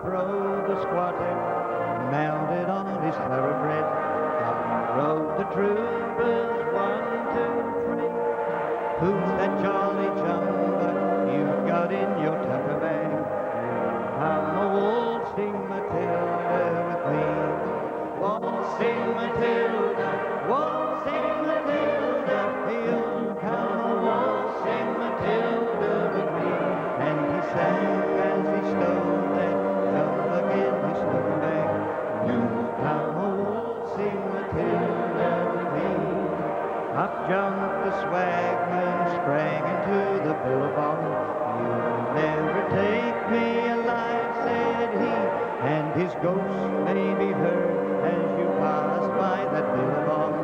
rode the squatter, mounted on his thoroughbred. Up rode the troopers, 1, 2, 3. Who's that jolly jumper you've got in your tucker bag? Come a waltzing Matilda with me. Waltzing Matilda, waltzing Matilda, you'll come a waltzing Matilda with me. And he sang as he stole that jumper in his tucker bag. You'll come a waltzing Matilda with me. Up jumped the swagman, sprang into the billabong. You'll never take me alive, said he, and his ghost may be heard as you pass by that billabong.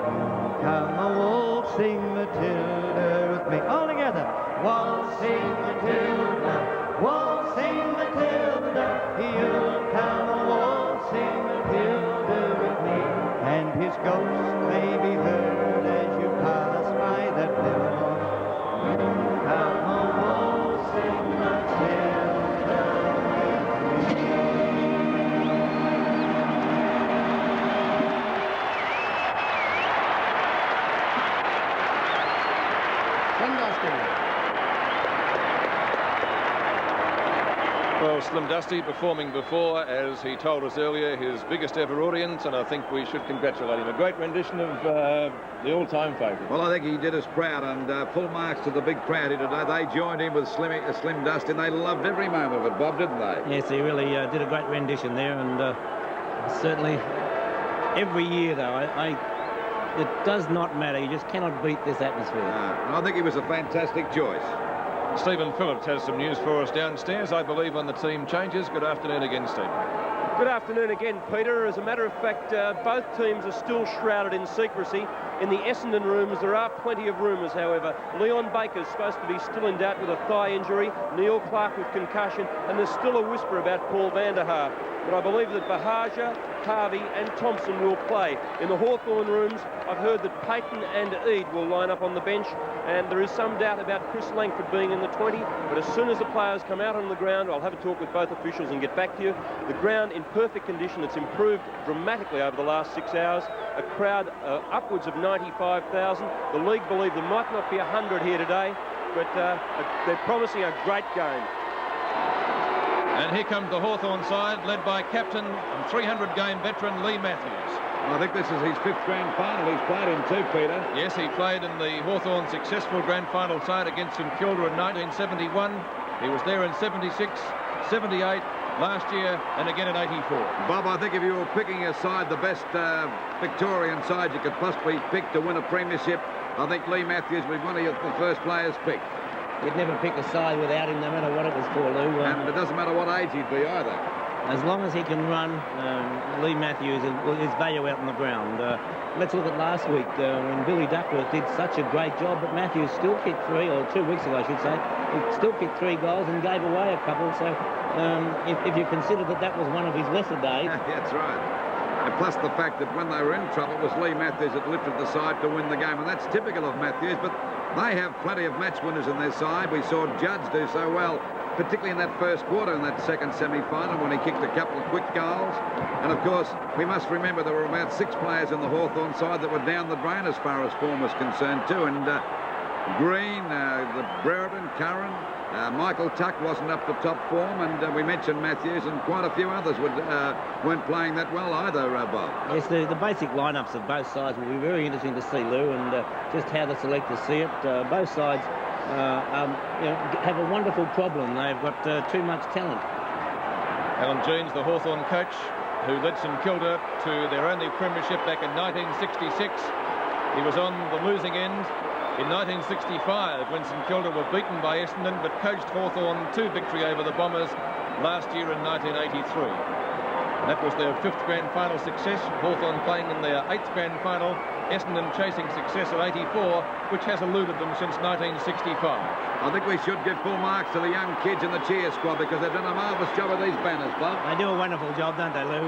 You come a waltzing Matilda with me. All together. Waltzing Matilda, waltzing Matilda, you'll come a waltzing Matilda with me, and his ghost may be heard as you pass by that billabong. You come a waltzing Matilda with me. Well, Slim Dusty performing before, as he told us earlier, his biggest ever audience, and I think we should congratulate him. A great rendition of the all-time favourite. Well, I think he did us proud, and full marks to the big crowd here today. They joined in with Slim Dusty, and they loved every moment of it, Bob, didn't they? Yes, he really did a great rendition there, and certainly every year, though, it does not matter. You just cannot beat this atmosphere. I think he was a fantastic choice. Stephen Phillips has some news for us downstairs, I believe, on the team changes. Good afternoon again, Stephen. Good afternoon again, Peter. As a matter of fact, both teams are still shrouded in secrecy. In the Essendon rooms, there are plenty of rumours, however. Leon Baker's supposed to be still in doubt with a thigh injury, Neil Clark with concussion, and there's still a whisper about Paul van der Haar. But I believe that Bahaja, Harvey and Thompson will play. In the Hawthorn rooms, I've heard that Payton and Eade will line up on the bench, and there is some doubt about Chris Langford being in the 20, but as soon as the players come out on the ground, I'll have a talk with both officials and get back to you. The ground in perfect condition. It's improved dramatically over the last 6 hours. A crowd upwards of 95,000. The league believe there might not be 100 here today, but they're promising a great game. And here comes the Hawthorn side, led by captain and 300-game veteran Lee Matthews. I think this is his 5th grand final. He's played in 2, Peter. Yes, he played in the Hawthorn successful grand final side against St Kilda in 1971. He was there in 76, 78, last year, and again in 84. Bob, I think if you were picking a side, the best Victorian side you could possibly pick to win a premiership, I think Lee Matthews was one of the first players picked. You'd never pick a side without him, no matter what it was for, Lou. And it doesn't matter what age he'd be either. As long as he can run, Lee Matthews is value out on the ground. Let's look at last week when Billy Duckworth did such a great job, but Matthews still kicked 3, or 2 weeks ago, I should say. He still kicked 3 goals and gave away a couple. So if you consider that was one of his lesser days. That's right. And plus the fact that when they were in trouble, it was Lee Matthews that lifted the side to win the game. And that's typical of Matthews, but they have plenty of match winners in their side. We saw Judge do so well, particularly in that first quarter in that second semi-final when he kicked a couple of quick goals. And of course, we must remember there were about 6 players in the Hawthorn side that were down the drain as far as form was concerned too. And Green, the Brereton, Curran, Michael Tuck wasn't up to top form, and we mentioned Matthews, and quite a few others weren't playing that well either, Bob. Yes, the basic lineups of both sides will be very interesting to see, Lou, and just how the selectors see it. Both sides have a wonderful problem. They've got too much talent. Alan Jeans, the Hawthorn coach, who led St Kilda to their only premiership back in 1966. He was on the losing end in 1965 when St Kilda were beaten by Essendon, but coached Hawthorn to victory over the Bombers last year in 1983. That was their 5th grand final success, Hawthorn playing in their 8th grand final, Essendon chasing success at 84, which has eluded them since 1965. I think we should give full marks to the young kids in the cheer squad because they've done a marvellous job of these banners, Bob. They do a wonderful job, don't they, Lou?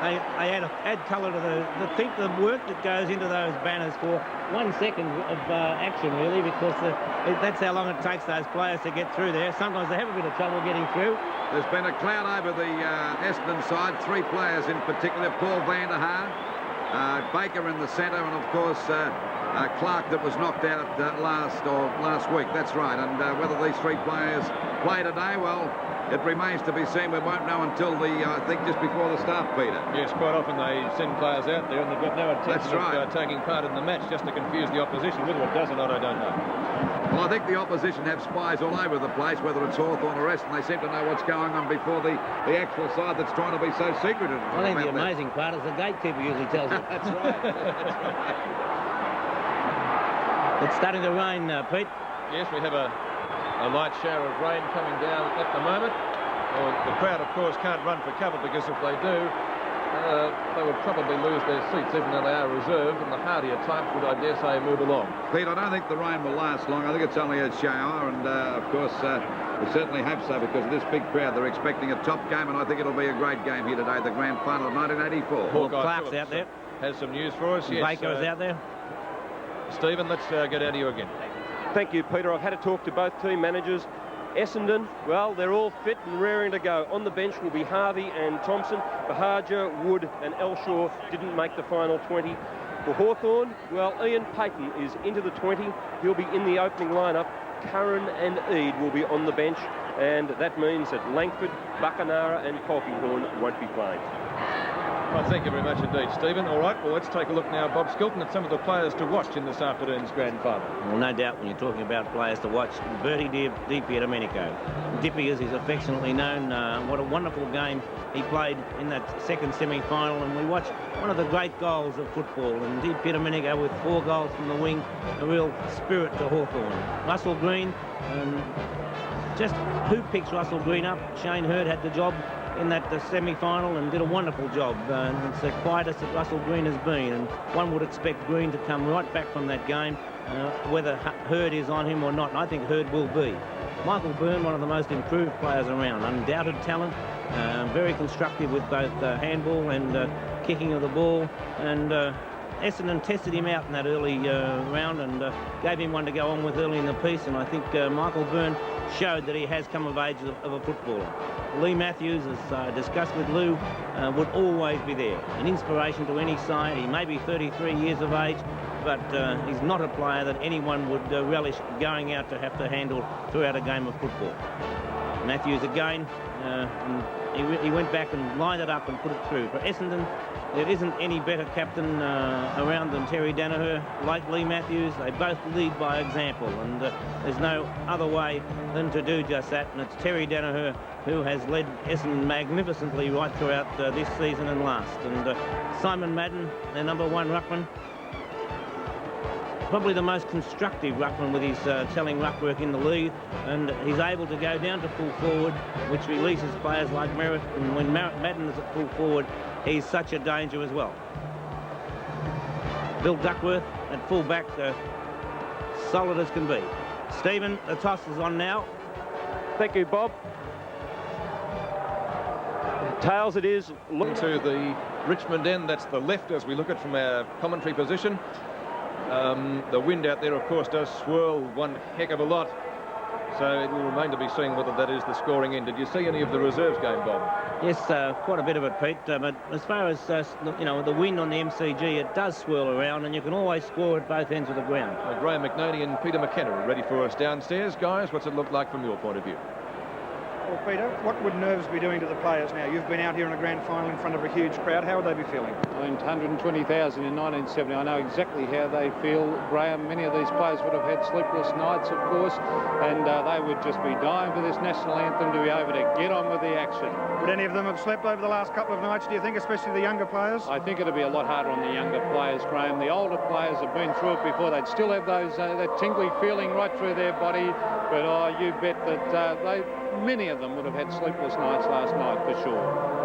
they add colour to the work that goes into those banners for 1 second of action, really, because that's how long it takes those players to get through there. Sometimes they have a bit of trouble getting through. There's been a cloud over the Essendon side. 3 players in particular, Paul van der Haar, Baker in the centre, and of course Clark that was knocked out last week. That's right. And whether these 3 players play today, well, it remains to be seen. We won't know until I think just before the start, Peter. Yes, quite often they send players out there and they've got no intention of taking part in the match, just to confuse the opposition. Whether it does or not, I don't know. Well, I think the opposition have spies all over the place, whether it's Hawthorn or Essendon. They seem to know what's going on before the actual side that's trying to be so secretive. I think the amazing part is the gatekeeper usually tells you. That's right. That's right. It's starting to rain, Pete. Yes, we have a light shower of rain coming down at the moment. Well, the crowd, of course, can't run for cover, because if they do, they would probably lose their seats, even though they are reserved, and the hardier types would, I dare say, move along. Pete, I don't think the rain will last long. I think it's only a shower, and of course we certainly hope so, because of this big crowd. They're expecting a top game, and I think it'll be a great game here today, the grand final of 1984. Well, Clark's out there. Has some news for us. Yes, Baker is out there. Stephen, let's go down to you again. Thank you, Peter. I've had to talk to both team managers. Essendon, well, they're all fit and raring to go. On the bench will be Harvey and Thompson. Bahaja, Wood and Elshaw didn't make the final 20. For Hawthorn, well, Ian Payton is into the 20. He'll be in the opening lineup. Curran and Eade will be on the bench, and that means that Langford, Buckenara and Polkinghorn won't be playing. Well, thank you very much indeed, Stephen. All right, well, let's take a look now, Bob Skilton, at some of the players to watch in this afternoon's grand final. Well, no doubt when you're talking about players to watch, Bertie Di Domenico. Dippy, as he's affectionately known, what a wonderful game he played in that second semi-final, and we watched one of the great goals of football, and Di Domenico with 4 goals from the wing, a real spirit to Hawthorn. Russell Green, just who picks Russell Green up? Shane Hurd had the job in that semi-final and did a wonderful job. It's the quietest that Russell Green has been, and one would expect Green to come right back from that game, whether Hurd is on him or not, and I think Hurd will be. Michael Byrne, one of the most improved players around, undoubted talent, very constructive with both handball and kicking of the ball, and Essendon tested him out in that early round and gave him one to go on with early in the piece, and I think Michael Byrne showed that he has come of age of a footballer. Lee Matthews, as discussed with Lou, would always be there. An inspiration to any side. He may be 33 years of age, but he's not a player that anyone would relish going out to have to handle throughout a game of football. Matthews again, he went back and lined it up and put it through. For Essendon, there isn't any better captain around than Terry Danaher, like Lee Matthews. They both lead by example, and there's no other way than to do just that, and it's Terry Danaher who has led Essendon magnificently right throughout this season and last. And Simon Madden, their number 1 ruckman, probably the most constructive ruckman with his telling ruck work in the league, and he's able to go down to full forward, which releases players like Merritt, and when Madden is at full forward, he's such a danger as well. Bill Duckworth at full back, solid as can be. Stephen, the toss is on now. Thank you, Bob. Tails it is. Look to the Richmond end, that's the left as we look at from our commentary position. The wind out there, of course, does swirl one heck of a lot, so it will remain to be seen whether that is the scoring end. Did you see any of the reserves game, Bob? Yes, quite a bit of it, Pete, but as far as you know, the wind on the MCG, it does swirl around, and you can always score at both ends of the ground. Graham McNaney and Peter McKenna are ready for us downstairs. Guys, what's it look like from your point of view? Well, Peter, what would nerves be doing to the players now? You've been out here in a grand final in front of a huge crowd. How would they be feeling? I mean, 120,000 in 1970. I know exactly how they feel. Graham, many of these players would have had sleepless nights, of course, and they would just be dying for this national anthem to be able to get on with the action. Would any of them have slept over the last couple of nights, do you think, especially the younger players? I think it'll be a lot harder on the younger players, Graham. The older players have been through it before. They'd still have those that tingly feeling right through their body, but you bet that many of them would have had sleepless nights last night for sure.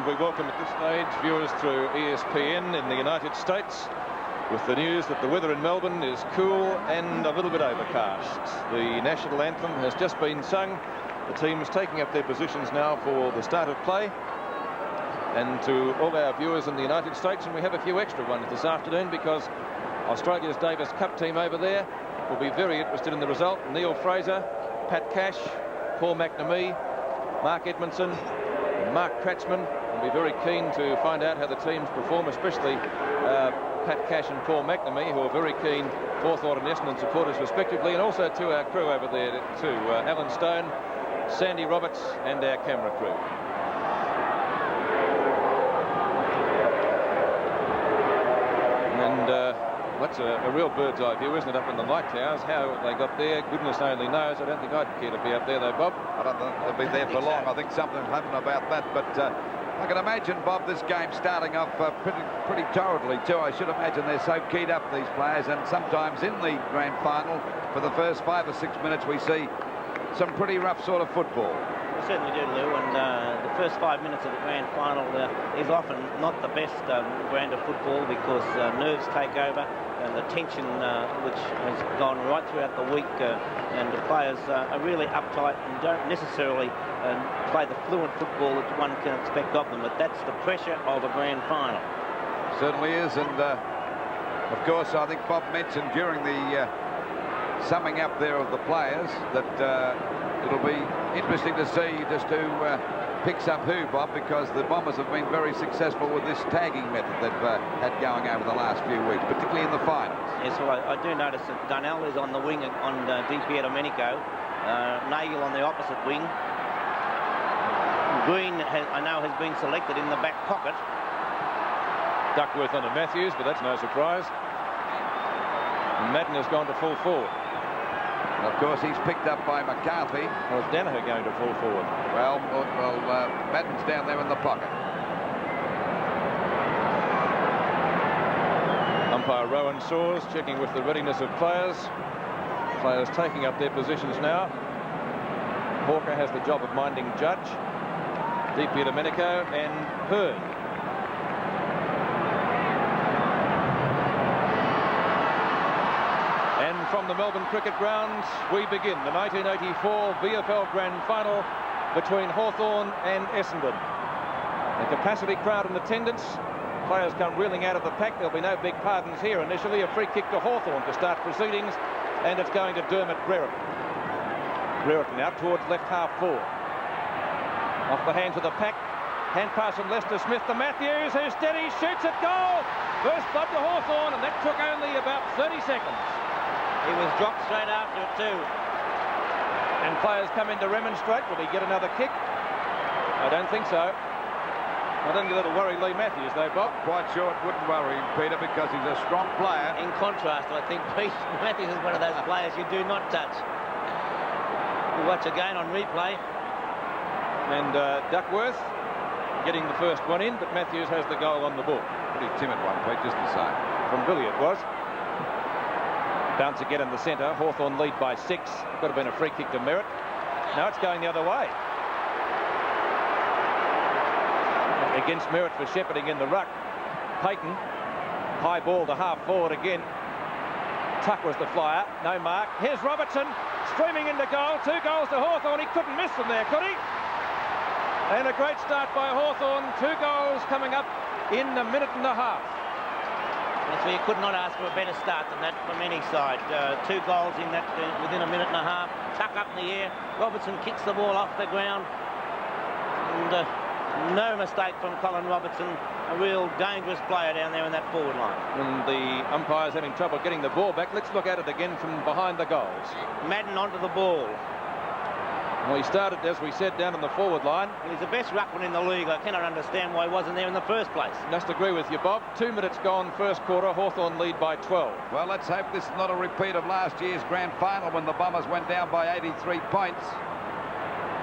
And we welcome at this stage viewers through ESPN in the United States with the news that the weather in Melbourne is cool and a little bit overcast. The national anthem has just been sung. The team's taking up their positions now for the start of play. And to all our viewers in the United States, and we have a few extra ones this afternoon because Australia's Davis Cup team over there will be very interested in the result. Neil Fraser, Pat Cash, Paul McNamee, Mark Edmondson, and Mark Kratzman will be very keen to find out how the teams perform, especially Pat Cash and Paul McNamee, who are very keen Hawthorn and Essendon supporters respectively, and also to our crew over there too, Alan Stone, Sandy Roberts and our camera crew. And that's a real bird's eye view, isn't it, up in the light towers? How they got there, goodness only knows. I don't think I'd care to be up there though, Bob. I don't think they'll be there for long. I think something will happen about that, but I can imagine, Bob, this game starting off pretty torridly too. I should imagine they're so keyed up, these players, and sometimes in the grand final, for the first 5 or 6 minutes, we see some pretty rough sort of football. We certainly do, Lou, and the first 5 minutes of the grand final is often not the best brand of football because nerves take over and the tension which has gone right throughout the week and the players are really uptight and don't necessarily play the fluent football that one can expect of them, but that's the pressure of a grand final. Certainly is, and of course I think Bob mentioned during the summing up there of the players that it'll be interesting to see just who picks up who, Bob, because the Bombers have been very successful with this tagging method they've had going over the last few weeks, particularly in the finals. Yes, well, I do notice that Donnell is on the wing on Di Domenico, Nagel on the opposite wing. Green, I know, has been selected in the back pocket. Duckworth under Matthews, but that's no surprise. And Madden has gone to full forward. And of course, he's picked up by McCarthy. Or is Danaher going to full forward? Well, Madden's down there in the pocket. Umpire Rohan Saws checking with the readiness of players. Players taking up their positions now. Hawker has the job of minding judge. Di Domenico and Hurd. And from the Melbourne Cricket Ground, we begin the 1984 VFL Grand Final between Hawthorn and Essendon. The capacity crowd in attendance. Players come reeling out of the pack. There'll be no big pardons here initially. A free kick to Hawthorn to start proceedings, and it's going to Dermot Brereton. Brereton out towards left half forward. Off the hands of the pack. Hand pass from Lester Smith to Matthews, who's steady, shoots at goal. First blood to Hawthorn, and that took only about 30 seconds. He was dropped straight after it too. And players come in to remonstrate. Will he get another kick? I don't think so. I don't think that'll worry Lee Matthews though, Bob. Quite sure it wouldn't worry him, Peter, because he's a strong player. In contrast, I think Pete Matthews is one of those players you do not touch. We'll watch again on replay. And Duckworth getting the first one in, but Matthews has the goal on the ball. Pretty timid one, Pete, just the same. From Billy it was. Bounce again in the centre. Hawthorn lead by 6. Could have been a free kick to Merritt. Now it's going the other way. Against Merritt for shepherding in the ruck. Payton. High ball to half forward again. Tuck was the flyer. No mark. Here's Robertson streaming into goal. 2 goals to Hawthorn. He couldn't miss them there, could he? And a great start by Hawthorn. 2 goals coming up in a minute and a half. Yes, well, you could not ask for a better start than that from any side. 2 goals in that within a minute and a half. Tuck up in the air. Robertson kicks the ball off the ground. And no mistake from Colin Robertson. A real dangerous player down there in that forward line. And the umpire's having trouble getting the ball back. Let's look at it again from behind the goals. Madden onto the ball. Well, he started, as we said, down on the forward line. He's the best ruckman in the league. I cannot understand why he wasn't there in the first place. Just agree with you, Bob. 2 minutes gone, first quarter. Hawthorn lead by 12. Well, let's hope this is not a repeat of last year's grand final when the Bombers went down by 83 points.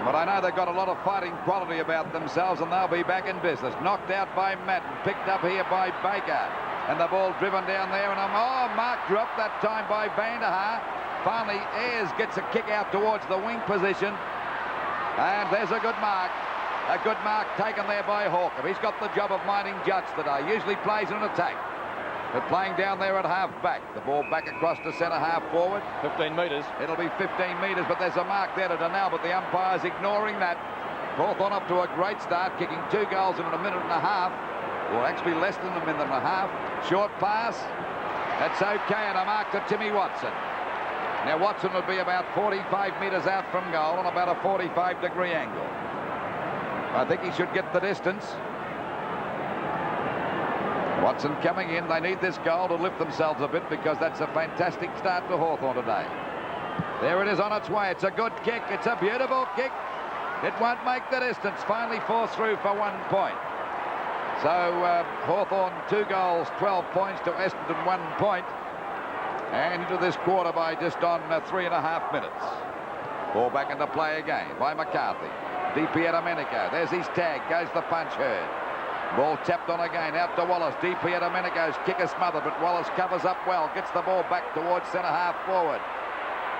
But I know they've got a lot of fighting quality about themselves, and they'll be back in business. Knocked out by Madden, picked up here by Baker. And the ball driven down there, and Mark dropped that time by Vanderhaar. Finally, Ayres gets a kick out towards the wing position. And there's a good mark. A good mark taken there by Hawker. He's got the job of minding Judge today. Usually plays in an attack. But playing down there at half-back. The ball back across to centre-half forward. 15 metres. It'll be 15 metres, but there's a mark there to Donnell, but the umpire's ignoring that. Hawthorn up to a great start, kicking 2 goals in a minute and a half. Or actually less than a minute and a half. Short pass. That's okay, and a mark to Timmy Watson. Now Watson would be about 45 metres out from goal on about a 45-degree angle. I think he should get the distance. Watson coming in. They need this goal to lift themselves a bit because that's a fantastic start to Hawthorn today. There it is on its way. It's a good kick. It's a beautiful kick. It won't make the distance. Finally forced through for 1 point. So Hawthorn 2 goals, 12 points to Essendon 1 point. And into this quarter by just on 3.5 minutes. Ball back into play again by McCarthy. Di Domenico. There's his tag. Goes the punch herd. Ball tapped on again, out to Wallace. Di Domenico's kick is smothered, but Wallace covers up well. Gets the ball back towards centre-half forward.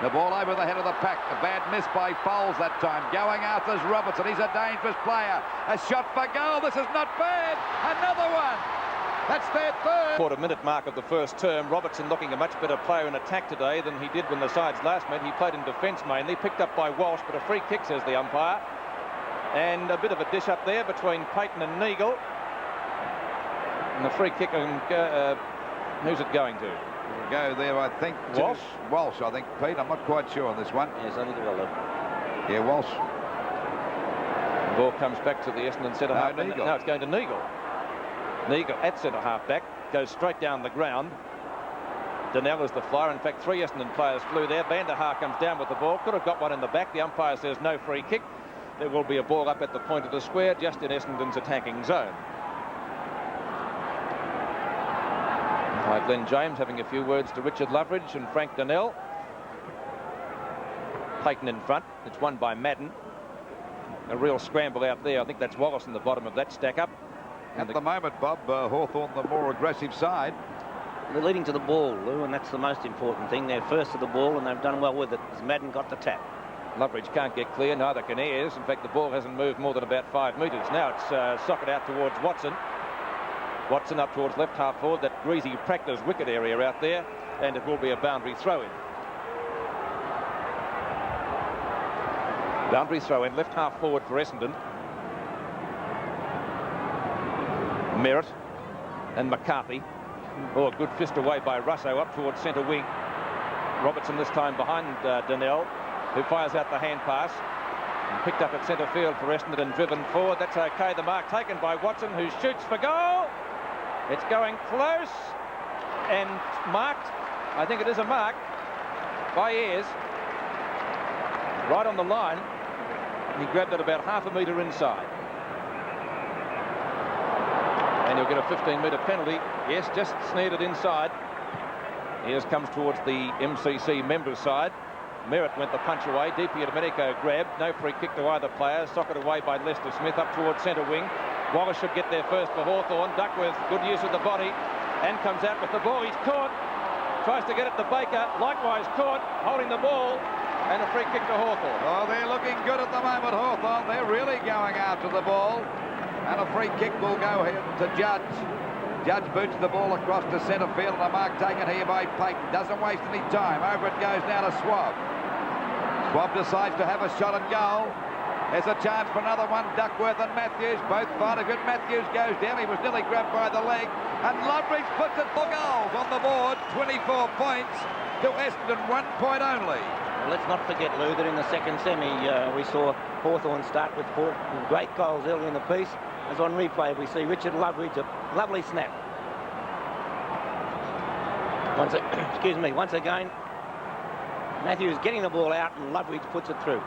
The ball over the head of the pack. A bad miss by Foles that time. Going Arthur's Robertson. He's a dangerous player. A shot for goal. This is not bad. Another one. That's their third. Quarter-minute mark of the first term. Robertson looking a much better player in attack today than he did when the sides last met. He played in defence mainly. Picked up by Walsh, but a free kick, says the umpire. And a bit of a dish up there between Payton and Neagle. And the free kick, who's it going to? It'll go there, I think. Walsh? Walsh, I think, Pete. I'm not quite sure on this one. Yes, I think it will. Yeah, Walsh. The ball comes back to the Essendon centre-half. Neagle. No, it's going to Neagle. Neagle at centre-half back. Goes straight down the ground. Donnell is the flyer. In fact, 3 Essendon players flew there. Vanderhaar comes down with the ball. Could have got one in the back. The umpire says no free kick. There will be a ball up at the point of the square, just in Essendon's attacking zone. Glenn James having a few words to Richard Loveridge and Frank Donnell. Payton in front. It's won by Madden. A real scramble out there. I think that's Wallace in the bottom of that stack up. At the moment, Bob, Hawthorn the more aggressive side. They're leading to the ball, Lou, and that's the most important thing. They're first to the ball, and they've done well with it. Madden got the tap. Loveridge can't get clear, neither can Ayres. In fact, the ball hasn't moved more than about 5 metres. Now it's socket out towards Watson. Watson up towards left half forward, that greasy practice wicket area out there, and it will be a boundary throw-in. Boundary throw-in, left half forward for Essendon. Merritt and McCarthy. Oh, a good fist away by Russo up towards centre wing. Robertson this time behind Donnell, who fires out the hand pass. And picked up at centre field for Essendon and driven forward. That's okay. The mark taken by Watson, who shoots for goal. It's going close and marked. I think it is a mark by Ayres. Right on the line. He grabbed it about half a metre inside. And he'll get a 15-metre penalty. Yes, just snared it inside. Ayres comes towards the MCC members' side. Merritt went the punch away. Di Domenico grabbed. No free kick to either player. Socketed away by Lester Smith up towards centre wing. Wallace should get there first for Hawthorn. Duckworth, good use of the body, and comes out with the ball. He's caught. Tries to get it to Baker. Likewise caught, holding the ball, and a free kick to Hawthorn. Oh, they're looking good at the moment, Hawthorn. They're really going after the ball. And a free kick will go here to Judge. Judge boots the ball across to centre field, and a mark taken here by Payton. Doesn't waste any time. Over it goes now to Swab. Swab decides to have a shot at goal. There's a chance for another one. Duckworth and Matthews both find a good. Matthews goes down. He was nearly grabbed by the leg. And Loveridge puts it for goals on the board. 24 points to Essendon, 1 point only. Well, let's not forget, Lou, that in the second semi we saw Hawthorn start with 4 great goals early in the piece. As on replay, we see Richard Loveridge, a lovely snap. Once again, Matthews getting the ball out and Loveridge puts it through.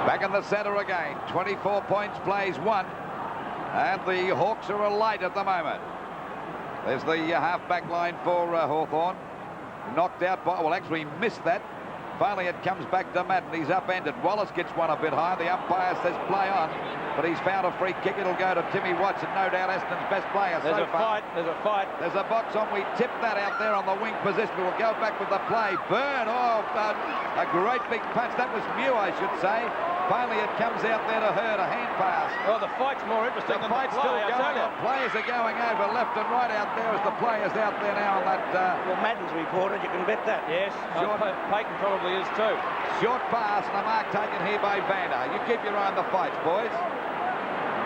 Back in the centre again. 24 points, plays 1. And the Hawks are alight at the moment. There's the half-back line for Hawthorn. Knocked out by, well, actually missed that. Finally, it comes back to Madden. He's upended. Wallace gets one a bit high. The umpire says play on. But he's found a free kick. It'll go to Timmy Watson. No doubt Essendon's best player There's so a far. fight. There's a fight. There's a box on. We tipped that out there on the wing position. We'll go back with the play. Byrne. Oh, a great big punch. That was Mew, I should say. Finally, it comes out there to Hurd, a hand pass. Oh, the fight's more interesting The than fight's the still play, I tell going you. on. Players are going over left and right out there as the players out there now on that Well, Madden's reported, you can bet that. Yes, Short- Peyton probably is too. short pass and a mark taken here by Vander. You keep your eye on the fights, boys.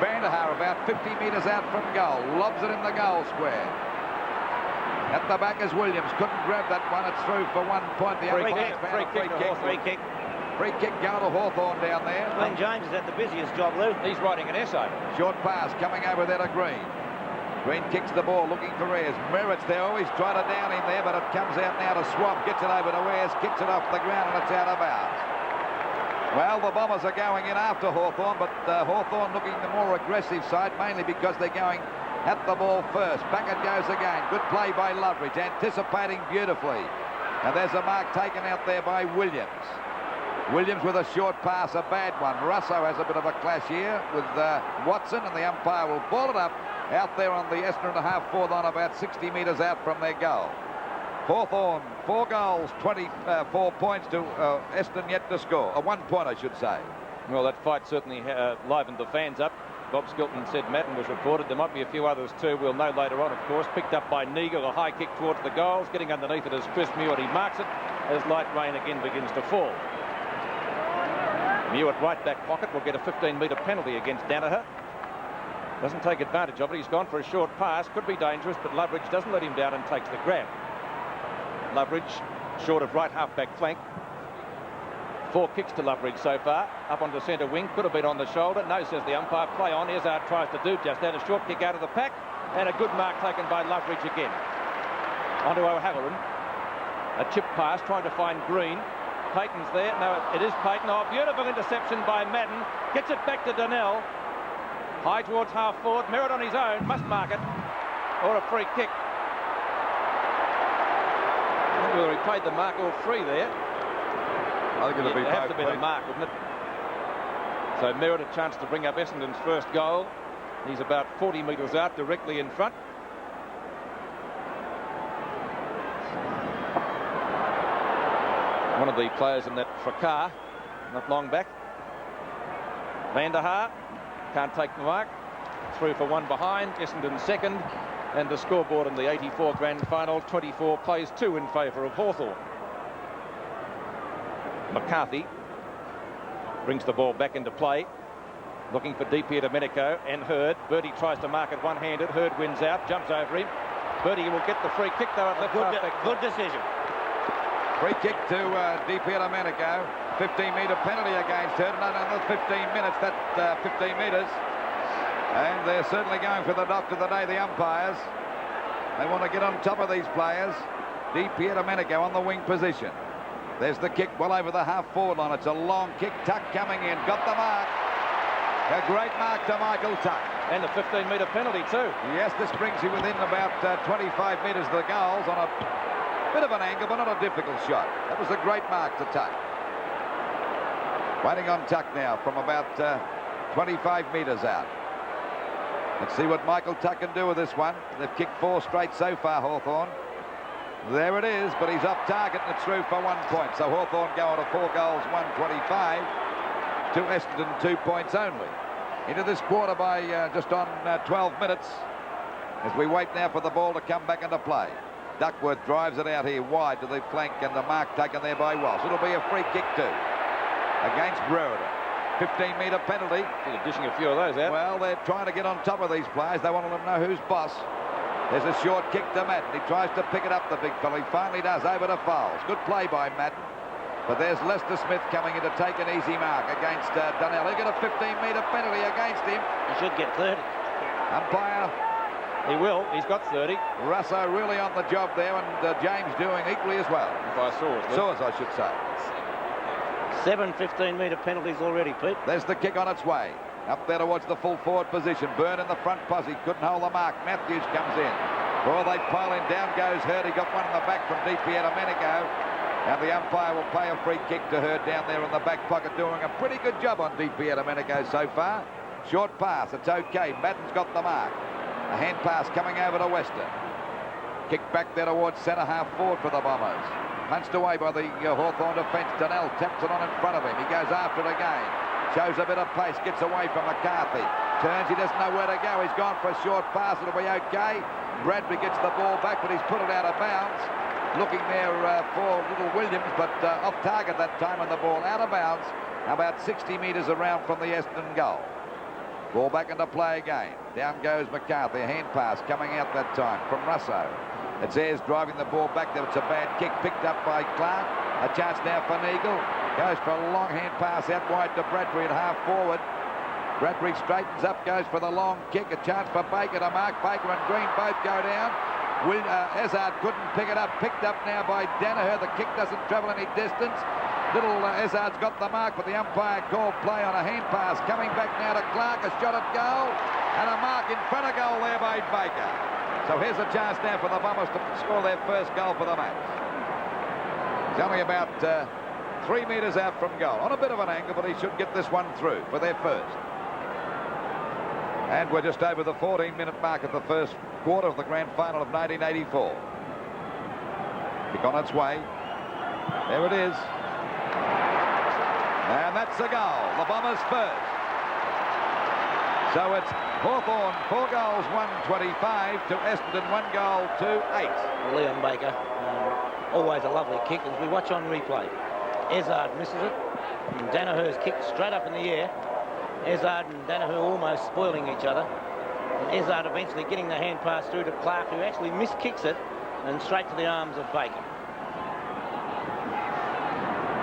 Vanderhaar about 50 metres out from goal. Lobs it in the goal square. At the back is Williams. Couldn't grab that one. It's through for 1 point. The Free umpire's kick, found free a kick to Hawthorn. Free kick. Free kick going to Hawthorn down there. Glenn James is at the busiest job, Lou. He's writing an essay. Short pass coming over there to Green. Green kicks the ball, looking for Ayres. Merritt's there, always trying to down him there, but it comes out now to Swamp. Gets it over to Ayres, kicks it off the ground, and it's out of bounds. Well, the Bombers are going in after Hawthorn, but Hawthorn looking the more aggressive side, mainly because they're going at the ball first. Back it goes again. Good play by Loveridge, anticipating beautifully. And there's a mark taken out there by Williams. Williams with a short pass, a bad one. Russo has a bit of a clash here with Watson, and the umpire will ball it up out there on the Essendon half-forward line, about 60 metres out from their goal. Hawthorn, 4 goals, 24 points to Essendon yet to score. 1 point, I should say. Well, that fight certainly livened the fans up. Bob Skilton said Madden was reported. There might be a few others too. We'll know later on, of course. Picked up by Neagle, a high kick towards the goals. Getting underneath it is Chris Mewett. He marks it as light rain again begins to fall. Mewett, right back pocket, will get a 15-metre penalty against Danaher. Doesn't take advantage of it. He's gone for a short pass. Could be dangerous, but Loveridge doesn't let him down and takes the grab. Loveridge short of right half-back flank. 4 kicks to Loveridge so far. Up onto centre wing. Could have been on the shoulder. No, says the umpire. Play on. Izzard tries to do just that. A short kick out of the pack. And a good mark taken by Loveridge again. Onto O'Halloran. A chip pass trying to find Green. Peyton's there. No, it is Peyton. Oh, beautiful interception by Madden. Gets it back to Donnell. High towards half forward. Merritt on his own. Must mark it. Or a free kick. I don't know whether he played the mark or free there. I think it'll be It'd have to both, be the Pete. mark, wouldn't it? So Merritt a chance to bring up Essendon's first goal. He's about 40 metres out, directly in front. One of the players in that fracas, not long back. Vanderhaar can't take the mark. Through for 1 behind. Essendon second. And the scoreboard in the 84 grand final, 24 plays 2 in favour of Hawthorn. McCarthy brings the ball back into play, looking for DP Domenico and Hurd. Birdie tries to mark it one-handed. Hurd wins out, jumps over him. Birdie will get the free kick though at left half-back. Good decision. Free kick to DP Domenico. 15-metre penalty against Hurd. Another 15 minutes, that 15 metres. And they're certainly going for the doctor today, the umpires. They want to get on top of these players. DP Domenico on the wing position. There's the kick well over the half-forward line. It's a long kick. Tuck coming in. Got the mark. A great mark to Michael Tuck. And a 15-metre penalty too. Yes, this brings you within about 25 metres of the goals on a bit of an angle, but not a difficult shot. That was a great mark to Tuck. Waiting on Tuck now from about 25 metres out. Let's see what Michael Tuck can do with this one. They've kicked 4 straight so far, Hawthorn. There it is, but he's off target and it's through for 1 point. So Hawthorn go on to 4 goals, 125 to Essendon 2 points only. Into this quarter by just on 12 minutes as we wait now for the ball to come back into play. Duckworth drives it out here wide to the flank and the mark taken there by Walsh. It'll be a free kick too against Brewer. 15-metre penalty. They're dishing a few of those out. Well, they're trying to get on top of these players. They want to know who's boss. There's a short kick to Madden. He tries to pick it up, the big fella. He finally does, over to Fowles. Good play by Madden. But there's Lester Smith coming in to take an easy mark against Donnell. He got a 15-metre penalty against him. He should get 30. Umpire. He will. He's got 30. Russo really on the job there, and James doing equally as well. By Saws. Saws, I should say. 7 15-metre penalties already, Pete. There's the kick on its way. Up there towards the full forward position. Byrne in the front posse. Couldn't hold the mark. Matthews comes in. Oh, they pile in. Down goes Hurd. He got one in the back from DP Domenico. And the umpire will play a free kick to Hurd down there in the back pocket, doing a pretty good job on DP Domenico so far. Short pass. It's okay. Madden's got the mark. A hand pass coming over to Western. Kick back there towards centre half forward for the Bombers. Punched away by the Hawthorn defence. Donnell taps it on in front of him. He goes after it again. Shows a bit of pace, gets away from McCarthy. Turns, he doesn't know where to go. He's gone for a short pass. It'll be okay. Bradbury gets the ball back, but he's put it out of bounds. Looking there for little Williams, but off target that time, and the ball out of bounds, about 60 metres around from the Essendon goal. Ball back into play again. Down goes McCarthy. A hand pass coming out that time from Russo. It's Ayres driving the ball back there. It's a bad kick picked up by Clark. A chance now for Neagle. Goes for a long hand pass out wide to Bradbury at half forward. Bradbury straightens up, goes for the long kick. A chance for Baker to mark. Baker and Green both go down. Ezard couldn't pick it up. Picked up now by Danaher. The kick doesn't travel any distance. Little Ezard's got the mark, but the umpire called play on a hand pass. Coming back now to Clark. A shot at goal. And a mark in front of goal there by Baker. So here's a chance now for the Bombers to score their first goal for the match. He's only about 3 metres out from goal. On a bit of an angle, but he should get this one through for their first. And we're just over the 14-minute mark of the first quarter of the grand final of 1984. Kick on its way. There it is. And that's a goal. The Bombers first. So it's Hawthorn 4 goals, 125 to Essendon 1 goal to 8. Leon Baker, always a lovely kick as we watch on replay. Ezard misses it. And Danaher's kicked straight up in the air. Ezard and Danaher almost spoiling each other. And Ezard eventually getting the hand pass through to Clark, who actually miskicks it and straight to the arms of Baker.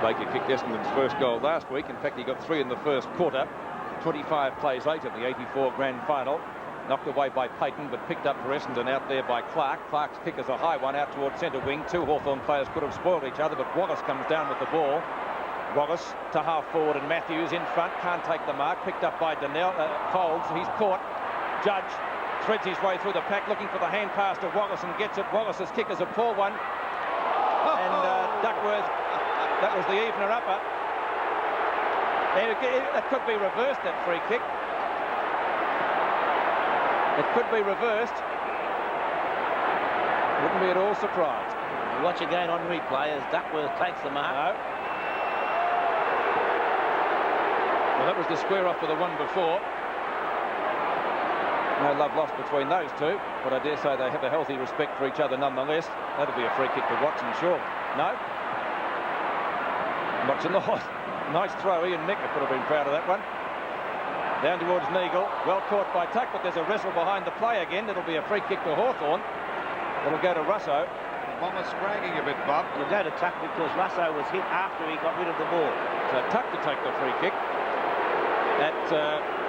Baker kicked Essendon's first goal last week. In fact, he got 3 in the first quarter. 25 plays 8 of the 84 grand final. Knocked away by Payton, but picked up for Essendon out there by Clark. Clark's kick is a high one out towards centre wing. 2 Hawthorn players could have spoiled each other, but Wallace comes down with the ball. Wallace to half forward, and Matthews in front, can't take the mark. Picked up by Folds. He's caught. Judge threads his way through the pack, looking for the hand pass to Wallace and gets it. Wallace's kick is a poor one. And Duckworth, that was the evener upper. It could be reversed, that free kick. It could be reversed. Wouldn't be at all surprised. Watch again on replay as Duckworth takes the mark. No. Well, that was the square off for the one before. No love lost between those two, but I dare say they have a healthy respect for each other nonetheless. That'll be a free kick to Watson, sure. No. Watson, nice throw. Ian Nicker would have been proud of that one. Down towards Neagle. Well caught by Tuck, but there's a wrestle behind the play again. It'll be a free kick to Hawthorn. It'll go to Russo. Bombers scragging a bit, Bob. It'll go to Tuck because Russo was hit after he got rid of the ball. So Tuck to take the free kick. At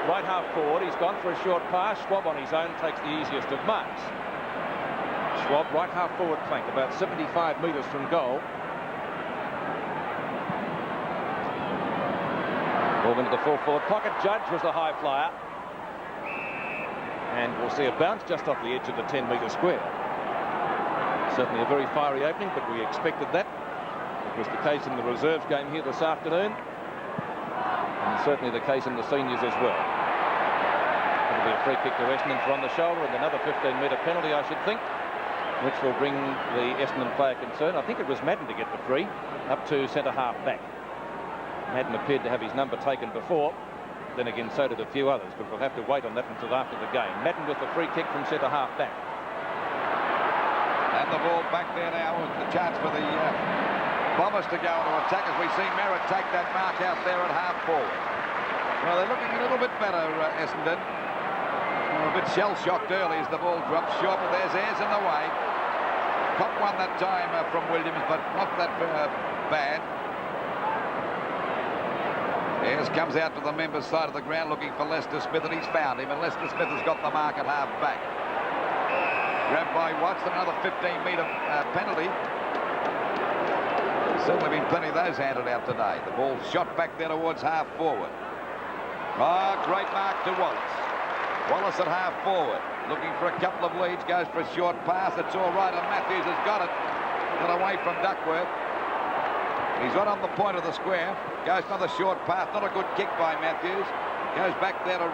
right half forward, he's gone for a short pass. Schwab on his own takes the easiest of marks. Schwab, right half forward flank, about 75 metres from goal. Ball into the full forward pocket. Judge was the high flyer. And we'll see a bounce just off the edge of the 10-metre square. Certainly a very fiery opening, but we expected that. It was the case in the reserves game here this afternoon. And certainly the case in the seniors as well. It'll be a free kick to Essendon for on the shoulder and another 15-metre penalty, I should think, which will bring the Essendon player concerned. I think it was Madden to get the free, up to centre-half back. Madden appeared to have his number taken before. Then again, so did a few others, but we'll have to wait on that until after the game. Madden with the free kick from centre-half back. And the ball back there now with the chance for the Bombers to go into attack as we see Merritt take that mark out there at half forward. Well, they're looking a little bit better, Essendon. A bit shell-shocked early as the ball drops short, but there's Ayres in the way. Cop one that time from Williams, but not that bad. Ayres comes out to the members' side of the ground looking for Lester Smith, and he's found him, and Lester Smith has got the mark at half back. Grabbed by Watson, another 15-metre penalty. Certainly been plenty of those handed out today. The ball shot back there towards half forward. Oh, great mark to Wallace. Wallace at half forward, looking for a couple of leads, goes for a short pass. It's all right, and Matthews has got it. Got away from Duckworth. He's right on the point of the square. Goes another short pass, not a good kick by Matthews. Goes back there to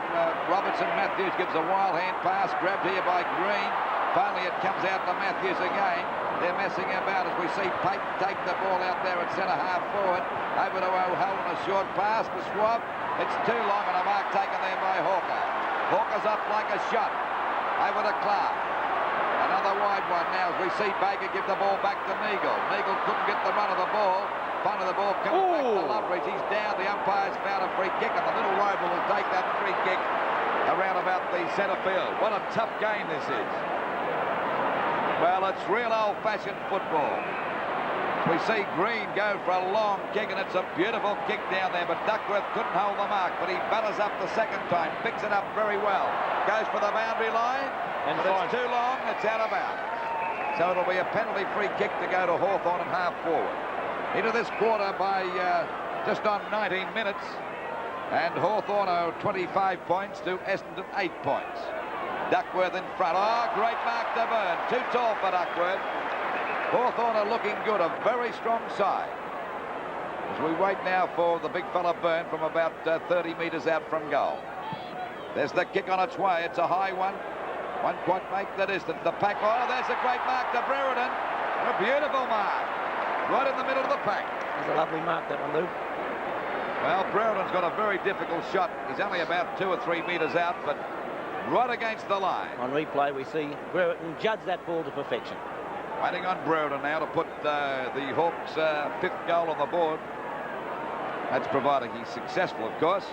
Robertson. Matthews gives a wild hand pass, grabbed here by Green. Finally, it comes out to Matthews again. They're messing about as we see Payton take the ball out there at centre-half forward. Over to O'Halloran, a short pass to Schwab. It's too long and a mark taken there by Hawker. Hawker's up like a shot. Over to Clark. Another wide one now as we see Baker give the ball back to Neagle. Neagle couldn't get the run of the ball. Finally, the ball comes back to Loveridge. He's down. The umpire's found a free kick, and the little rover will take that free kick around about the centre field. What a tough game this is. Well, it's real old-fashioned football. We see Green go for a long kick, and it's a beautiful kick down there, but Duckworth couldn't hold the mark, but he batters up the second time, picks it up very well, goes for the boundary line, and it's too long, it's out of bounds. So it'll be a penalty free kick to go to Hawthorn and half forward. Into this quarter by just on 19 minutes, and Hawthorn are 25 points to Essendon 8 points. Duckworth in front. Oh, great mark to Byrne. Too tall for Duckworth. Hawthorn are looking good, a very strong side. As we wait now for the big fella Byrne from about 30 metres out from goal. There's the kick on its way. It's a high one. Won't quite make the distance. The pack. Oh, there's a great mark to Brereton. And a beautiful mark. Right in the middle of the pack. It's a lovely mark, that one, Lou. Well, Brereton's got a very difficult shot. He's only about 2 or 3 metres out, but right against the line. On replay, we see Brereton judge that ball to perfection. Waiting on Brereton now to put the Hawks' 5th goal on the board. That's providing he's successful, of course.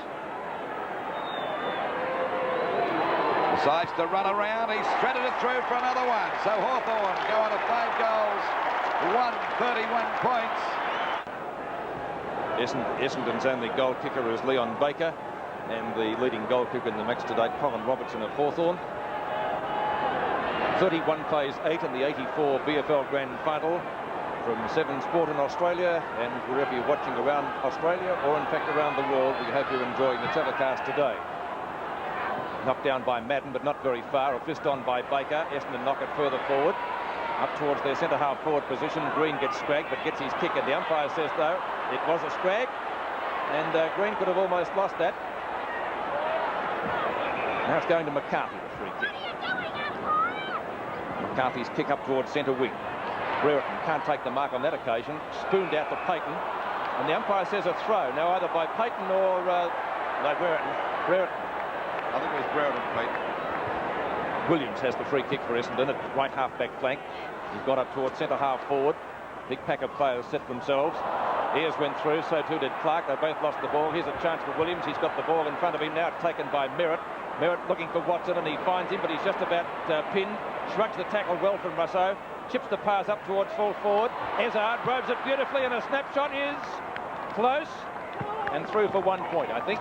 Decides to run around. He's threaded it through for another one. So Hawthorn go on to 5 goals, 131 points. Essendon's only goal kicker is Leon Baker, and the leading goal kicker in the match today, Colin Robertson of Hawthorn. 31 plays 8 in the 84 VFL Grand Final from 7 Sport in Australia, and wherever you're watching around Australia or in fact around the world, we hope you're enjoying the telecast today. Knocked down by Madden, but not very far. A fist on by Baker. Essendon knock it further forward, up towards their centre-half forward position. Green gets scragged, but gets his kick, and the umpire says, though, it was a scrag, and Green could have almost lost that. Now it's going to McCarthy, the free kick. McCarthy's kick up towards centre wing. Brereton can't take the mark on that occasion. Spooned out to Payton, and the umpire says a throw. Now either by Payton or no, Brereton. I think it was Brereton, Payton. Williams has the free kick for Essendon at right half-back flank. He's got up towards centre-half forward. Big pack of players set themselves. Ayres went through, so too did Clark. They both lost the ball. Here's a chance for Williams. He's got the ball in front of him now, taken by Merritt. Merritt looking for Watson, and he finds him, but he's just about pinned. Shrugs the tackle well from Rousseau. Chips the pass up towards full forward. Ezard robes it beautifully, and a snapshot is close and through for 1 point, I think.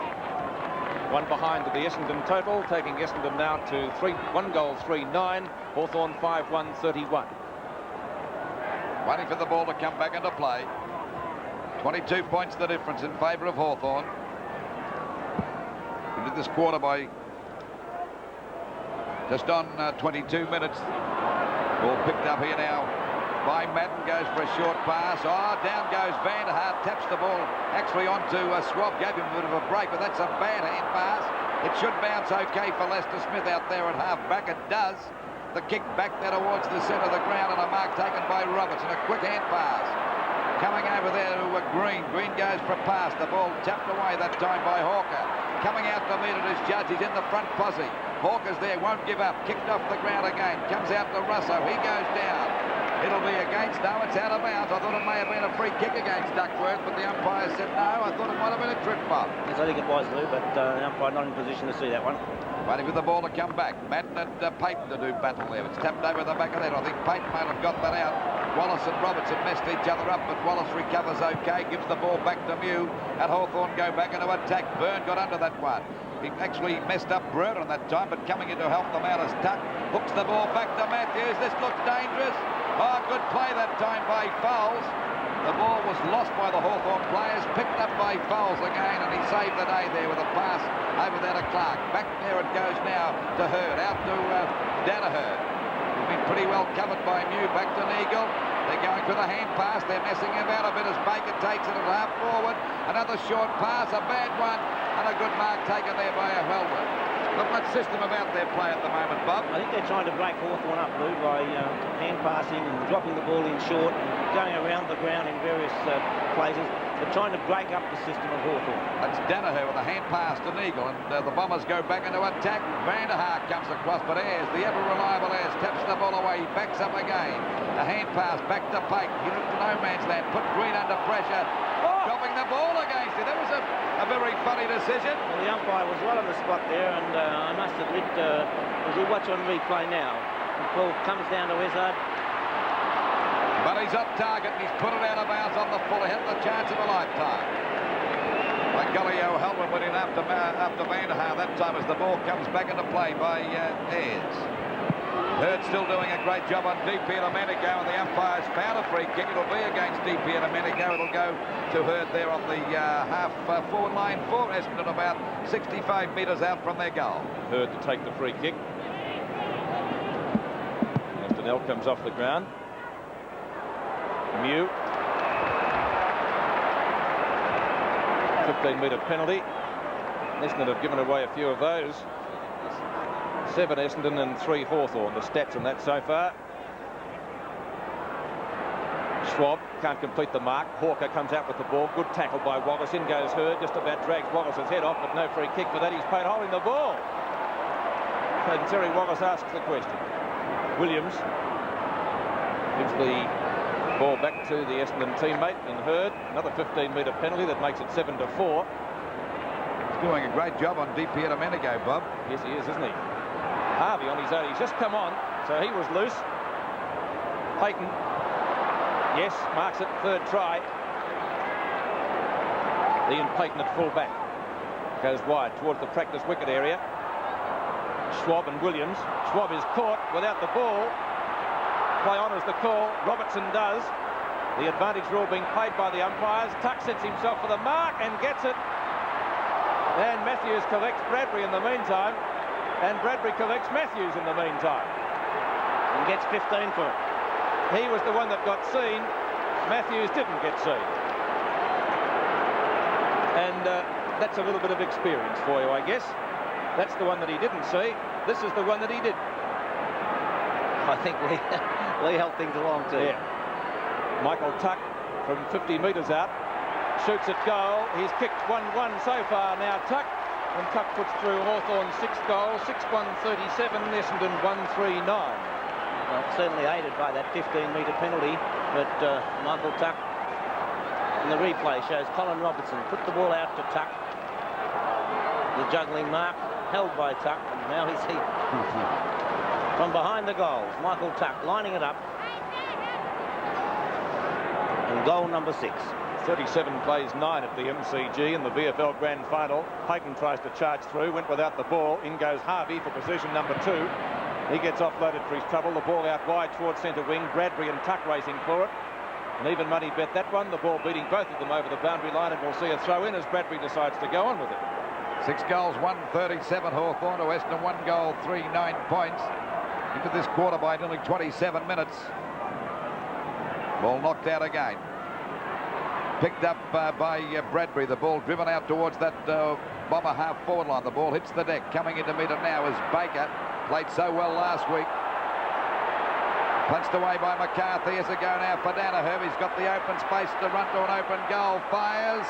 One behind the Essendon total, taking Essendon now to 1 goal 3-9. Hawthorn 5-1 31. Waiting for the ball to come back into play. 22 points the difference in favour of Hawthorn. Into this quarter by just on 22 minutes. Ball picked up here now by Madden, goes for a short pass. Oh, down goes Van der Hart, taps the ball actually onto Schwab, gave him a bit of a break, but that's a bad hand pass. It should bounce okay for Lester Smith out there at half-back. It does. The kick back there towards the centre of the ground, and a mark taken by Robertson. A quick hand pass. Coming over there to Green. Green goes for a pass. The ball tapped away that time by Hawker. Coming out to meet it is Judge. He's in the front posse. Hawker's there, won't give up. Kicked off the ground again. Comes out to Russo. He goes down. It'll be against. No, it's out of bounds. I thought it may have been a free kick against Duckworth, but the umpire said no. I thought it might have been a trip ball. Yes, I think it was, Lou, but the umpire not in position to see that one. Waiting for the ball to come back. Madden and Payton to do battle there. It's tapped over the back of that. I think Payton might have got that out. Wallace and Robertson messed each other up, but Wallace recovers okay, gives the ball back to Mew, and Hawthorn go back into attack. Byrne got under that one. He actually messed up Brereton that time, but coming in to help them out as Tuck hooks the ball back to Matthews. This looks dangerous. Oh, good play that time by Fowles. The ball was lost by the Hawthorn players, picked up by Fowles again, and he saved the day there with a pass over there to Clark. Back there it goes now to Hurd, out to Danaher. He's been pretty well covered by Mew, back to Neagle. They're going for the hand pass. They're messing about a bit as Baker takes it at half forward. Another short pass, a bad one, and a good mark taken there by O'Halloran. Not much system about their play at the moment, Bob. I think they're trying to break Hawthorn up, Lou, by hand passing and dropping the ball in short and going around the ground in various places. They're trying to break up the system of Hawthorn. That's Danaher with a hand pass to Neagle, and the Bombers go back into attack. Van der Haar comes across, but Ayres, the ever-reliable Ayres, taps the ball away. He backs up again. A hand pass back to Pate. Hit it to no man's land. Put Green under pressure. Dropping the ball against it. That was a very funny decision. Well, the umpire was right on the spot there, and I must admit, as we watch on replay now, the ball comes down to Izzard. But he's up target, and he's put it out of bounds on the full. He had the chance of a lifetime. By golly, O'Halloran went in after Van der Haar that time as the ball comes back into play by Ayres. Hurd still doing a great job on DP and Domenico, and the umpire's found a free kick. It'll be against DP and Domenico. It'll go to Hurd there on the half-forward line for Essendon, about 65 metres out from their goal. Hurd to take the free kick. Astonell comes off the ground. Mew. 15-metre penalty. Essendon have given away a few of those. 7 Essendon and 3 Hawthorn. The stats on that so far. Schwab can't complete the mark. Hawker comes out with the ball. Good tackle by Wallace. In goes Hurd. Just about drags Wallace's head off, but no free kick for that. He's paid holding the ball. And Terry Wallace asks the question. Williams gives the ball back to the Essendon teammate in Hurd. Another 15-metre penalty that makes it 7-4. He's doing a great job on DP and Domenico, Bob. Yes, he is, isn't he? Harvey on his own. He's just come on, so he was loose. Payton, yes, marks it, third try. Ian Payton at full back. Goes wide towards the practice wicket area. Schwab and Williams. Schwab is caught without the ball. Play honours the call. Robertson does. The advantage rule being paid by the umpires. Tuck sets himself for the mark and gets it. And Matthews collects Bradbury in the meantime. And Bradbury collects Matthews in the meantime. And gets 15 for it. He was the one that got seen. Matthews didn't get seen. And that's a little bit of experience for you, I guess. That's the one that he didn't see. This is the one that he did. I think Lee helped things along too. Yeah. Michael Tuck from 50 metres out. Shoots at goal. He's kicked 1-1 so far now, Tuck. And Tuck puts through Hawthorn's 6th goal, 6-1-37, Essendon 1-3-9. Well, certainly aided by that 15-metre penalty, but Michael Tuck in the replay shows Colin Robertson put the ball out to Tuck. The juggling mark held by Tuck, and now he's from behind the goals. Michael Tuck lining it up. And goal number 6. 37 plays 9 at the MCG in the VFL Grand Final. Payton tries to charge through, went without the ball. In goes Harvey for position number 2. He gets offloaded for his trouble. The ball out wide towards centre wing. Bradbury and Tuck racing for it. An even money bet that one. The ball beating both of them over the boundary line, and we'll see a throw in as Bradbury decides to go on with it. 6 goals, 137 Hawthorn to Essendon, 1 goal, 3, 9 points. Into this quarter by nearly 27 minutes. Ball knocked out again. Picked up by Bradbury. The ball driven out towards that Bomber half-forward line. The ball hits the deck. Coming in to meet it now is Baker. Played so well last week. Punched away by McCarthy. As it go now for Danaher. He's got the open space to run to an open goal. Fires.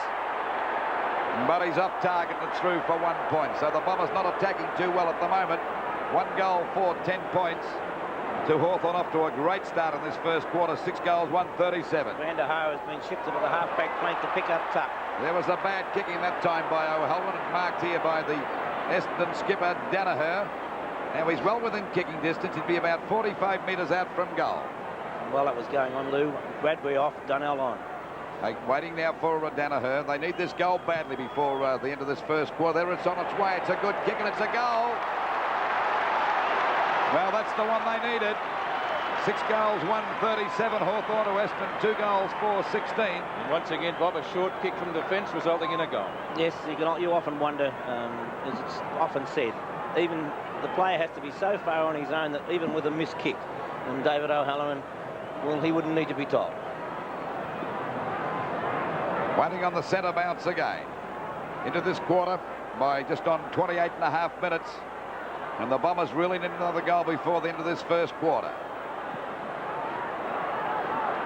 But he's off target and through for 1 point. So the Bombers not attacking too well at the moment. 1 goal for 10 points. To Hawthorn, off to a great start in this first quarter. 6 goals, 137. Van der Haar has been shifted to the half-back flank to pick up Tuck. There was a bad kicking that time by O'Halloran, and marked here by the Essendon skipper, Danaher. Now he's well within kicking distance. He'd be about 45 metres out from goal. While that was going on, Lou, Bradbury off, Dunnell on. Waiting now for Danaher. They need this goal badly before the end of this first quarter. There it's on its way. It's a good kick and it's a goal. Well, that's the one they needed. 6 goals, 137 Hawthorn to Essendon, 2 goals, 4-16. And once again, Bob, a short kick from defence resulting in a goal. Yes, you often wonder, as it's often said, even the player has to be so far on his own that even with a missed kick, and David O'Halloran, well, he wouldn't need to be told. Waiting on the centre bounce again. Into this quarter by just on 28.5 minutes. And the Bombers really need another goal before the end of this first quarter.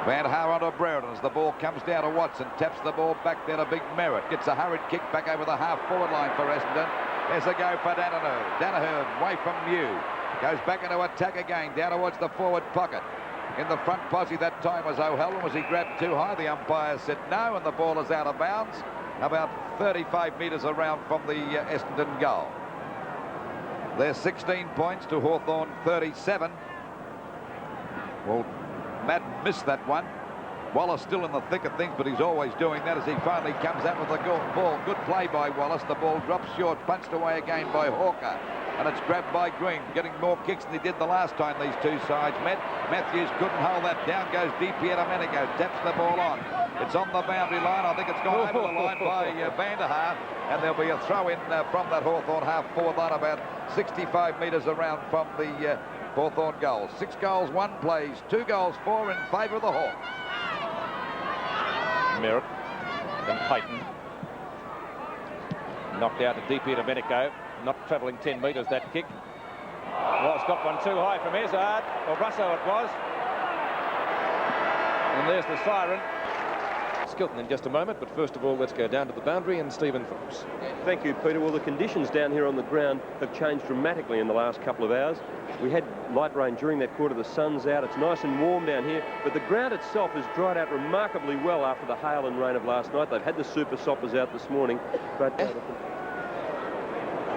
Van Haar onto Brereton as the ball comes down to Watson. Taps the ball back there to Big Merritt. Gets a hurried kick back over the half-forward line for Essendon. There's a go for Danaher. Danaher away from Mew. Goes back into attack again, down towards the forward pocket. In the front posse that time was O'Halloran. Was he grabbed too high? The umpire said no, and the ball is out of bounds. About 35 metres around from the Essendon goal. There's 16 points to Hawthorn 37. Well, Madden missed that one. Wallace still in the thick of things, but he's always doing that as he finally comes out with the ball. Good play by Wallace. The ball drops short, punched away again by Hawker. And it's grabbed by Green, getting more kicks than he did the last time these two sides met. Matthews couldn't hold that. Down goes DiPierdomenico, taps the ball on. It's on the boundary line. I think it's gone over the line by Van der Haar. And there'll be a throw-in from that Hawthorn half-forward line about 65 metres around from the Hawthorn goals. 6 goals, 1 plays, 2 goals, 4 in favour of the Hawks. Merritt and Payton. Knocked out to DiPierdomenico. Not travelling 10 metres, that kick. Well, it's got one too high from Ezard, or Russo it was. And there's the siren. Skilton in just a moment, but first of all, let's go down to the boundary and Stephen Phillips. Thank you, Peter. Well, the conditions down here on the ground have changed dramatically in the last couple of hours. We had light rain during that quarter. The sun's out. It's nice and warm down here, but the ground itself has dried out remarkably well after the hail and rain of last night. They've had the super soppers out this morning, but...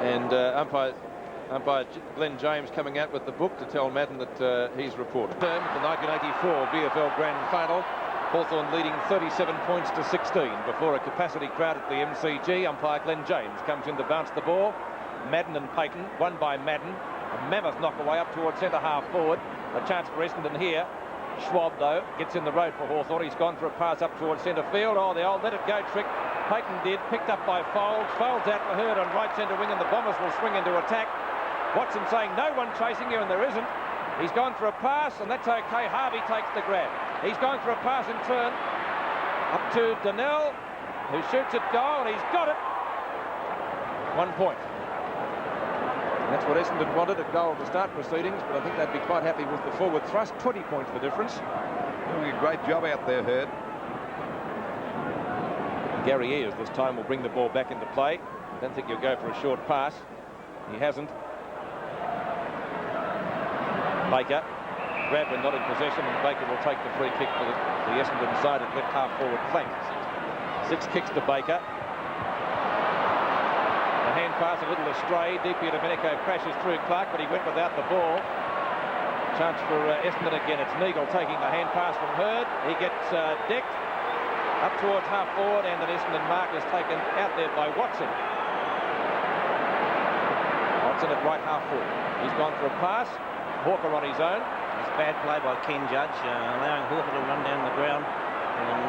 And umpire Glenn James coming out with the book to tell Madden that he's reported. The 1984 VFL Grand Final, Hawthorn leading 37 points to 16 before a capacity crowd at the MCG. Umpire Glenn James comes in to bounce the ball. Madden and Payton, won by Madden. A mammoth knock away up towards centre half forward. A chance for Essendon here. Schwab, though, gets in the road for Hawthorn. He's gone for a pass up towards centre field. Oh, the old let-it-go trick. Payton did, picked up by Folds. Folds out for Hurd on right centre wing, and the Bombers will swing into attack. Watson saying, no one chasing you, and there isn't. He's gone for a pass, and that's okay. Harvey takes the grab. He's gone for a pass in turn. Up to Donnell, who shoots at goal, and he's got it. 1 point. And that's what Essendon wanted, a goal to start proceedings, but I think they'd be quite happy with the forward thrust. 20 points the difference. Doing a great job out there, Hurd. Gary Ayres this time will bring the ball back into play. I don't think he'll go for a short pass. He hasn't. Baker, Bradman not in possession, and Baker will take the free kick for the Essendon side at left half forward flank. 6 kicks to Baker. The hand pass a little astray. DiPierdomenico crashes through Clark, but he went without the ball. Chance for Essendon again. It's Neagle taking the hand pass from Hurd. He gets decked. Up towards half forward, and the Essendon mark is taken out there by Watson. Watson at right half forward. He's gone for a pass. Hawker on his own. It's bad play by Ken Judge, allowing Hawker to run down the ground. And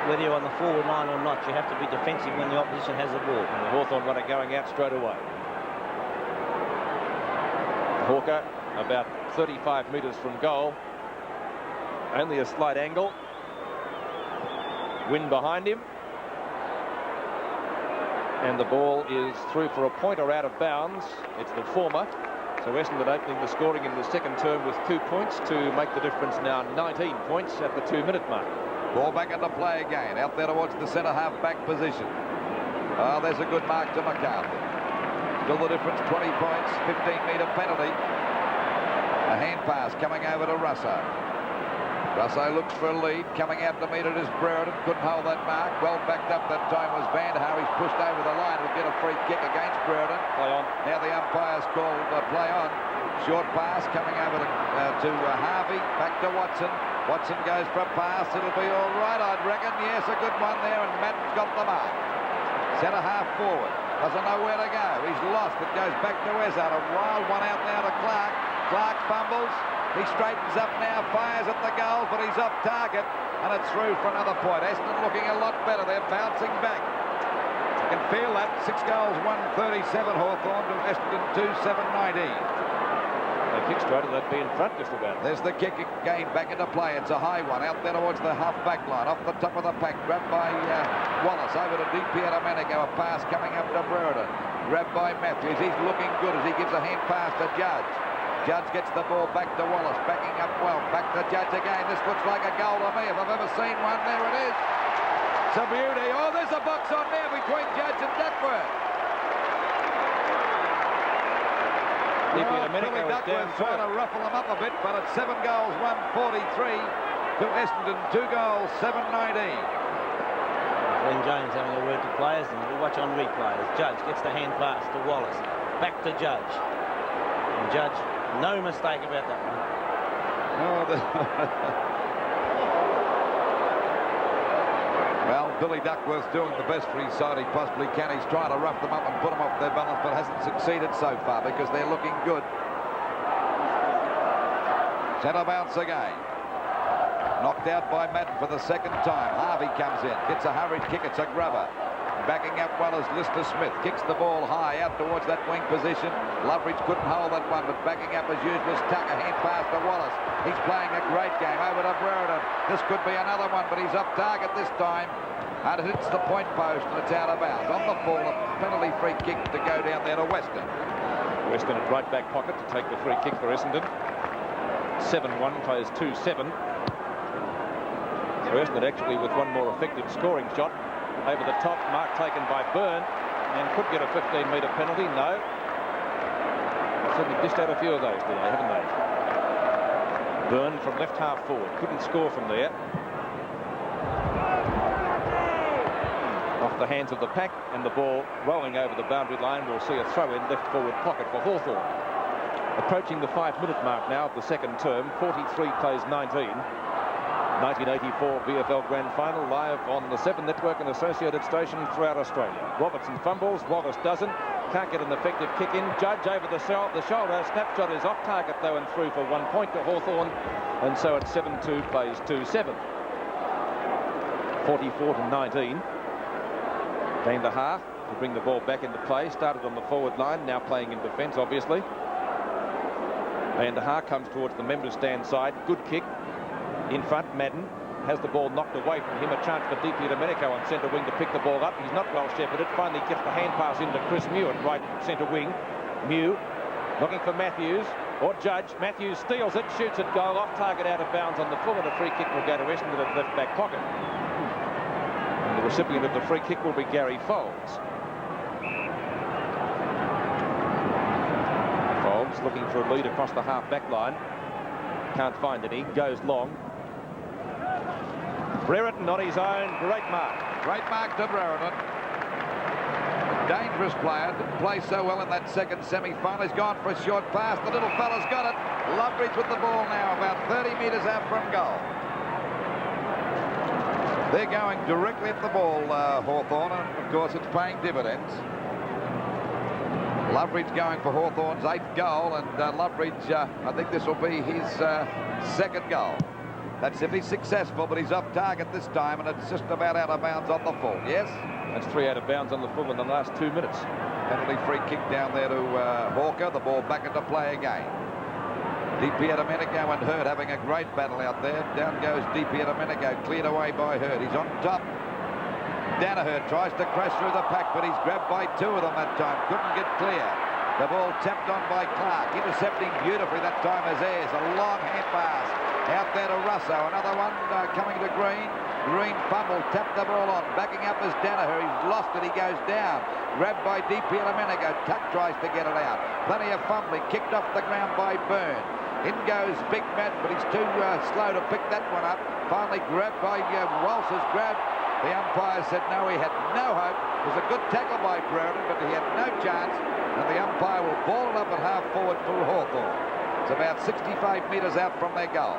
whether you're on the forward line or not, you have to be defensive when the opposition has the ball. And the Hawthorn runner going out straight away. Hawker about 35 metres from goal. Only a slight angle. Wind behind him, and the ball is through for a point or out of bounds. It's the former, so Essendon opening the scoring in the second term with 2 points to make the difference now 19 points at the 2-minute mark. Ball back into play again, out there towards the centre half back position. Oh, there's a good mark to McCarthy. Still the difference, 20 points, 15-metre penalty. A hand pass coming over to Russo. Russo looks for a lead, coming out to meet it is Brereton, couldn't hold that mark. Well backed up that time was Van der Haar. He's pushed over the line to get a free kick against Brereton. Play on. Now the umpire's called play on. Short pass coming over to Harvey, back to Watson. Watson goes for a pass, it'll be all right, I'd reckon. Yes, a good one there, and Madden's got the mark. Centre half forward, doesn't know where to go. He's lost, it goes back to Ezard. A wild one out now to Clark. Clark fumbles. He straightens up now, fires at the goal, but he's off target, and it's through for another point. Essendon looking a lot better. They're bouncing back. You can feel that. 6 goals, 137 Hawthorn to Essendon 2-7-19. They kick straight and they'd be in front just about. There's the kick again, back into play. It's a high one out there towards the half-back line. Off the top of the pack, grabbed by Wallace. Over to Domenico. A pass coming up to Brereton. Grabbed by Matthews. He's looking good as he gives a hand pass to Judge. Judge gets the ball back to Wallace. Backing up well. Back to Judge again. This looks like a goal to me if I've ever seen one. There it is. It's a beauty. Oh, there's a box on there between Judge and Duckworth. Billy Duckworth trying to ruffle them up a bit, but it's 7 goals, 143 to Essendon, 2 goals, 719. Glenn Jones having a word to players, and we watch on replay as Judge gets the hand pass to Wallace. Back to Judge. And Judge, no mistake about that one. Well, Billy Duckworth's doing the best for his side he possibly can. He's trying to rough them up and put them off their balance, but hasn't succeeded so far because they're looking good. Centre bounce again. Knocked out by Madden for the second time. Harvey comes in, gets a hurried kick. It's a grubber. Backing up well as Lister Smith kicks the ball high out towards that wing position. Loveridge couldn't hold that one, but backing up as usual is Tucker. Hand pass to Wallace. He's playing a great game. Over to Brereton. This could be another one, but he's off target this time. And it hits the point post and it's out of bounds. On the full, a penalty free kick to go down there to Weston. Weston at right back pocket to take the free kick for Essendon. 7-1 plays 2-7. So Essendon actually with one more effective scoring shot. Over the top, mark taken by Byrne, and could get a 15-metre penalty. No. They've certainly dished out a few of those today, haven't they? Byrne from left half forward. Couldn't score from there. Off the hands of the pack, and the ball rolling over the boundary line. We'll see a throw in left forward pocket for Hawthorn. Approaching the 5-minute mark now of the second term. 43 plays 19. 1984 VFL Grand Final live on the 7 Network and associated stations throughout Australia. Robertson fumbles, Wallace doesn't. Can't get an effective kick in. Judge over the shoulder. Snapshot is off target though and through for 1 point to Hawthorn. And so at 7-2 plays 2-7. 44-19. Gained a half to bring the ball back into play. Started on the forward line, now playing in defence obviously. Van der Haar comes towards the members' stand side. Good kick. In front, Madden has the ball knocked away from him. A chance for Domenico on centre wing to pick the ball up. He's not well shepherded. Finally gets the hand pass into Chris Mew at right centre wing. Mew looking for Matthews or Judge. Matthews steals it, shoots it, goal off target, out of bounds on the full, and a free kick will go to Essendon at left back pocket. And the recipient of the free kick will be Gary Foulds. Foulds looking for a lead across the half back line. Can't find any. Goes long. Brereton on his own. Great mark. Great mark to Brereton. A dangerous player. Didn't play so well in that second semi-final. He's gone for a short pass. The little fella's got it. Loveridge with the ball now, about 30 metres out from goal. They're going directly at the ball, Hawthorn, and of course it's paying dividends. Loveridge going for Hawthorn's 8th goal, and Loveridge, I think this will be his 2nd goal. That's if he's successful, but he's off target this time, and it's just about out of bounds on the full. Yes? That's 3 out of bounds on the full in the last 2 minutes. Penalty free kick down there to Hawker. The ball back into play again. Domenico and Hurd having a great battle out there. Down goes Domenico, cleared away by Hurd. He's on top. Danaher tries to crash through the pack, but he's grabbed by 2 of them that time. Couldn't get clear. The ball tapped on by Clark. Intercepting beautifully that time as Ayres. A long hand pass out there to Russo. Another one coming to Green. Green fumble, tapped the ball on. Backing up as Danaher. He's lost it. He goes down. Grabbed by Domenico. Tuck tries to get it out. Plenty of fumbling. Kicked off the ground by Byrne. In goes Big Matt, but he's too slow to pick that one up. Finally grabbed by Walsh's grab. The umpire said no, he had no hope. It was a good tackle by Brereton, but he had no chance. And the umpire will ball it up at half forward for Hawthorn. It's about 65 metres out from their goal.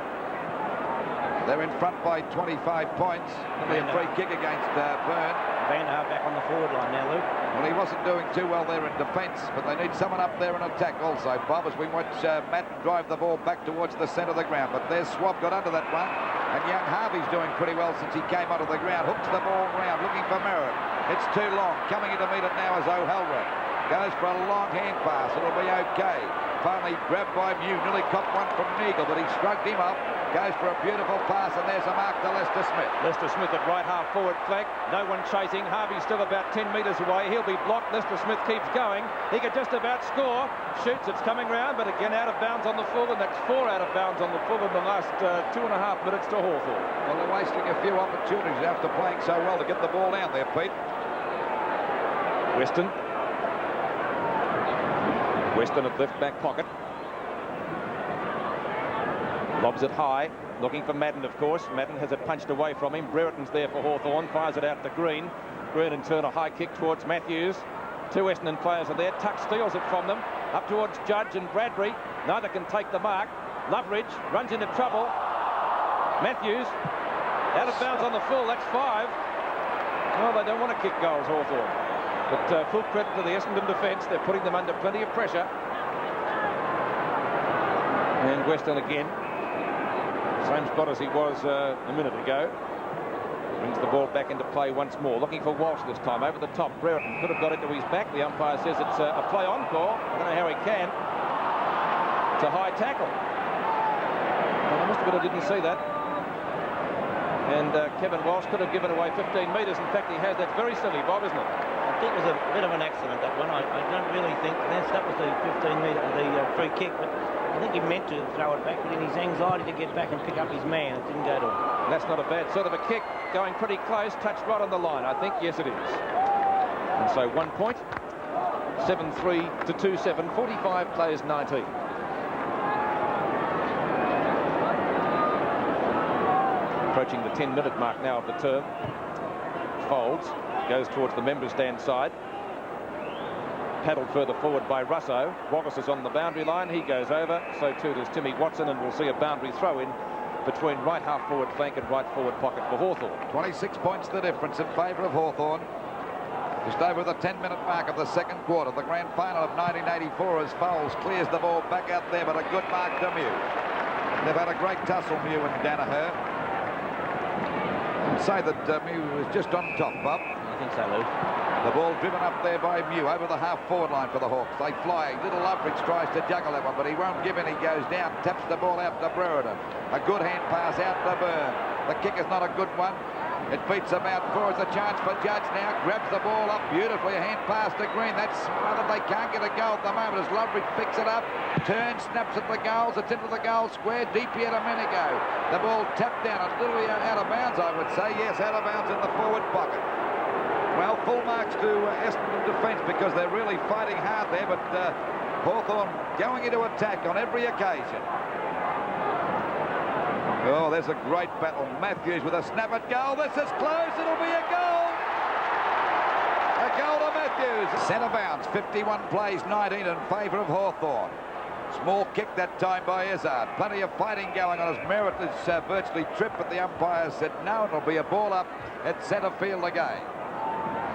They're in front by 25 points. It'll be a free kick against Byrne. Van der Haar back on the forward line now, Luke. Well, he wasn't doing too well there in defence, but they need someone up there in attack also, Bob, as we watch Matt drive the ball back towards the centre of the ground. But there's Swab got under that one, and young Harvey's doing pretty well since he came onto the ground. Hooks the ball round, looking for Merritt. It's too long. Coming in to meet it now is O'Halloran. Goes for a long hand pass. It'll be okay. finally grabbed by Mew. Nearly caught one from Neagle, but he shrugged him up. Goes for a beautiful pass, and there's a mark to Lester Smith. Lester Smith at right half forward flank. No one chasing. Harvey's still about 10 metres away. He'll be blocked. Lester Smith keeps going. He could just about score. Shoots. It's coming round, but again out of bounds on the full, and that's 4 out of bounds on the full in the last 2.5 minutes to Hawthorn. Well, they're wasting a few opportunities after playing so well to get the ball down there, Pete. Weston at left back pocket. Lobs it high, looking for Madden, of course. Madden has it punched away from him. Brereton's there for Hawthorn, fires it out to Green. Green in turn a high kick towards Matthews. 2 Essendon players are there. Tuck steals it from them. Up towards Judge and Bradbury. Neither can take the mark. Loveridge runs into trouble. Matthews out of bounds on the full. That's 5. Well, they don't want to kick goals, Hawthorn. But full credit to the Essendon defence. They're putting them under plenty of pressure. And Weston again. Same spot as he was a minute ago. Brings the ball back into play once more. Looking for Walsh this time. Over the top. Brereton could have got into his back. The umpire says it's a play-on call. I don't know how he can. It's a high tackle. Well, I must admit I didn't see that. And Kevin Walsh could have given away 15 metres. In fact, he has. That's very silly, Bob, isn't it? I think it was a bit of an accident, that one. I don't really think that was the 15-metre, the free kick, but I think he meant to throw it back, but in his anxiety to get back and pick up his man, it didn't go to him. That's not a bad sort of a kick, going pretty close, touched right on the line, I think. Yes, it is. And so 1 point, 7-3 to 2-7, 45 plays 19. Approaching the 10-minute mark now of the term. Folds, goes towards the members' stand side. Paddled further forward by Russo. Wallace is on the boundary line. He goes over. So too does Timmy Watson, and we'll see a boundary throw in between right half forward flank and right forward pocket for Hawthorn. 26 points the difference in favour of Hawthorn. Just over the 10-minute mark of the second quarter. The grand final of 1984 as Foles clears the ball back out there, but a good mark to Mew. They've had a great tussle, Mew and Danaher. I'd say that Mew was just on top, Bob. I think so, Lou. The ball driven up there by Mew over the half-forward line for the Hawks. They fly. Little Loveridge tries to juggle that one, but he won't give in. He goes down, taps the ball out to Brereton. A good hand pass out to Byrne. The kick is not a good one. It beats about 4. It's a chance for Judge now. Grabs the ball up beautifully. A hand pass to Green. That's smothered. They can't get a goal at the moment as Loveridge picks it up. Turns, snaps at the goals. It's into the goal square. Deep here a minute ago. The ball tapped down. A little out of bounds, I would say. Yes, out of bounds in the forward pocket. Well, full marks to Essendon defence because they're really fighting hard there, but Hawthorn going into attack on every occasion. Oh, there's a great battle. Matthews with a snap at goal. This is close. It'll be a goal. A goal to Matthews. Centre bounds. 51 plays 19 in favour of Hawthorn. Small kick that time by Izzard. Plenty of fighting going on as Merritt is virtually tripped, but the umpire said no, it'll be a ball up at centre field again.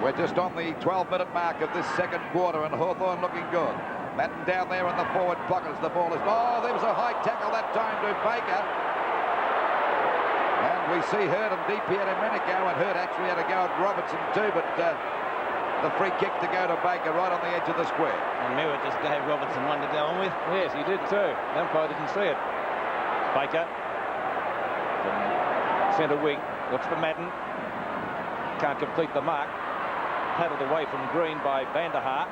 We're just on the 12-minute mark of this second quarter, and Hawthorn looking good. Madden down there in the forward pocket as the ball is... Oh, there was a high tackle that time to Baker. And we see Hurt and deep here a minute ago, and Hurt actually had a go at Robertson too, but the free kick to go to Baker right on the edge of the square. And Merritt just gave Robertson one to go on with. Yes, he did too. The umpire didn't see it. Baker. Centre wing. Looks for Madden. Can't complete the mark. Paddled away from Green by Vanderhaar.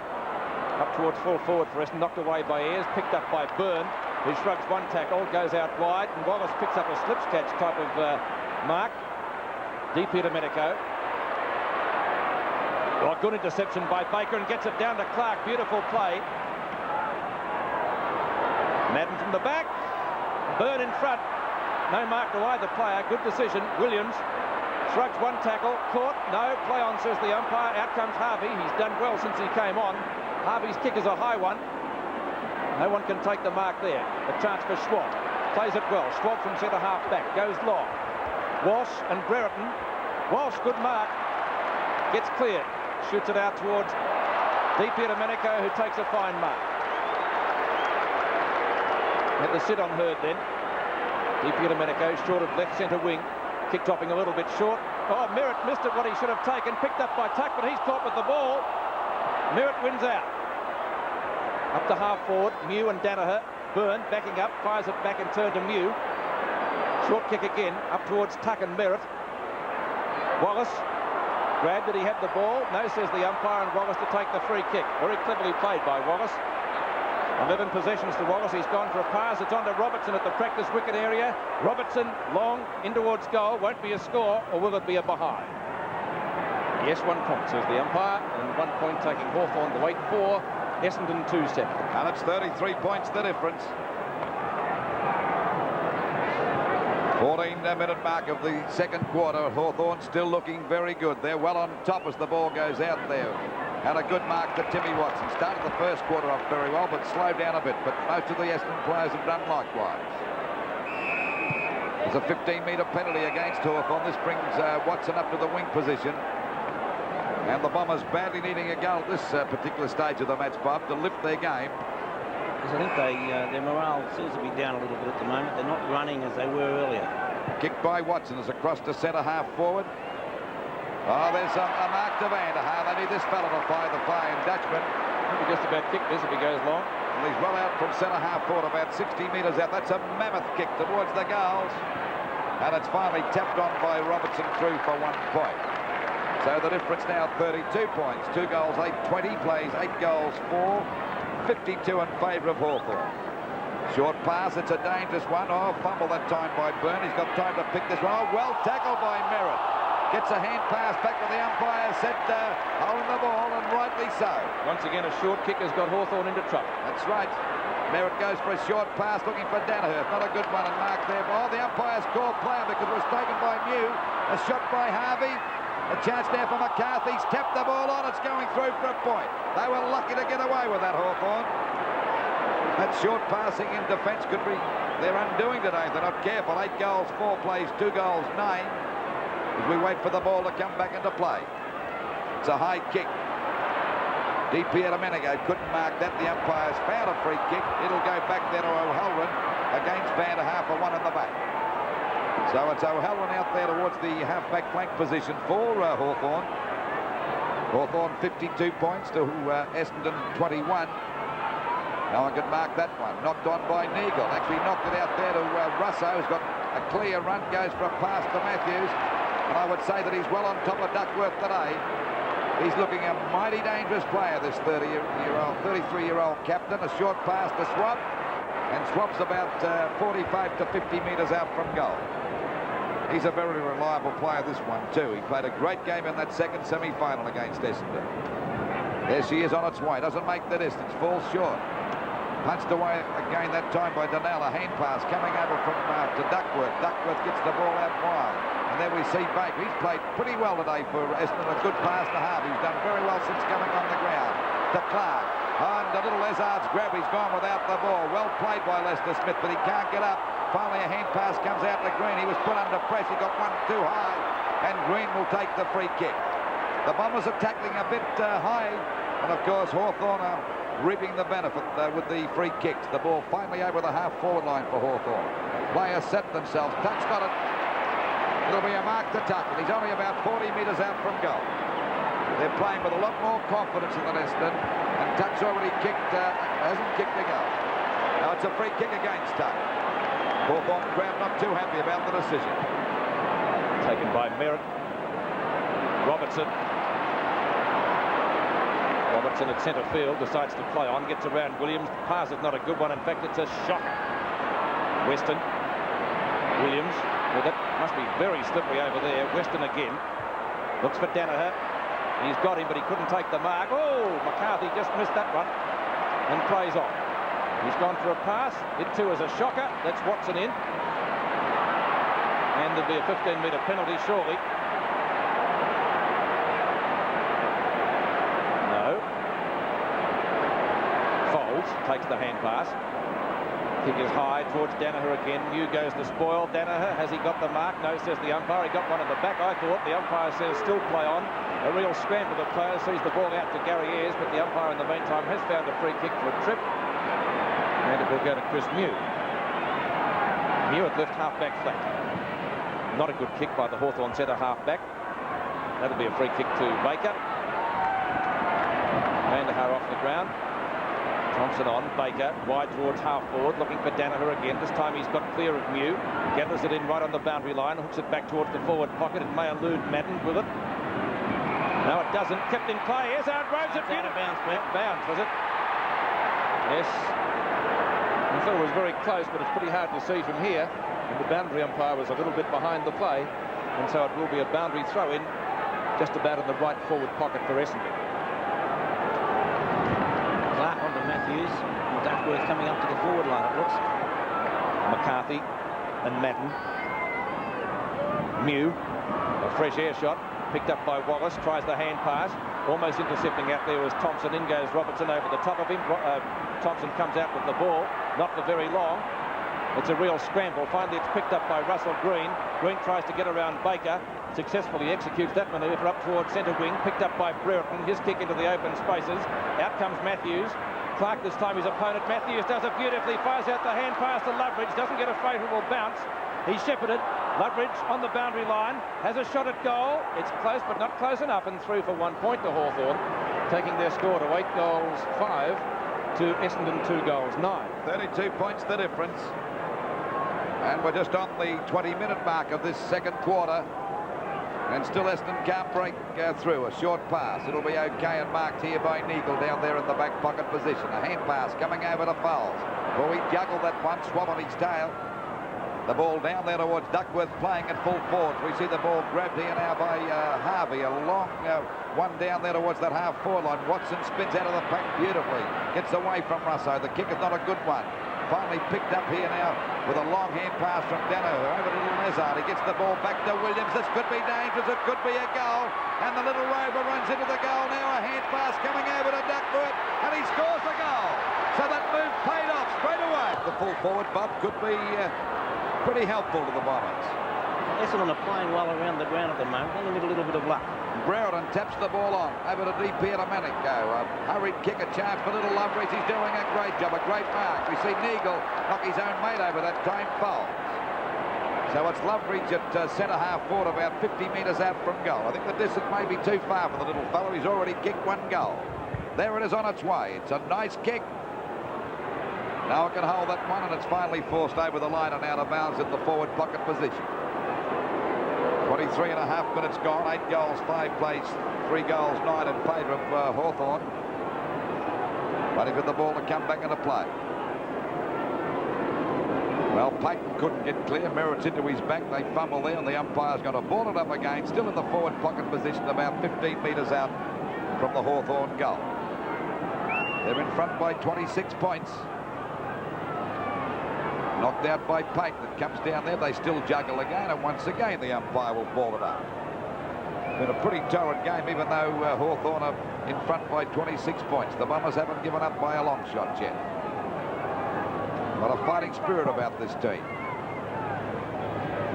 Up towards full forward for us, knocked away by Ayres, picked up by Byrne, who shrugs one tackle, goes out wide, and Wallace picks up a slips catch type of mark. Deep here to Medico. Well, good interception by Baker and gets it down to Clark. Beautiful play. Madden from the back. Byrne in front. No mark to either player. Good decision. Williams shrugs one tackle, caught, no, play on, says the umpire. Out comes Harvey. He's done well since he came on. Harvey's kick is a high one. No one can take the mark there. A chance for Schwab. Plays it well. Schwab from centre half back. Goes long. Walsh and Brereton. Walsh, good mark. Gets clear. Shoots it out towards deep here to Medico, who takes a fine mark. Had to sit on Hurd then. Deep here to Medico, short of left centre wing. Kick topping a little bit short. Oh, Merritt missed it, what he should have taken. Picked up by Tuck, but he's caught with the ball. Merritt wins out. Up to half forward, Mew and Danaher. Byrne backing up, fires it back and turn to Mew. Short kick again, up towards Tuck and Merritt. Wallace grabbed it, he had the ball. No, says the umpire, and Wallace to take the free kick. Very cleverly played by Wallace. 11 possessions to Wallace. He's gone for a pass. It's on to Robertson at the practice wicket area. Robertson long in towards goal. Won't be a score, or will it be a behind? Yes, 1 point, says the umpire, and 1 point taking Hawthorn to 8-4. Essendon 2-7. And it's 33 points the difference. 14-minute mark of the second quarter. Hawthorn still looking very good. They're well on top as the ball goes out there. And a good mark to Timmy Watson. Started the first quarter off very well, but slowed down a bit. But most of the Essendon players have done likewise. There's a 15-metre penalty against Hawthorn. This brings Watson up to the wing position. And the Bombers badly needing a goal at this particular stage of the match, Bob, to lift their game. Because I think their morale seems to be down a little bit at the moment. They're not running as they were earlier. Kicked by Watson as across to centre half forward. Oh, there's a mark to Vanderhaar. They need this fella to fly the flying Dutchman. He'll just about kick this if he goes long. Well, he's well out from centre half forward, about 60 metres out. That's a mammoth kick towards the goals. And it's finally tapped on by Robertson through for 1 point. So the difference now 32 points. 2 goals, 8-20, plays 8 goals, 4-52 in favour of Hawthorn. Short pass, it's a dangerous one. Oh, fumble that time by Byrne. He's got time to pick this one. Oh, well tackled by Merritt. Gets a hand pass back to the umpire, said holding the ball, and rightly so. Once again, a short kick has got Hawthorn into trouble. That's right. Merritt goes for a short pass, looking for Danaher. Not a good one, and marked there. Oh, the umpire's called player because it was taken by Mew. A shot by Harvey. A chance there for McCarthy. He's tapped the ball on. It's going through for a point. They were lucky to get away with that, Hawthorn. That short passing in defence could be their undoing today. They're not careful. 8 goals, 4 plays, 2 goals, 9. As we wait for the ball to come back into play. It's a high kick. D.P. Domenico couldn't mark that. The umpire's found a free kick. It'll go back there to O'Halloran against Vanderhaar for 1 in the back. So it's O'Halloran out there towards the half-back flank position for Hawthorn. Hawthorn 52 points to Essendon 21. No one could mark that one. Knocked on by Neagle. Actually knocked it out there to Russo, who's got a clear run, goes for a pass to Matthews. And I would say that he's well on top of Duckworth today. He's looking a mighty dangerous player, this 33-year-old captain. A short pass to Swab. And Swab's about 45 to 50 metres out from goal. He's a very reliable player, this one, too. He played a great game in that second semi-final against Essendon. There she is on its way. Doesn't make the distance. Falls short. Punched away again that time by Donnell. A hand pass coming over from to Duckworth. Duckworth gets the ball out wide. And then we see Baker. He's played pretty well today for Essendon. A good pass to Harvey. He's done very well since coming on the ground. To Clark. And a little Ezard's grab. He's gone without the ball. Well played by Lester Smith, but he can't get up. Finally, a hand pass comes out to Green. He was put under pressure. He got one too high. And Green will take the free kick. The Bombers are tackling a bit high. And, of course, Hawthorn are reaping the benefit with the free kicks. The ball finally over the half-forward line for Hawthorn. Players set themselves. Tuck's got it. It'll be a mark to Tuck. He's only about 40 metres out from goal. They're playing with a lot more confidence than Essendon. And Tuck's already kicked, hasn't kicked a goal. Now it's a free kick against Tuck. Hawthorn crowd not too happy about the decision. Taken by Merritt. Robertson. Robertson at centre field decides to play on, gets around Williams. The pass is not a good one. In fact, it's a shot. Weston. Williams. Well, that must be very slippery over there. Weston again. Looks for Danaher. He's got him, but he couldn't take the mark. Oh, McCarthy just missed that one and plays on. He's gone for a pass. It too is a shocker. That's Watson in. And there'll be a 15-metre penalty, surely. No. Folds takes the hand pass. Kick is high towards Danaher again. Mew goes to spoil. Danaher, has he got the mark? No, says the umpire. He got one in the back, I thought. The umpire says still play on. A real scramble of the players. Sees the ball out to Gary Ayres, but the umpire in the meantime has found a free kick for a trip. And it will go to Chris Mew. Mew at left half-back flat. Not a good kick by the Hawthorn centre half-back. That'll be a free kick to Baker. Vanderhaar off the ground. Thompson on, Baker, wide towards half-forward, looking for Danaher again. This time he's got clear of Mew. Gathers it in right on the boundary line, hooks it back towards the forward pocket. It may elude Madden with it. No, it doesn't. Kept in play. Here's out, Rhodes. It's out of bounds, Brett. Bounds, was it? Yes. I thought it was very close, but it's pretty hard to see from here. And the boundary umpire was a little bit behind the play. And so it will be a boundary throw-in just about in the right forward pocket for Essendon. Clark onto Matthews. And Duckworth coming up to the forward line, it looks. McCarthy and Madden. Mew, a fresh air shot, picked up by Wallace, tries the hand pass, almost intercepting out there was Thompson. In goes Robertson over the top of him. Thompson comes out with the ball, not for very long. It's a real scramble. Finally, it's picked up by Russell Green. Green tries to get around Baker, successfully executes that manoeuvre up towards centre wing, picked up by Brereton. His kick into the open spaces. Out comes Matthews. Clark this time his opponent. Matthews does it beautifully, fires out the hand pass to Loveridge, doesn't get a favourable bounce. He's shepherded. Loveridge on the boundary line, has a shot at goal. It's close, but not close enough, and through for 1 point to Hawthorn, taking their score to 8 goals 5 to Essendon 2 goals 9. 32 points the difference. And we're just on the 20-minute mark of this second quarter. And still Essendon can't break through. A short pass. It'll be okay and marked here by Neagle down there in the back pocket position. A hand pass coming over to Fowles. Well, he juggled that one, swab on his tail. The ball down there towards Duckworth, playing at full forward. We see the ball grabbed here now by Harvey. A long one down there towards that half-forward line. Watson spins out of the pack beautifully. Gets away from Russo. The kick is not a good one. Finally picked up here now with a long hand pass from Danaher over to Little Nezard. He gets the ball back to Williams. This could be dangerous. It could be a goal. And the Little Rover runs into the goal now. A hand pass coming over to Duckworth. And he scores the goal. So that move paid off straight away. The full forward bump could be pretty helpful to the Bombers. Essendon are playing well around the ground at the moment. They need a little bit of luck. Brereton taps the ball on over to DP to Manico. A hurried kick, a chance for Little Loveridge. He's doing a great job, a great mark. We see Neagle knock his own mate over that time, Fowles. So it's Loveridge at centre half forward, about 50 metres out from goal. I think the distance may be too far for the little fellow. He's already kicked 1 goal. There it is on its way. It's a nice kick. Now it can hold that one, and it's finally forced over the line and out of bounds in the forward pocket position. 23 and a half minutes gone, 8 goals, 5 plays, 3 goals, 9 in favour of Hawthorn. Waiting for the ball to come back into play. Well, Payton couldn't get clear. Merritt's into his back. They fumble there, and the umpire's going to ball it up again. Still in the forward pocket position, about 15 metres out from the Hawthorn goal. They're in front by 26 points. Knocked out by Payton. It comes down there. They still juggle again, and once again the umpire will ball it up. Been a pretty torrid game, even though Hawthorn are in front by 26 points. The Bombers haven't given up by a long shot yet. Got a fighting spirit about this team.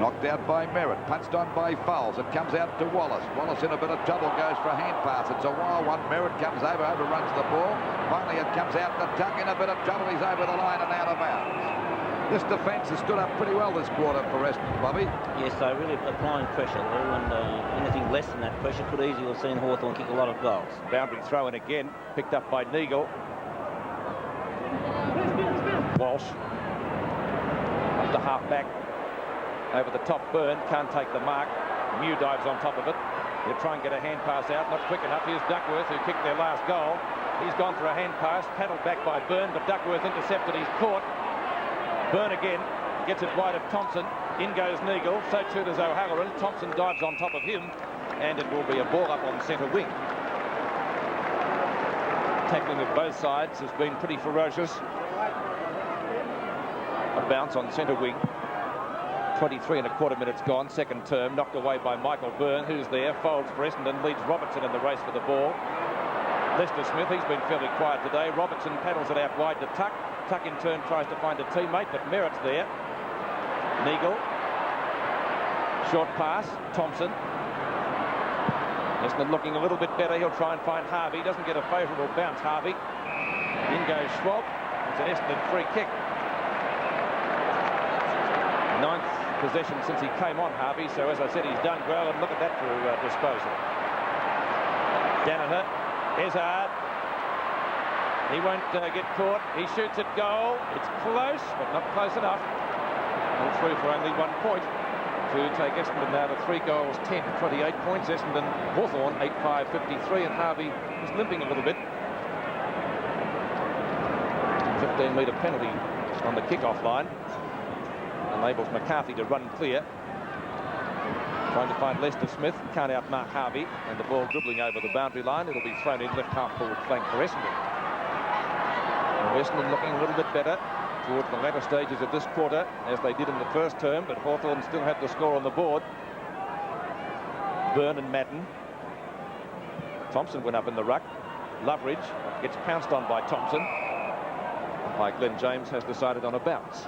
Knocked out by Merritt, punched on by Fowles. It comes out to Wallace. Wallace in a bit of trouble, goes for a hand pass. It's a wild one. Merritt comes over, overruns the ball. Finally it comes out to Tuck, in a bit of trouble. He's over the line and out of bounds. This defence has stood up pretty well this quarter for Essendon, Bobby. Yes, they're really applying pressure there, and anything less than that pressure could easily have seen Hawthorn kick a lot of goals. Boundary throw in again, picked up by Neagle. Walsh up to half back, over the top. Byrne can't take the mark. Mew dives on top of it. He'll try and get a hand pass out, not quick enough. Here's Duckworth, who kicked their last goal. He's gone for a hand pass, paddled back by Byrne, but Duckworth intercepted. He's caught. Byrne again gets it wide of Thompson. In goes Neagle, so too does O'Halloran. Thompson dives on top of him, and it will be a ball up on centre wing. Tackling of both sides has been pretty ferocious. A bounce on centre wing. 23 and a quarter minutes gone, second term, knocked away by Michael Byrne, who's there, folds for Essendon, leads Robertson in the race for the ball. Lester Smith, he's been fairly quiet today. Robertson paddles it out wide to Tuck. Tuck in turn tries to find a teammate, but Merritt's there. Neagle. Short pass, Thompson. Essendon looking a little bit better. He'll try and find Harvey. Doesn't get a favourable bounce, Harvey. In goes Schwab. It's an Essendon free kick. 9th possession since he came on, Harvey. So, as I said, he's done well, and look at that for disposal. Danaher. Ezard. He won't get caught. He shoots at goal. It's close, but not close enough. And through for only 1 point to take Essendon now to 3 goals, 10 to 28 points. Essendon, Hawthorn, 8-5-53, and Harvey is limping a little bit. 15-metre penalty on the kick-off line. Enables McCarthy to run clear. Trying to find Lester Smith, can't outmark Harvey, and the ball dribbling over the boundary line. It'll be thrown in left half forward flank for Essendon. And Essendon looking a little bit better towards the latter stages of this quarter, as they did in the first term, but Hawthorn still had the score on the board. Byrne and Madden. Thompson went up in the ruck. Loveridge gets pounced on by Thompson. Umpire Glenn James has decided on a bounce.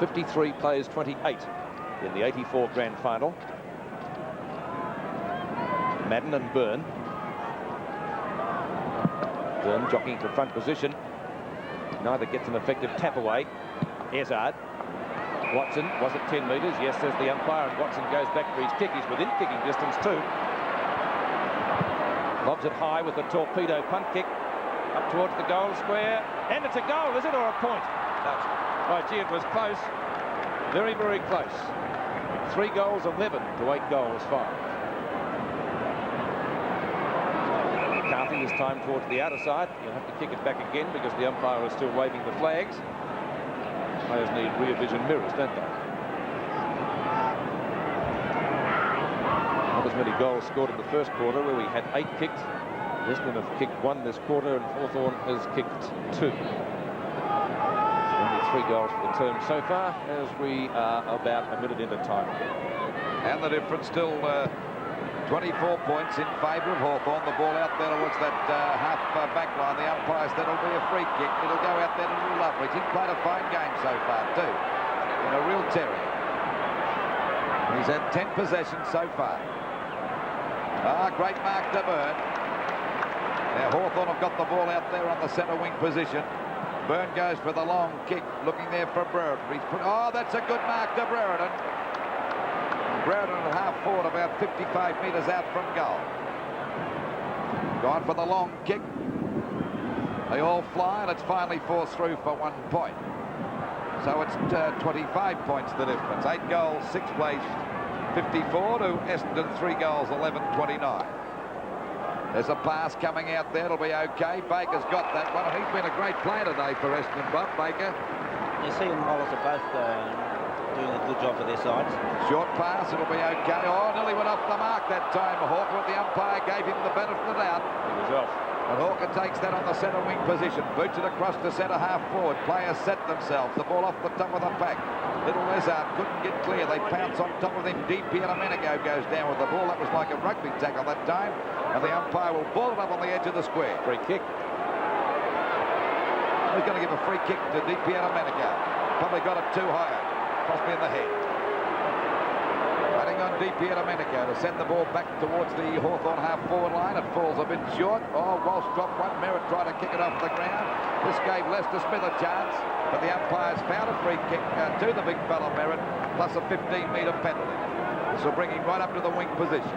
53 plays 28 in the 84 grand final. Madden and Byrne. Byrne jockeying to front position. Neither gets an effective tap away. Ezard. Watson, was it 10 metres? Yes, says the umpire, and Watson goes back for his kick. He's within kicking distance too. Lobs it high with the torpedo punt kick. Up towards the goal square. And it's a goal, is it, or a point? No. Oh, gee, it was close. Very, very close. 3 goals, 11 to 8 goals, 5. McCarthy this time towards the outer side. He'll have to kick it back again because the umpire is still waving the flags. Players need rear vision mirrors, don't they? Not as many goals scored in the first quarter, where we had 8 kicked. Essendon have kicked 1 this quarter, and Hawthorn has kicked 2. Only 3 goals for the term so far, as we are about a minute into time. And the difference still 24 points in favour of Hawthorn. The ball out there towards that half back line. The umpire said it'll be a free kick. It'll go out there to Loveridge. He's played a fine game so far too. In a real terrier. He's had 10 possessions so far. Great mark to Byrne. Now Hawthorn have got the ball out there on the centre wing position. Byrne goes for the long kick, looking there for Brereton. That's a good mark to Brereton. Brereton at half forward, about 55 metres out from goal. Gone for the long kick. They all fly, and it's finally forced through for 1 point. So it's 25 points the difference. 8 goals, 6 plays, 54 to Essendon, 3 goals, 11-29. There's a pass coming out there. It'll be OK. Baker's got that one, and he's been a great player today for Essendon, Bob Baker. You see and Wallace are both doing a good job for their sides. Short pass, it'll be OK. Nearly went off the mark that time. Hawker, the umpire, gave him the benefit of the doubt. He was off. And Hawker takes that on the centre wing position. Boots it across to centre half forward. Players set themselves. The ball off the top of the pack. Little Ezard couldn't get clear. They pounce on top of him. DP and Amenigo goes down with the ball. That was like a rugby tackle that time. And the umpire will ball it up on the edge of the square. Free kick. He's going to give a free kick to DP and Amenigo. Probably got it too high. Possibly in the head. Running on DP and Amenigo to send the ball back towards the Hawthorn half-forward line. It falls a bit short. Walsh dropped one. Merritt tried to kick it off the ground. This gave Lester Smith a chance, but the umpires found a free kick to the big fella Merritt, plus a 15-metre penalty. This will bring him right up to the wing position.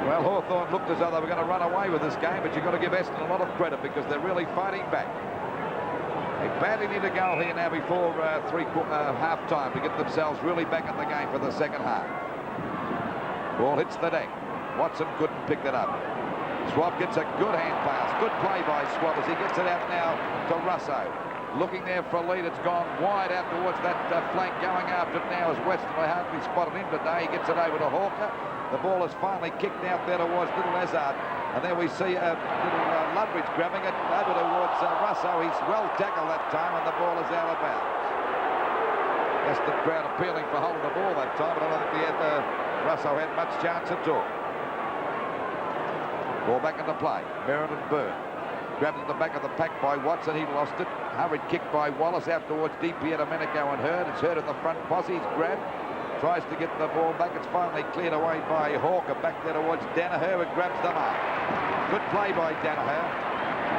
Well, Hawthorn looked as though they were going to run away with this game, but you've got to give Essendon a lot of credit because they're really fighting back. They badly need a goal here now before half-time to get themselves really back in the game for the second half. Ball hits the deck. Watson couldn't pick that up. Swab gets a good hand pass. Good play by Swab as he gets it out now to Russo. Looking there for a lead. It's gone wide out towards that flank. Going after it now as Weston. They hardly spotted him today. He gets it over to Hawker. The ball is finally kicked out there towards little Ezard. And there we see little Loveridge grabbing it over towards Russo. He's well tackled that time, and the ball is out of bounds. Yes, the crowd appealing for holding the ball that time, but I don't think Russo had much chance at all. Ball back into play. Merritt and Byrne. Grabbed at the back of the pack by Watson. He lost it. Hurried kick by Wallace out towards DP and Amenigo and Hurd. It's Hurd in the front posse. He's grabbed. Tries to get the ball back. It's finally cleared away by Hawker. Back there towards Danaher, who grabs the mark. Good play by Danaher.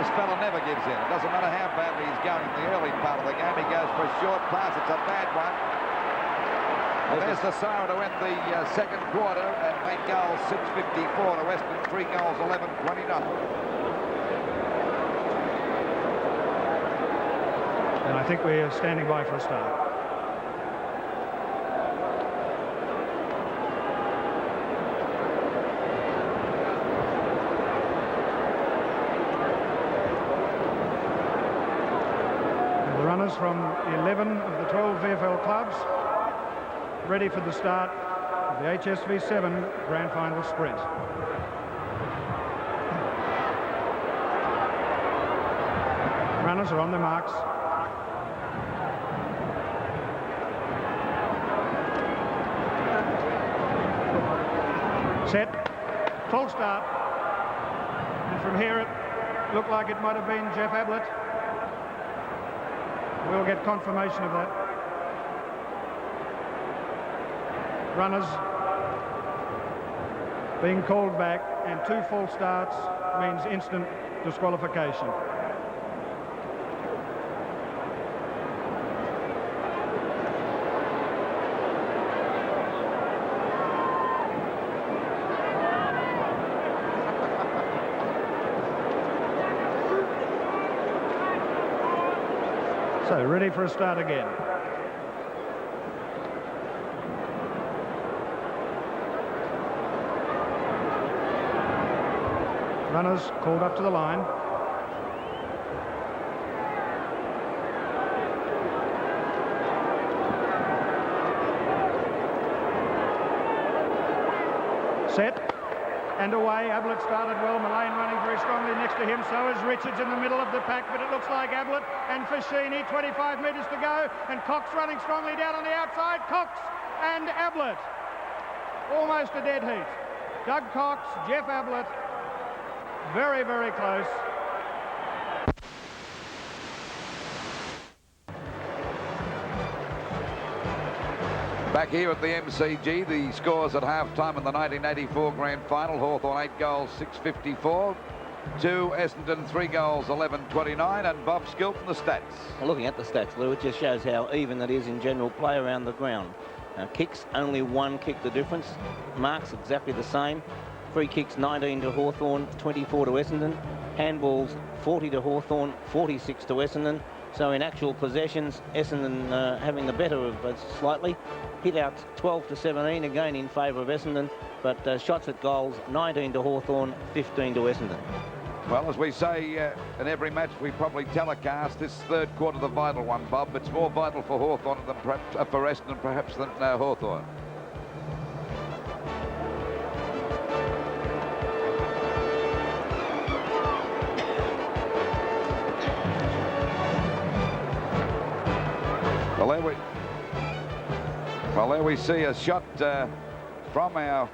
This fella never gives in. It doesn't matter how badly he's going in the early part of the game. He goes for a short pass. It's a bad one. There's the siren to end the second quarter, and 8 goals, 6:54 to Western, 3 goals, 11:29. And I think we're standing by for a start. And the runners from 11 of the 12 VFL clubs ready for the start of the HSV7 Grand Final Sprint. Runners are on their marks. Set, full start, and from here it looked like it might have been Jeff Ablett. We'll get confirmation of that. Runners being called back, and 2 full starts means instant disqualification. So, ready for a start again. Runners called up to the line. Set and away. Ablett started well. Mullane running very strongly next to him. So is Richards in the middle of the pack, but it looks like Ablett and Fashini, 25 metres to go, and Cox running strongly down on the outside. Cox and Ablett. Almost a dead heat. Doug Cox, Jeff Ablett. Very, very close. Back here at the MCG, the scores at half-time in the 1984 Grand Final. Hawthorn 8 goals, 6:54. To Essendon 3 goals, 11:29. And Bob Skilton, the stats. Well, looking at the stats, Lou, it just shows how even it is in general play around the ground. Kicks, only 1 kick the difference. Marks, exactly the same. Free kicks, 19 to Hawthorn, 24 to Essendon. Handballs, 40 to Hawthorn, 46 to Essendon. So in actual possessions, Essendon having the better of slightly. Hit out 12 to 17, again in favour of Essendon. But shots at goals, 19 to Hawthorn, 15 to Essendon. Well, as we say in every match we probably telecast, this third quarter the vital one, Bob. It's more vital for Hawthorn than perhaps for Essendon, perhaps than Hawthorn. Well, there we see a shot from our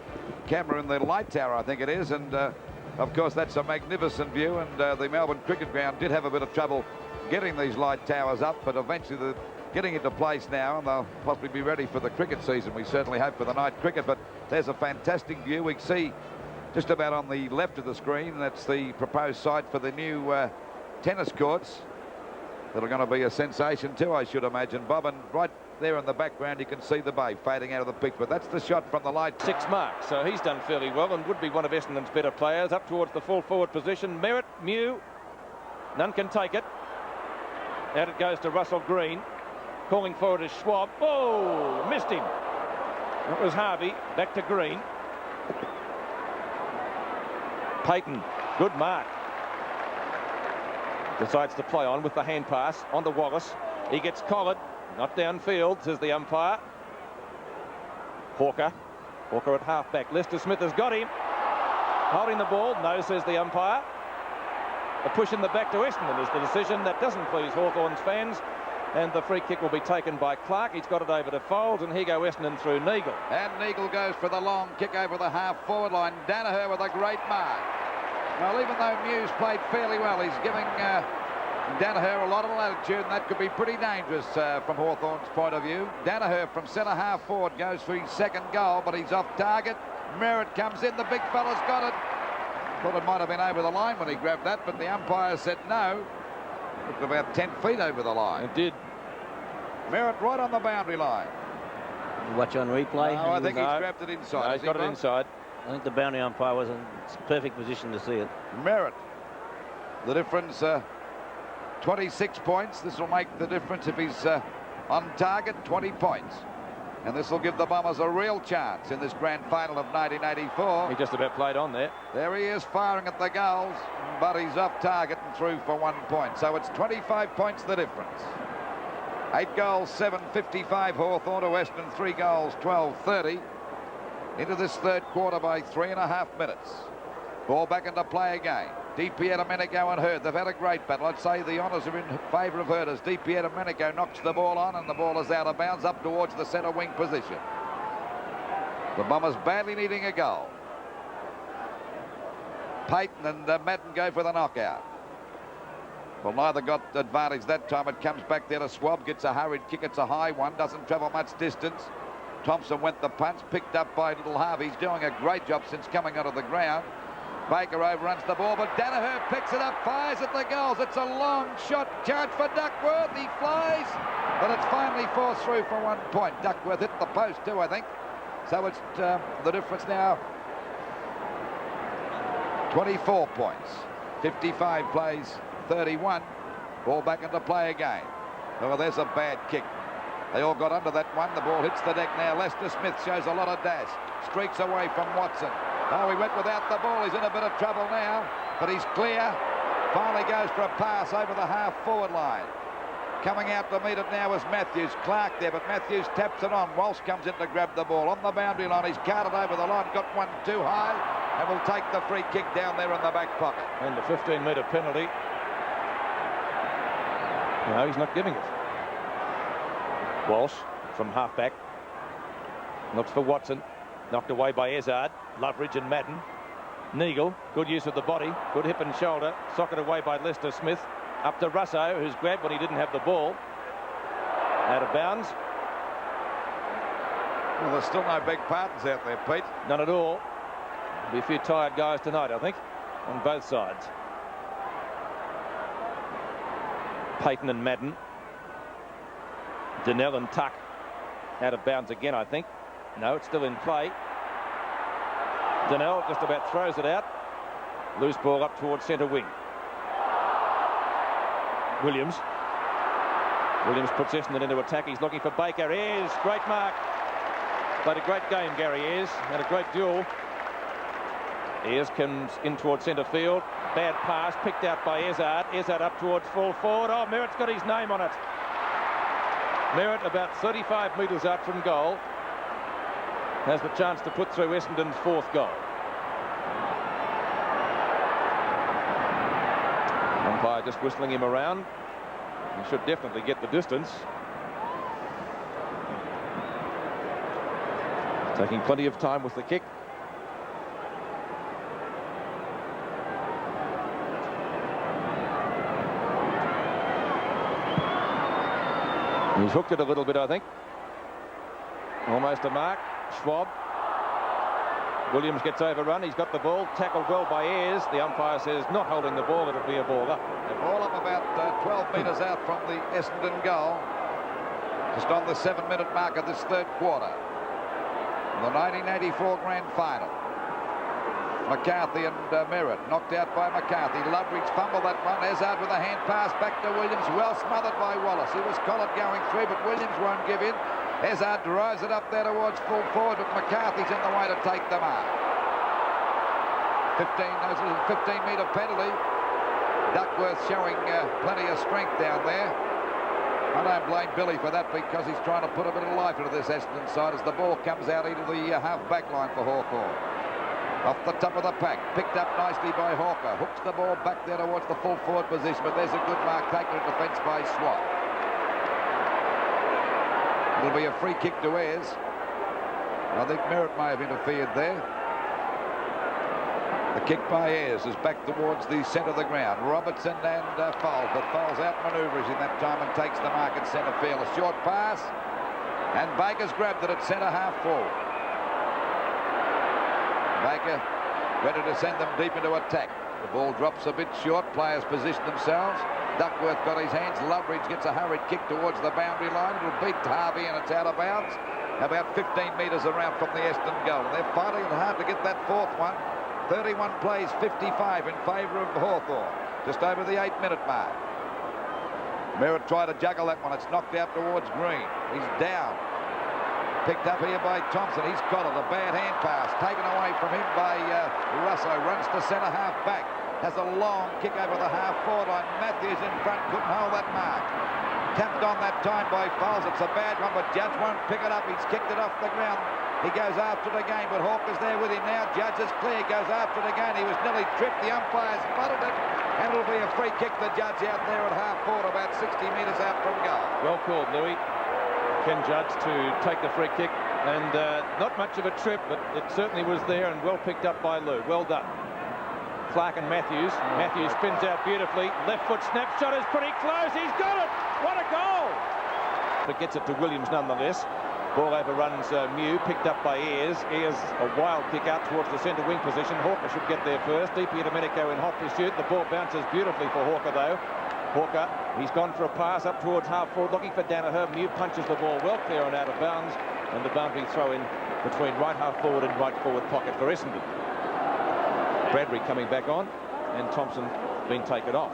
camera in the light tower, I think it is, and of course that's a magnificent view, and the Melbourne Cricket Ground did have a bit of trouble getting these light towers up, but eventually they're getting into place now, and they'll possibly be ready for the cricket season. We certainly hope for the night cricket, but there's a fantastic view. We can see just about on the left of the screen, that's the proposed site for the new tennis courts that are going to be a sensation too, I should imagine, Bob. And right there in the background you can see the bay fading out of the picture, but that's the shot from the light. 6 marks, so he's done fairly well and would be one of Essendon's better players. Up towards the full forward position. Merritt, Mew, none can take it. Out it goes to Russell Green. Calling forward is Schwab. Oh, missed him. That was Harvey. Back to Green. Payton, good mark. Decides to play on with the hand pass on to Wallace. He gets collared. Not downfield, says the umpire. Hawker at halfback. Lester Smith has got him. Holding the ball. No, says the umpire. A push in the back to Essendon is the decision. That doesn't please Hawthorn's fans. And the free kick will be taken by Clark. He's got it over to Folds, and here go Essendon through Neagle. And Neagle goes for the long kick over the half-forward line. Danaher with a great mark. Well, even though Mew's played fairly well, he's giving Danaher a lot of latitude, and that could be pretty dangerous from Hawthorn's point of view. Danaher from centre half forward goes for his second goal, but he's off target. Merritt comes in, the big fella's got it. Thought it might have been over the line when he grabbed that, but the umpire said no. Looked about 10 feet over the line. It did. Merritt right on the boundary line. Watch on replay. No, I think he's grabbed it inside. No, he's got it inside. I think the boundary umpire was in perfect position to see it. Merritt. The difference, 26 points. This will make the difference if he's on target, 20 points. And this will give the Bombers a real chance in this grand final of 1984. He just about played on there. There he is firing at the goals, but he's off target and through for 1 point. So it's 25 points the difference. 8 goals, 7-55 Hawthorn to Western, 3 goals, 12-30. Into this third quarter by 3.5 minutes. Ball back into play again. DiPiero, Domenico and Hurd. They've had a great battle. I'd say the honours are in favour of Hurd as DiPiero, Domenico knocks the ball on and the ball is out of bounds up towards the centre wing position. The Bombers badly needing a goal. Payton and Madden go for the knockout. Well, neither got advantage that time. It comes back there to Swab, gets a hurried kick. It's a high one, doesn't travel much distance. Thompson went the punch, picked up by Little Harvey. He's doing a great job since coming out of the ground. Baker overruns the ball, but Danaher picks it up, fires at the goals. It's a long shot, charge for Duckworth. He flies, but it finally falls through for 1 point. Duckworth hit the post too, I think. So it's the difference now, 24 points. 55 plays 31. Ball back into play again. Oh, there's a bad kick. They all got under that one. The ball hits the deck now. Lester Smith shows a lot of dash. Streaks away from Watson. Oh, he went without the ball. He's in a bit of trouble now, but he's clear. Finally goes for a pass over the half-forward line. Coming out to meet it now is Matthews. Clark there, but Matthews taps it on. Walsh comes in to grab the ball. On the boundary line, he's carted over the line. Got one too high, and will take the free kick down there in the back pocket. And the 15-metre penalty. No, he's not giving it. Walsh from half-back. Looks for Watson. Knocked away by Ezard. Loveridge and Madden. Neagle, good use of the body. Good hip and shoulder. Socket away by Lester Smith. Up to Russo, who's grabbed when he didn't have the ball. Out of bounds. Well, there's still no big partners out there, Pete. None at all. There'll be a few tired guys tonight, I think, on both sides. Payton and Madden. Donnell and Tuck. Out of bounds again, I think. No, it's still in play. Donnell just about throws it out. Loose ball up towards centre wing. Williams puts Essendon into attack. He's looking for Baker. Ayres, great mark. Played a great game, Gary Ayres. Had a great duel. Ayres comes in towards centre field. Bad pass, picked out by Ezard. Ezard up towards full forward. Oh, Merritt's got his name on it. Merritt, about 35 metres out from goal, has the chance to put through Essendon's 4th goal. Umpire just whistling him around. He should definitely get the distance. Taking plenty of time with the kick. He's hooked it a little bit, I think. Almost a mark. Schwab. Williams gets overrun. He's got the ball. Tackled well by Ayres. The umpire says not holding the ball. It'll be a ball up. The ball up about 12 metres out from the Essendon goal. Just on the 7-minute mark of this third quarter. The 1984 grand final. McCarthy and Merritt knocked out by McCarthy. Loveridge fumbled that one. Ezard with a hand pass back to Williams. Well smothered by Wallace. He was collared going through, but Williams won't give in. Ezard drives it up there towards full forward, but McCarthy's in the way to take the mark. 15-metre penalty. Duckworth showing plenty of strength down there. I don't blame Billy for that because he's trying to put a bit of life into this Essendon side as the ball comes out into the half-back line for Hawthorn. Off the top of the pack, picked up nicely by Hawker. Hooks the ball back there towards the full forward position, but there's a good mark taken in defence by Swat. It'll be a free kick to Ayres. I think Merritt may have interfered there. The kick by Ayres is back towards the centre of the ground. Robertson and Foles, but Foles outmanoeuvres in that time and takes the mark at centre field. A short pass, and Baker's grabbed it at centre half forward. Baker ready to send them deep into attack. The ball drops a bit short. Players position themselves. Duckworth got his hands. Loveridge gets a hurried kick towards the boundary line. It'll beat Harvey, and it's out of bounds. About 15 metres around from the Essendon goal. They're fighting it hard to get that fourth one. 31 plays, 55 in favour of Hawthorn. Just over the 8-minute mark. Merritt tried to juggle that one. It's knocked out towards Green. He's down. Picked up here by Thompson. He's got it. A bad hand pass. Taken away from him by Russo. Runs to centre half back. Has a long kick over the half-forward line. Matthews in front. Couldn't hold that mark. Tapped on that time by Foles. It's a bad one, but Judge won't pick it up. He's kicked it off the ground. He goes after it again, but Hawker's there with him now. Judge is clear. Goes after it again. He was nearly tripped. The umpire spotted it. And it'll be a free kick to Judge out there at half-forward, about 60 metres out from goal. Well called, Louis. Ken Judge to take the free kick. And not much of a trip, but it certainly was there and well picked up by Lou. Well done. Clark and Matthews. Matthews spins out beautifully. Left foot snapshot is pretty close. He's got it. What a goal. But gets it to Williams nonetheless. Ball overruns Mew, picked up by Ayres. Ayres a wild kick out towards the centre wing position. Hawker should get there first. DP Domenico in hot pursuit. The ball bounces beautifully for Hawker though. Hawker, he's gone for a pass up towards half forward, looking for Danaher. Mew punches the ball well clear and out of bounds. And the boundary throw in between right half forward and right forward pocket for Essendon. Bradbury coming back on, and Thompson being taken off.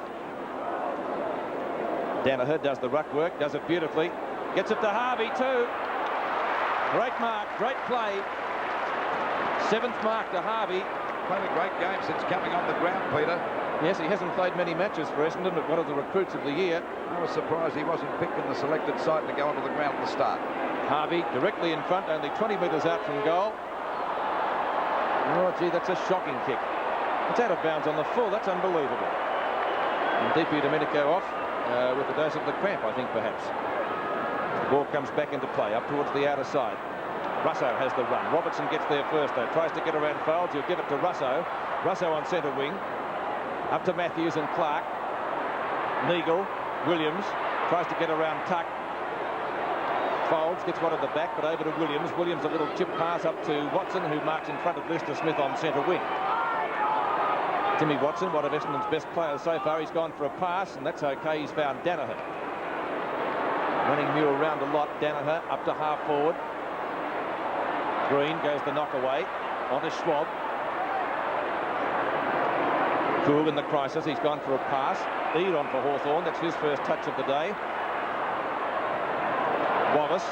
Danaher does the ruck work, does it beautifully. Gets it to Harvey too. Great mark, great play. 7th mark to Harvey. Played a great game since coming on the ground, Peter. Yes, he hasn't played many matches for Essendon, but one of the recruits of the year. I was surprised he wasn't picked in the selected side to go onto the ground at the start. Harvey directly in front, only 20 metres out from goal. Oh, gee, that's a shocking kick. It's out of bounds on the full. That's unbelievable. And DP Domenico off with a dose of the cramp, I think, perhaps. The ball comes back into play, up towards the outer side. Russo has the run. Robertson gets there first, though. Tries to get around Foles. He'll give it to Russo. Russo on centre wing. Up to Matthews and Clark. Neagle. Williams. Tries to get around Tuck. Foles gets one at the back, but over to Williams. Williams a little chip pass up to Watson, who marks in front of Lister Smith on centre wing. Timmy Watson, one of Essendon's best players so far. He's gone for a pass, and that's okay. He's found Danaher. Running Mew around a lot. Danaher up to half forward. Green goes the knock away. On to Schwab. Cool in the crisis. He's gone for a pass. Eade on for Hawthorn. That's his first touch of the day. Wallace.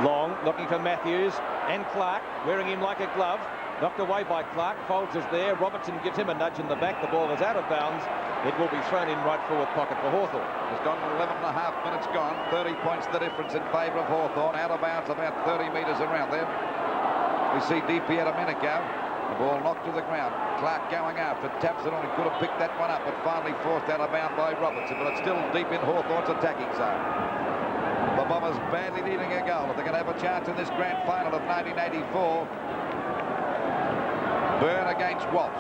Long, looking for Matthews and Clark, wearing him like a glove. Knocked away by Clark. Foles is there. Robertson gives him a nudge in the back. The ball is out of bounds. It will be thrown in right forward pocket for Hawthorn. It's gone 11.5 minutes gone. 30 points the difference in favour of Hawthorn. Out of bounds about 30 metres around there. We see DP Domenico. The ball knocked to the ground. Clark going after. Taps it on. He could have picked that one up, but finally forced out of bounds by Robertson. But it's still deep in Hawthorn's attacking zone. The Bombers badly needing a goal. If they're going to have a chance in this grand final of 1984. Byrne against Walsh.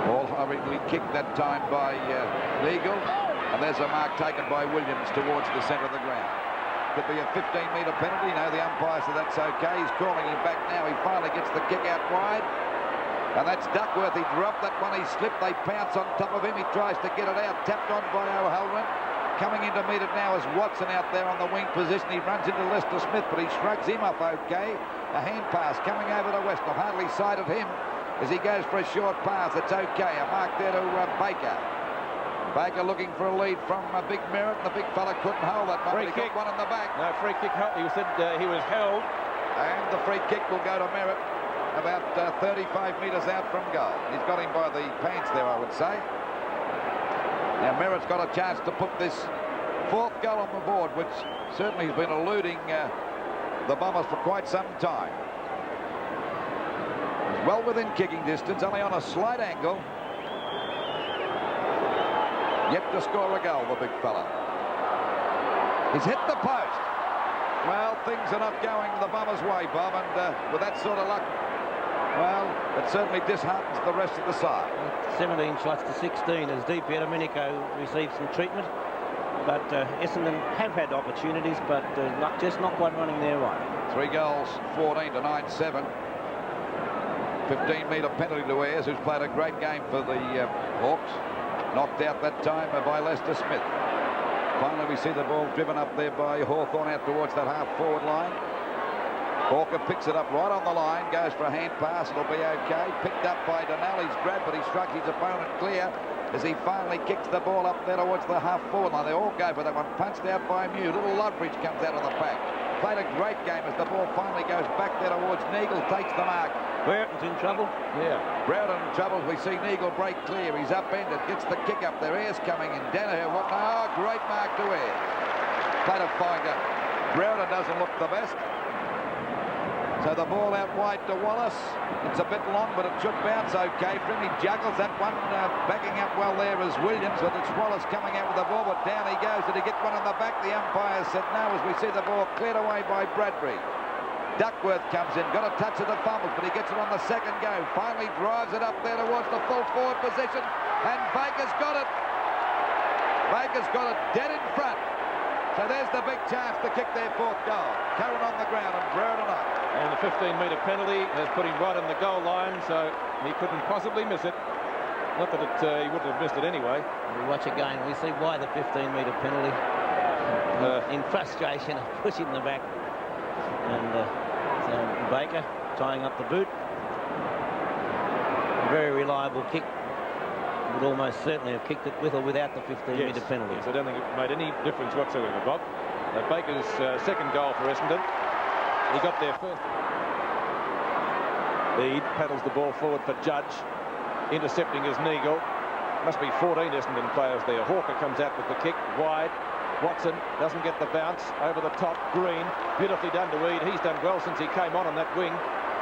Ball hurriedly kicked that time by Neagle. And there's a mark taken by Williams towards the centre of the ground. Could be a 15-metre penalty. No, the umpire said that's okay. He's calling him back now. He finally gets the kick out wide. And that's Duckworth. He dropped that one. He slipped. They pounce on top of him. He tries to get it out. Tapped on by O'Halloran. Coming in to meet it now is Watson out there on the wing position. He runs into Lester Smith, but he shrugs him up okay. A hand pass coming over to Westall. Hardly sighted him as he goes for a short pass. It's okay. A mark there to Baker. Baker looking for a lead from Big Merritt. The big fella couldn't hold that one. Free kick. Got one in the back. No, free kick. He said he was held. And the free kick will go to Merritt about 35 metres out from goal. He's got him by the pants there, I would say. Now Merritt's got a chance to put this 4th goal on the board, which certainly has been eluding the Bombers for quite some time. He's well within kicking distance, only on a slight angle. Yet to score a goal, the big fella. He's hit the post. Well, things are not going the Bombers' way, Bob, and with that sort of luck, well, it certainly disheartens the rest of the side. 17 shots to 16 as DP Domenico receives some treatment. But Essendon have had opportunities, but just not quite running their way. 3 goals, 14 to 9-7. 15-metre penalty to Ayres, who's played a great game for the Hawks. Knocked out that time by Lester Smith. Finally, we see the ball driven up there by Hawthorn out towards that half-forward line. Hawker picks it up right on the line, goes for a hand pass, it'll be okay. Picked up by Connolly's grab, but he struck his opponent clear as he finally kicks the ball up there towards the half-forward line. They all go for that one, punched out by Mew. Little Loveridge comes out of the pack. Played a great game as the ball finally goes back there towards Neagle, takes the mark. Brereton's in trouble. Yeah, Brereton in trouble. We see Neagle break clear. He's upended, gets the kick up there. Ayres coming in. Danaher, what? Oh, great mark to Ayres. Played a fine game. Brereton doesn't look the best. So the ball out wide to Wallace. It's a bit long, but it should bounce okay for him. He juggles that one, backing up well there as Williams, but it's Wallace coming out with the ball, but down he goes. Did he get one on the back? The umpire said no, as we see the ball cleared away by Bradbury. Duckworth comes in, got a touch of the fumbles, but he gets it on the second go. Finally drives it up there towards the full forward position, and Baker's got it. Baker's got it dead in front. So there's the big chance to kick their fourth goal. Curran on the ground and Brereton up. And the 15-metre penalty has put him right on the goal line, so he couldn't possibly miss it. Not that he wouldn't have missed it anyway. We watch again, we see why the 15-metre penalty. In frustration of pushing the back. And so Baker tying up the boot. Very reliable kick. Would almost certainly have kicked it with or without the 15-metre penalty. Yes, I don't think it made any difference whatsoever, Bob. Baker's second goal for Essendon. He got there first. Eade paddles the ball forward for Judge. Intercepting is Neagle. Must be 14 Essendon players there. Hawker comes out with the kick, wide. Watson doesn't get the bounce. Over the top, Green. Beautifully done to Eade. He's done well since he came on that wing.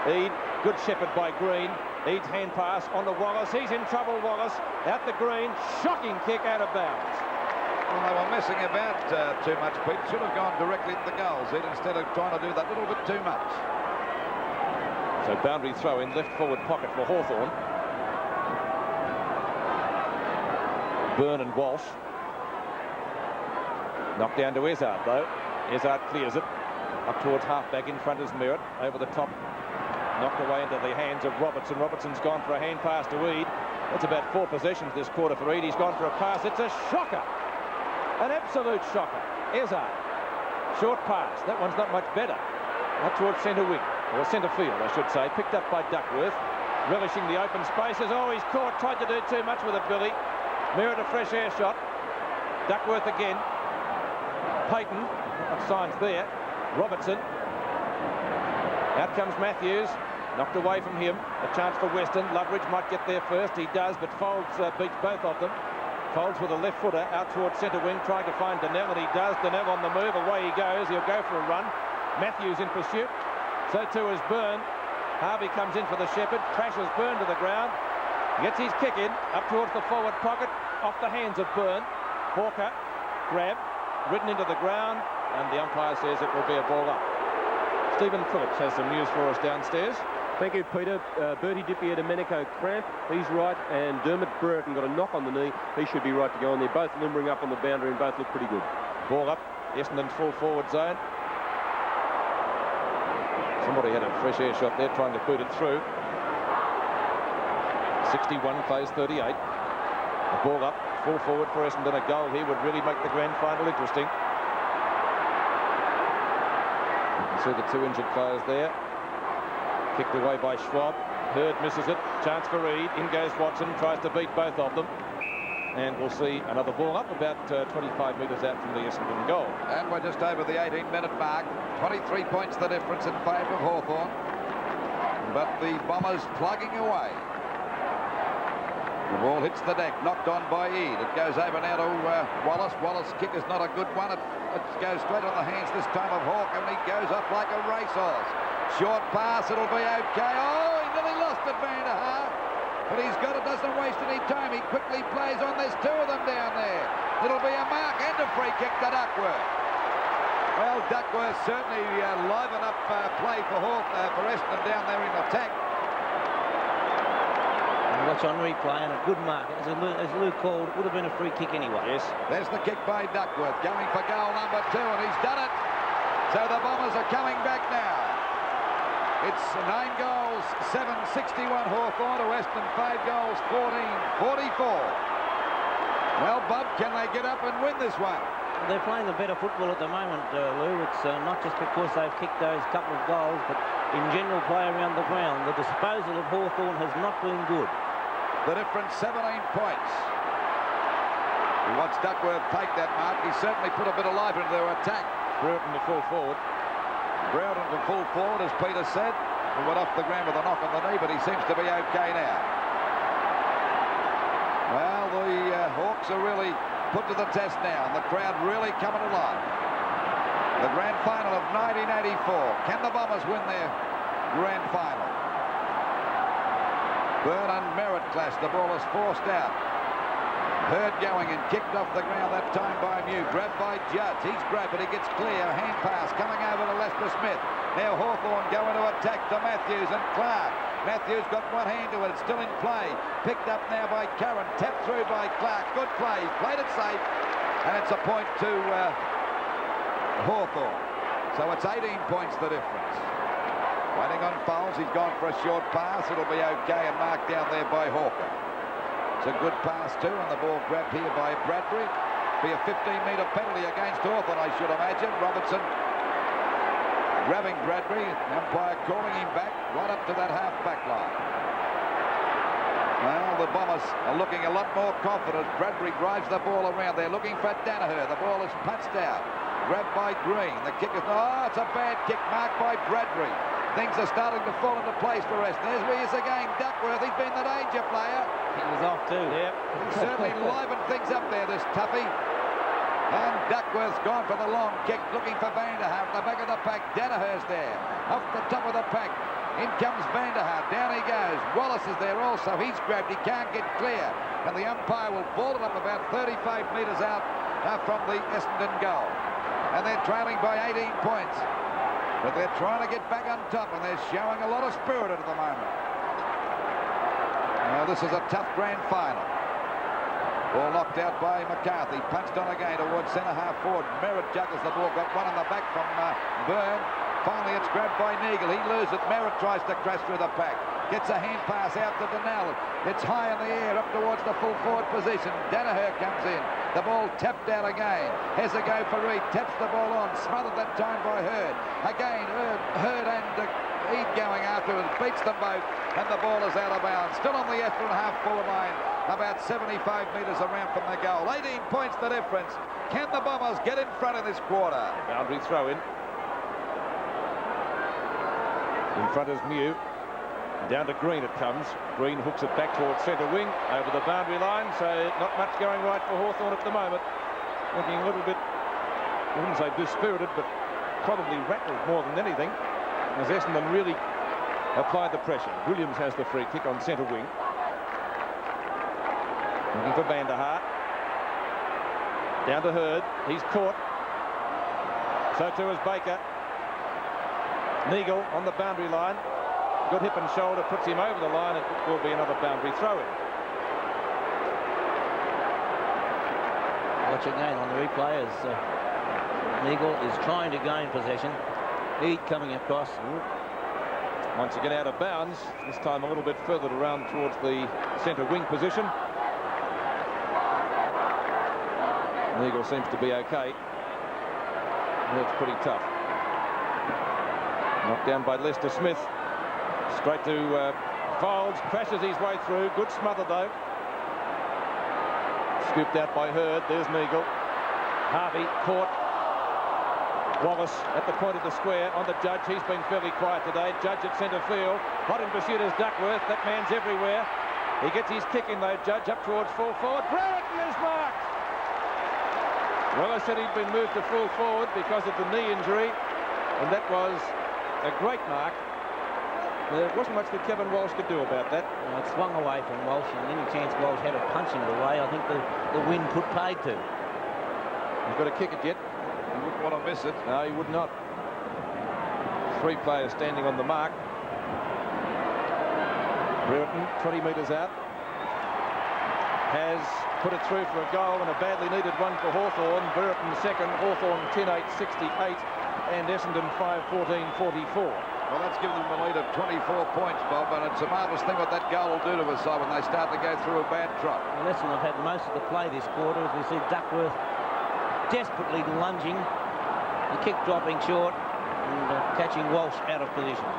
Eade, good shepherd by Green. Eade's hand pass on to Wallace. He's in trouble, Wallace. Out the Green. Shocking kick out of bounds. Well, they were messing about too much, Pete. Should have gone directly at the goals instead of trying to do that little bit too much. So boundary throw in, left forward pocket for Hawthorn. Byrne and Walsh. Knocked down to Izzard, though. Izzard clears it. Up towards half-back, in front is Merritt. Over the top. Knocked away into the hands of Robertson. Robertson's gone for a hand pass to Eade. That's about 4 possessions this quarter for Eade. He's gone for a pass. It's a shocker. An absolute shocker. Izzard. Short pass. That one's not much better. Up towards centre wing. Or centre field, I should say. Picked up by Duckworth. Relishing the open spaces. Oh, he's caught. Tried to do too much with it, Billy. Merritt a fresh air shot. Duckworth again. Payton. What signs there. Robertson. Out comes Matthews. Knocked away from him. A chance for Weston. Loveridge might get there first. He does, but Folds beats both of them. Folds with a left footer out towards centre wing, trying to find Donnell, and he does. Donnell on the move. Away he goes. He'll go for a run. Matthews in pursuit. So too is Byrne. Harvey comes in for the shepherd. Crashes Byrne to the ground. Gets his kick in. Up towards the forward pocket. Off the hands of Byrne. Hawker. Grab. Ridden into the ground. And the umpire says it will be a ball up. Stephen Phillips has some news for us downstairs. Thank you, Peter. Bertie Dipier Domenico cramp. He's right. And Dermot Brereton got a knock on the knee. He should be right to go on. They're both limbering up on the boundary and both look pretty good. Ball up. Essendon's full forward zone. Somebody had a fresh air shot there trying to boot it through. 61 plays 38. The ball up. Full forward for Essendon. A goal here would really make the grand final interesting. See the 2 injured players there. Kicked away by Schwab. Hurd misses it. Chance for Eade. In goes Watson. Tries to beat both of them. And we'll see another ball up about 25 metres out from the Essendon goal. And we're just over the 18-minute mark. 23 points the difference in favour of Hawthorn. But the Bombers plugging away. The ball hits the deck, knocked on by Eade. It goes over now to Wallace. Wallace's kick is not a good one. It goes straight on the hands this time of Hawke, and he goes up like a racehorse. Short pass, it'll be okay. Oh, he nearly lost it, Vanderhaar. But he's got it, doesn't waste any time. He quickly plays on. There's 2 of them down there. It'll be a mark and a free kick to Duckworth. Well, Duckworth certainly liven up play for Hawke, for Essendon down there in attack. Watch on replay, and a good mark. As Lou called, it would have been a free kick anyway. Yes. There's the kick by Duckworth, going for goal number 2, and he's done it. So the Bombers are coming back now. It's 9 goals, 7-61 Hawthorn to Western, 5 goals, 14-44. Well, Bob, can they get up and win this one? They're playing the better football at the moment, Lou. It's not just because they've kicked those couple of goals, but in general play around the ground. The disposal of Hawthorn has not been good. The difference, 17 points. We watched Duckworth take that mark. He certainly put a bit of life into their attack. Brereton to full forward. Brereton to full forward, as Peter said. He went off the ground with a knock on the knee, but he seems to be okay now. Well, the Hawks are really put to the test now, and the crowd really coming alive. The grand final of 1984. Can the Bombers win their grand final? Byrne and Merritt clash. The ball is forced out. Hurd going and kicked off the ground that time by Mew. Grabbed by Judge. He's grabbed, but he gets clear. Hand pass coming over to Lester Smith. Now Hawthorn going to attack to Matthews and Clark. Matthews got one hand to it. It's still in play. Picked up now by Curran. Tapped through by Clark. Good play. Played it safe. And it's a point to Hawthorn. So it's 18 points the difference. Waiting on Fowles. He's gone for a short pass. It'll be okay and marked down there by Hawker. It's a good pass too, and the ball grabbed here by Bradbury. Be a 15-metre penalty against Hawthorn, I should imagine. Robertson grabbing Bradbury. Umpire calling him back right up to that half-back line. Well, the Bombers are looking a lot more confident. Bradbury drives the ball around. They're looking for Danaher. The ball is punched out. Grabbed by Green. The kick is... Oh, it's a bad kick marked by Bradbury. Things are starting to fall into place for us. There's where he is again. Duckworth, he's been the danger player. He was off too. Yep. Certainly livened things up there, this toughie. And Duckworth's gone for the long kick, looking for Vanderhaar at the back of the pack. Danaher's there, off the top of the pack. In comes Vanderhaar, down he goes. Wallace is there also, he's grabbed, he can't get clear. And the umpire will ball it up about 35 metres out from the Essendon goal. And they're trailing by 18 points. But they're trying to get back on top, and they're showing a lot of spirit at the moment. Now, this is a tough grand final. Ball knocked out by McCarthy. Punched on again towards centre-half forward. Merritt juggles the ball. Got one in the back from Byrne. Finally, it's grabbed by Neagle. He loses it. Merritt tries to crash through the pack. Gets a hand pass out to Donnell. It's high in the air up towards the full forward position. Danaher comes in. The ball tapped out again. Has a go for Reed. Taps the ball on. Smothered that time by Hurd. Again, Hurd and Eade going after it. Beats them both. And the ball is out of bounds. Still on the Essendon half-forward line. About 75 metres around from the goal. 18 points the difference. Can the Bombers get in front of this quarter? Boundary throw in. In front is Mew. Down to Green it comes. Green hooks it back towards centre wing over the boundary line, so not much going right for Hawthorn at the moment. Looking a little bit, I wouldn't say dispirited, but probably rattled more than anything, as Essendon really applied the pressure. Williams has the free kick on centre wing. Looking for Vanderhaar. Down to Hurd. He's caught. So too is Baker. Neagle on the boundary line. Good hip and shoulder, puts him over the line. It will be another boundary throw-in. Watch again on the replay as Neagle is trying to gain possession. Eade coming across. Once again out of bounds, this time a little bit further around towards the centre wing position. Neagle seems to be okay. That's pretty tough. Knocked down by Lester Smith. Straight to Fowles, crashes his way through. Good smother though. Scooped out by Hurd. There's Neagle. Harvey caught. Wallace at the point of the square on the Judge. He's been fairly quiet today. Judge at centre field. Hot in pursuit is Duckworth. That man's everywhere. He gets his kick in though. Judge up towards full forward. Brereton is marked. Well, I said he'd been moved to full forward because of the knee injury, and that was a great mark. There wasn't much that Kevin Walsh could do about that. It swung away from Walsh, and any chance Walsh had of punching it away, I think the wind put paid to. He's got to kick it yet. He wouldn't want to miss it. No, he would not. 3 players standing on the mark. Brereton, 20 metres out, has put it through for a goal and a badly needed one for Hawthorn. Brereton second, Hawthorn 10-8-68, and Essendon 5-14-44. Well, that's given them a lead of 24 points, Bob, and it's a marvellous thing what that goal will do to a side when they start to go through a bad trot. Well, Essendon have had most of the play this quarter, as we see Duckworth desperately lunging, the kick dropping short, and catching Walsh out of position.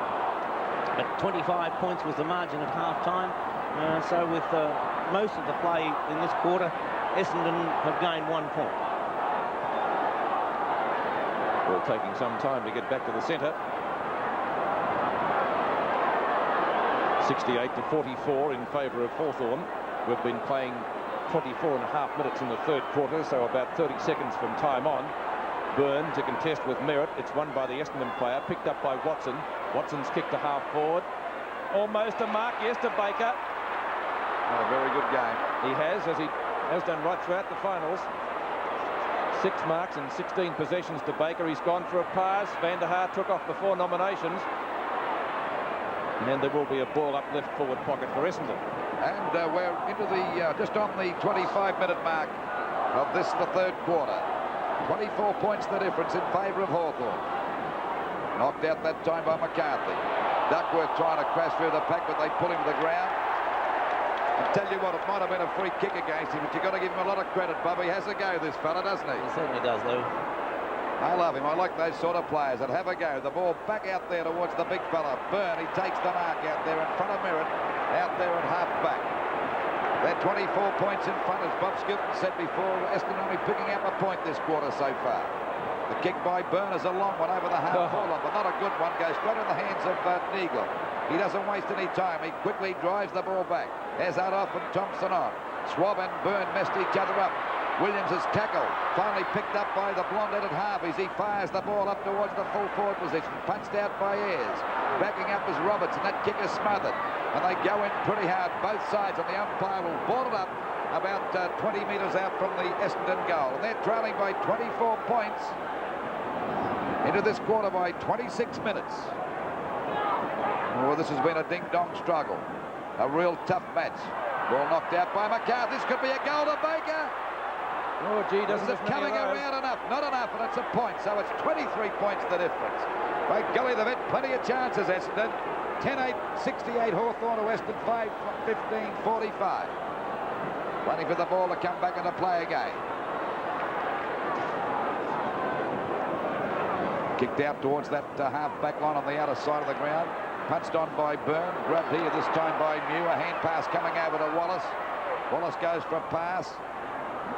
But 25 points was the margin at half-time, so with most of the play in this quarter, Essendon have gained 1 point. Well, taking some time to get back to the centre. 68 to 44 in favour of Hawthorn. We've been playing 24 and a half minutes in the third quarter, so about 30 seconds from time on. Byrne to contest with Merritt. It's won by the Essendon player, picked up by Watson. Watson's kick to half forward. Almost a mark, yes, to Baker. A very good game. He has, as he has done right throughout the finals. 6 marks and 16 possessions to Baker. He's gone for a pass. Van der Haar took off before nominations. And there will be a ball up left forward pocket for Essendon. And we're into the just on the 25-minute mark of this, the third quarter. 24 points the difference in favour of Hawthorn. Knocked out that time by McCarthy. Duckworth trying to crash through the pack, but they pull him to the ground. I tell you what, it might have been a free kick against him, but you've got to give him a lot of credit, Bob. He has a go, this fella, doesn't he? He certainly does, Lou. I love him. I like those sort of players that have a go. The ball back out there towards the big fella. Byrne, he takes the mark out there in front of Merritt, out there at half-back. They're 24 points in front, as Bob Skilton said before. Essendon only picking up a point this quarter so far. The kick by Byrne is a long one over the half-forward, but not a good one. Goes straight in the hands of Neagle. He doesn't waste any time. He quickly drives the ball back. There's Adolf and Thompson on. Schwab and Byrne messed each other up. Williams is tackled, finally picked up by the blonde-headed Harveys. He fires the ball up towards the full forward position, punched out by Ayres. Backing up is Roberts, and that kick is smothered. And they go in pretty hard, both sides, and the umpire will board it up about 20 metres out from the Essendon goal. And they're trailing by 24 points into this quarter by 26 minutes. Well, this has been a ding-dong struggle, a real tough match. Ball knocked out by McCarthy. This could be a goal to Baker. Oh, gee, doesn't it coming around enough? Not enough, and it's a point, so it's 23 points the difference. By golly, they've had plenty of chances, Essendon. 10-8, 68, Hawthorn to Western 5-15, 45. Waiting for the ball to come back into play again. Kicked out towards that half-back line on the outer side of the ground. Punched on by Byrne, grabbed here this time by Mew. A hand pass coming over to Wallace. Wallace goes for a pass.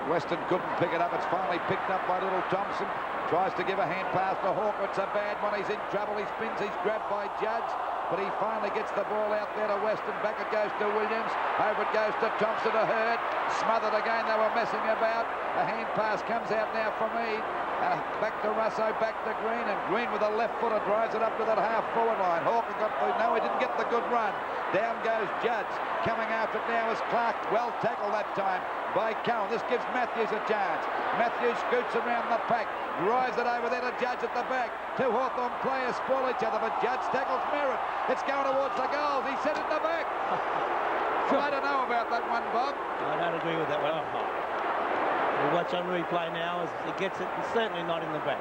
Weston couldn't pick it up. It's finally picked up by little Thompson. Tries to give a hand pass to Hawker. It's a bad one. He's in trouble. He spins. He's grabbed by Judge. But he finally gets the ball out there to Weston. Back it goes to Williams. Over it goes to Thompson to Hurd. Smothered again. They were messing about. A hand pass comes out now from Mead. Back to Russo, back to Green. And Green with a left footer drives it up to that half-forward line. Hawker got through. No, he didn't get the good run. Down goes Judge. Coming after it now is Clark. Well tackled that time by Cowan. This gives Matthews a chance. Matthews scoots around the pack. Drives it over there to Judge at the back. Two Hawthorn players spoil each other, but Judge tackles Merritt. It's going towards the goals. He sent it in the back. I don't know about that one, Bob. I don't agree with that one. We'll watch on replay now as he gets it, and certainly not in the back.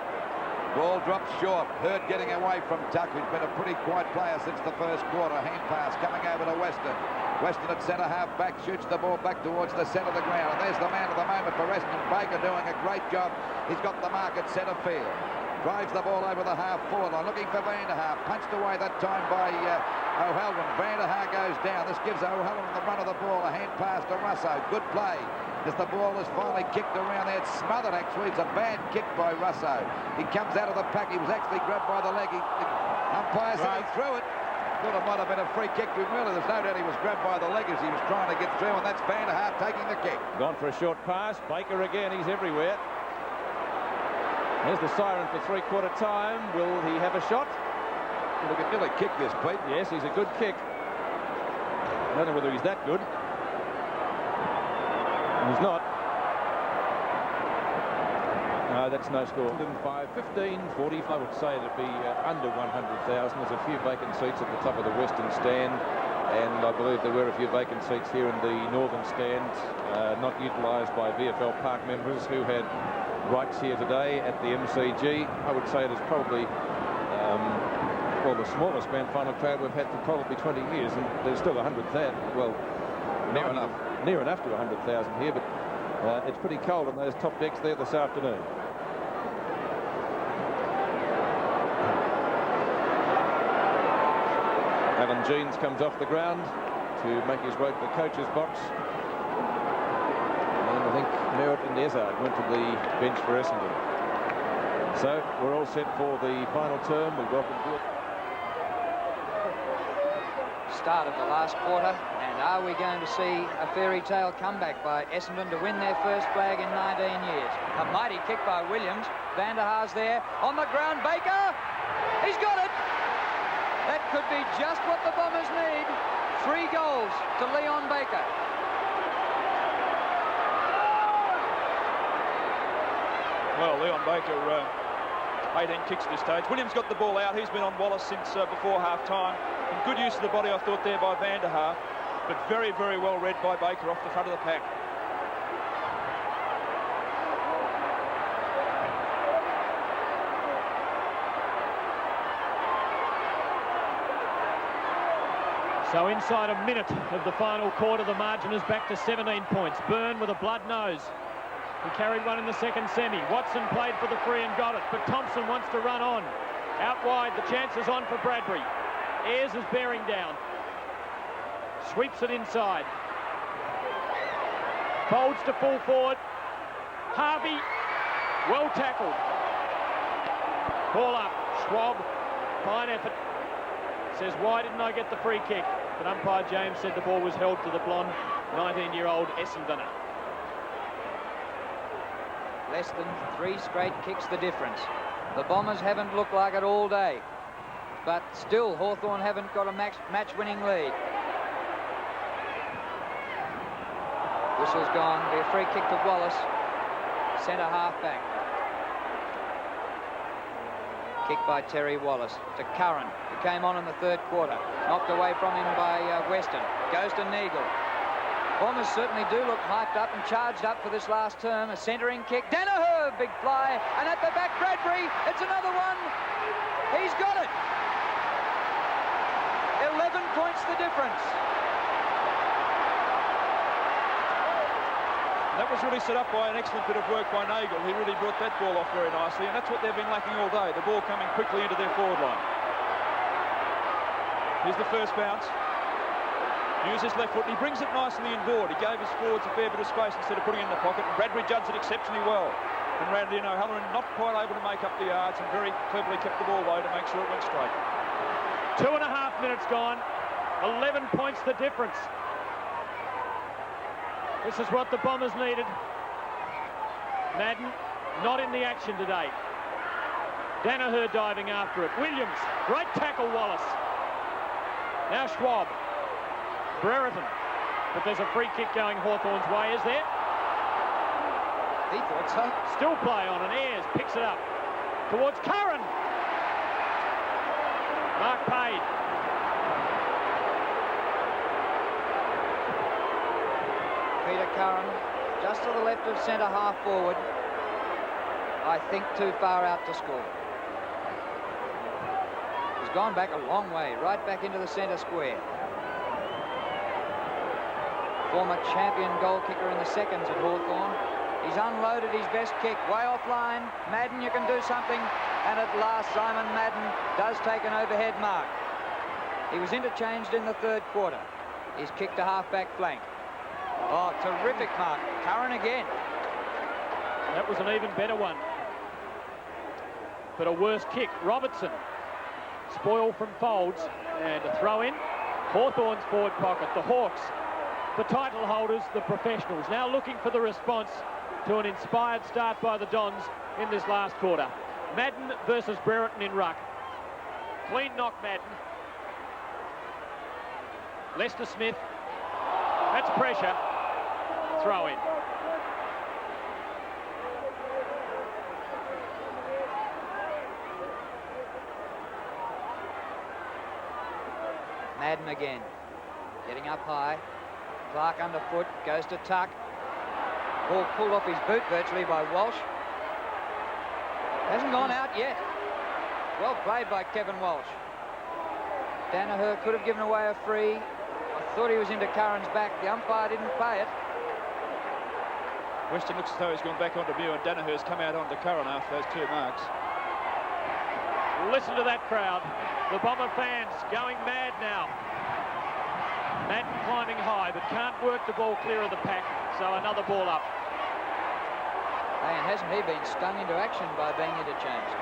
Ball drops short. Hurd getting away from Tuck, who's been a pretty quiet player since the first quarter. Hand pass coming over to Weston. Weston at centre half back, shoots the ball back towards the centre of the ground. And there's the man of the moment for Essendon. Baker doing a great job. He's got the mark at centre field. Drives the ball over the half-forward line, looking for Van der Haar. Punched away that time by O'Halloran. Van der Haar goes down. This gives O'Halloran the run of the ball. A hand pass to Russo. Good play. As the ball is finally kicked around there, it's smothered actually. It's a bad kick by Russo. He comes out of the pack. He was actually grabbed by the leg. Umpire said he threw it. Thought it might have been a free kick. Really, there's no doubt he was grabbed by the leg as he was trying to get through, and that's Van der Haar taking the kick. Gone for a short pass. Baker again. He's everywhere. There's the siren for three-quarter time. Will he have a shot? Look at Miller kick this, Pete. Yes, he's a good kick. I don't know whether he's that good. He's not. No, that's no score. 5-15, 40. I would say it'd be under 100,000. There's a few vacant seats at the top of the western stand, and I believe there were a few vacant seats here in the northern stand, not utilised by VFL Park members who had rights here today at the MCG. I would say it is probably well, the smallest grand final crowd we've had for probably 20 years, and there's still 100,000. Well, near enough to 100,000 here, but it's pretty cold on those top decks there this afternoon. Alan Jeans comes off the ground to make his way to the coach's box. And I think Merritt and Ezard went to the bench for Essendon. So we're all set for the final term. We welcome Bill. Start of the last quarter, and are we going to see a fairy tale comeback by Essendon to win their first flag in 19 years? A mighty kick by Williams. Van der Haar's there on the ground. Baker, he's got it. That could be just what the Bombers need. 3 goals to Leon Baker. Well, Leon Baker, 18 kicks at this stage. Williams got the ball out. He's been on Wallace since before half-time. And good use of the body, I thought, there by Van der Haar. But very, very well read by Baker off the front of the pack. So inside a minute of the final quarter, the margin is back to 17 points. Byrne with a blood nose. He carried one in the second semi. Watson played for the free and got it, but Thompson wants to run on. Out wide, the chance is on for Bradbury. Ayres is bearing down. Sweeps it inside. Folds to full forward. Harvey, well tackled. Ball up. Schwab, fine effort. Says, why didn't I get the free kick? But umpire James said the ball was held to the blonde 19-year-old Essendoner. Less than 3 straight kicks the difference. The Bombers haven't looked like it all day. But still, Hawthorn haven't got a match-winning lead. Whistle's gone. Be a free kick to Wallace. Centre half-back. Kick by Terry Wallace to Curran, who came on in the third quarter. Knocked away from him by Weston. Goes to Neagle. Bombers certainly do look hyped up and charged up for this last term. A centering kick. Danaher, big fly. And at the back, Bradbury. It's another one. He's got it. 11 points the difference. That was really set up by an excellent bit of work by Nagel. He really brought that ball off very nicely, and that's what they've been lacking all day, the ball coming quickly into their forward line. Here's the first bounce. Uses left foot, and he brings it nicely inboard. He gave his forwards a fair bit of space instead of putting it in the pocket, and Bradbury judged it exceptionally well. And Randy O'Halloran not quite able to make up the yards and very cleverly kept the ball low to make sure it went straight. 2.5 minutes gone. 11 points the difference. This is what the Bombers needed. Madden not in the action today. Danaher diving after it. Williams, great tackle, Wallace. Now Schwab. Brereton. But there's a free kick going Hawthorn's way, is there? He thought so. Still play on, and Ayres picks it up towards Curran. Mark Payne. Peter Curran, just to the left of centre half forward. I think too far out to score. He's gone back a long way, right back into the centre square. Former champion goal kicker in the seconds at Hawthorn. He's unloaded his best kick, way offline. Madden, you can do something. And at last, Simon Madden does take an overhead mark. He was interchanged in the third quarter. He's kicked to half-back flank. Oh, terrific mark. Curran again. That was an even better one. But a worse kick. Robertson. Spoil from Folds. And a throw in. Hawthorn's forward pocket. The Hawks, the title holders, the professionals, now looking for the response to an inspired start by the Dons in this last quarter. Madden versus Brereton in ruck. Clean knock, Madden. Lester Smith. That's pressure. Throw in. Madden again. Getting up high. Clark underfoot. Goes to Tuck. Ball pulled off his boot virtually by Walsh. Hasn't gone out yet. Well played by Kevin Walsh. Danaher could have given away a free. I thought he was into Curran's back. The umpire didn't pay it. Weston looks as though he's gone back onto Mew, and Danaher's come out onto Curran after those 2 marks. Listen to that crowd. The Bomber fans going mad now. Madden climbing high, but can't work the ball clear of the pack, so another ball up. Hey, and hasn't he been stung into action by being interchanged?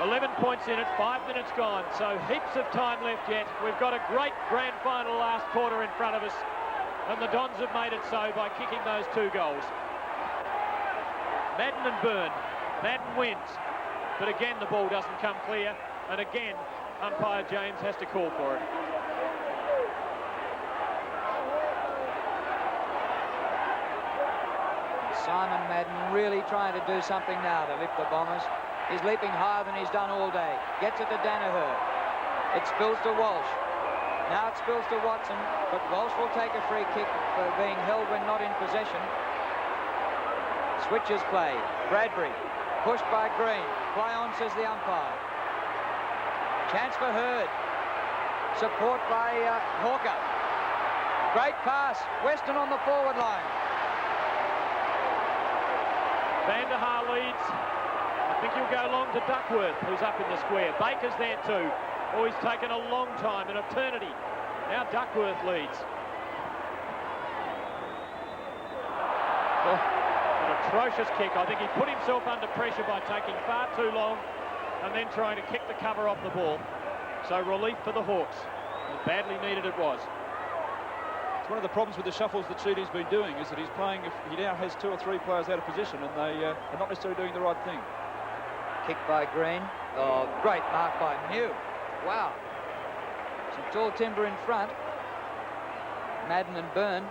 11 points in it, 5 minutes gone, so heaps of time left yet. We've got a great grand final last quarter in front of us, and the Dons have made it so by kicking those 2 goals. Madden and Byrne. Madden wins, but again the ball doesn't come clear, and again umpire James has to call for it. Simon Madden really trying to do something now to lift the Bombers. He's leaping higher than he's done all day. Gets it to Danaher. It spills to Walsh. Now it spills to Watson, but Walsh will take a free kick for being held when not in possession. Switches play. Bradbury. Pushed by Green. Play on, says the umpire. Chance for Hurd. Support by Hawker. Great pass. Weston on the forward line. Van der Haar leads. I think he'll go long to Duckworth, who's up in the square. Baker's there too. Oh, he's taken a long time, an eternity. Now Duckworth leads. Oh, an atrocious kick. I think he put himself under pressure by taking far too long and then trying to kick the cover off the ball. So relief for the Hawks. And badly needed it was. One of the problems with the shuffles that Sheedy's been doing is that he's playing, if he now has 2 or 3 players out of position, and they are not necessarily doing the right thing. Kick by Green. Oh, great mark by Mew. Wow. Some tall timber in front. Madden and Byrne.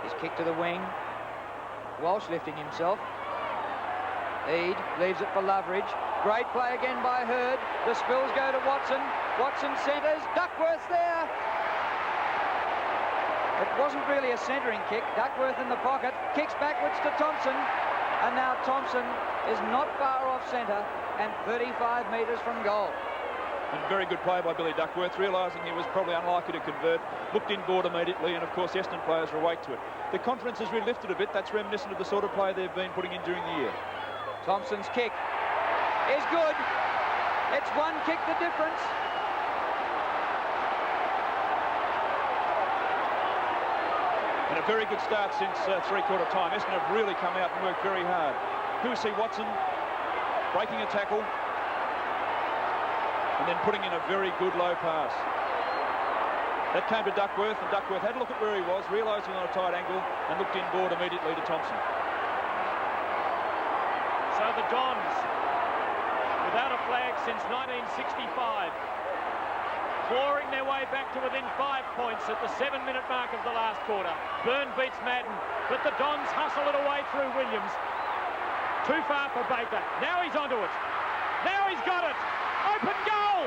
His kick to the wing. Walsh lifting himself. Eade leaves it for Loveridge. Great play again by Hurd. The spills go to Watson. Watson centres. Duckworth there. It wasn't really a centering kick. Duckworth in the pocket, kicks backwards to Thompson, and now Thompson is not far off centre and 35 metres from goal. And very good play by Billy Duckworth, realising he was probably unlikely to convert, looked inboard immediately, and of course the Essendon players were awake to it. The confidence has really lifted a bit. That's reminiscent of the sort of play they've been putting in during the year. Thompson's kick is good. It's 1 kick the difference. And a very good start since three-quarter time. Essendon have really come out and worked very hard. Hussey Watson breaking a tackle and then putting in a very good low pass. That came to Duckworth, and Duckworth had a look at where he was, realised he was on a tight angle, and looked inboard immediately to Thompson. So the Dons, without a flag since 1965, clawing their way back to within 5 points at the 7-minute mark of the last quarter. Byrne beats Madden, but the Dons hustle it away through Williams. Too far for Baker. Now he's onto it. Now he's got it. Open goal!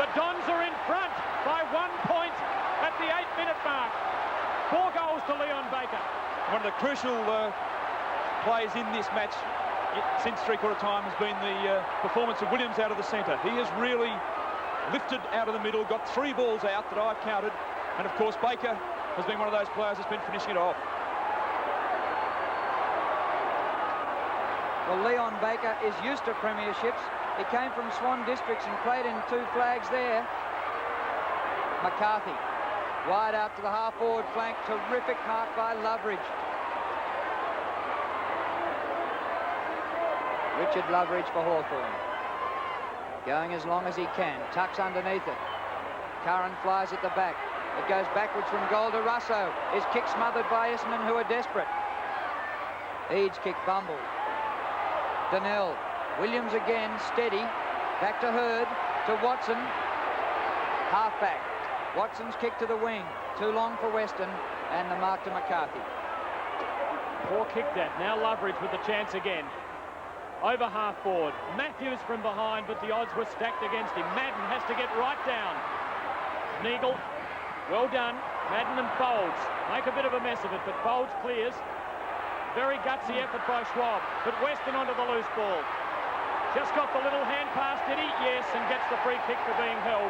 The Dons are in front by 1 point at the 8-minute mark. 4 goals to Leon Baker. One of the crucial plays in this match since three-quarter time has been the performance of Williams out of the centre. He has really lifted out of the middle, got 3 balls out that I've counted, and of course Baker has been one of those players that's been finishing it off. Well, Leon Baker is used to premierships. He came from Swan Districts and played in 2 flags there. McCarthy wide out to the half-forward flank. Terrific mark by Loveridge. Richard Loveridge for Hawthorn. Going as long as he can. Tucks underneath it. Curran flies at the back. It goes backwards from goal to Russo. His kick smothered by Essendon, who are desperate. Eade's kick bumbled. Donnell. Williams again, steady. Back to Hurd. To Watson. Halfback. Watson's kick to the wing. Too long for Weston. And the mark to McCarthy. Poor kick that. Now Loveridge with the chance again. Over half forward. Matthews from behind, but the odds were stacked against him. Madden has to get right down. Neagle, well done. Madden and Folds make a bit of a mess of it, but Folds clears. Very gutsy effort by Schwab, but Weston onto the loose ball. Just got the little hand pass, did he? Yes, and gets the free kick for being held.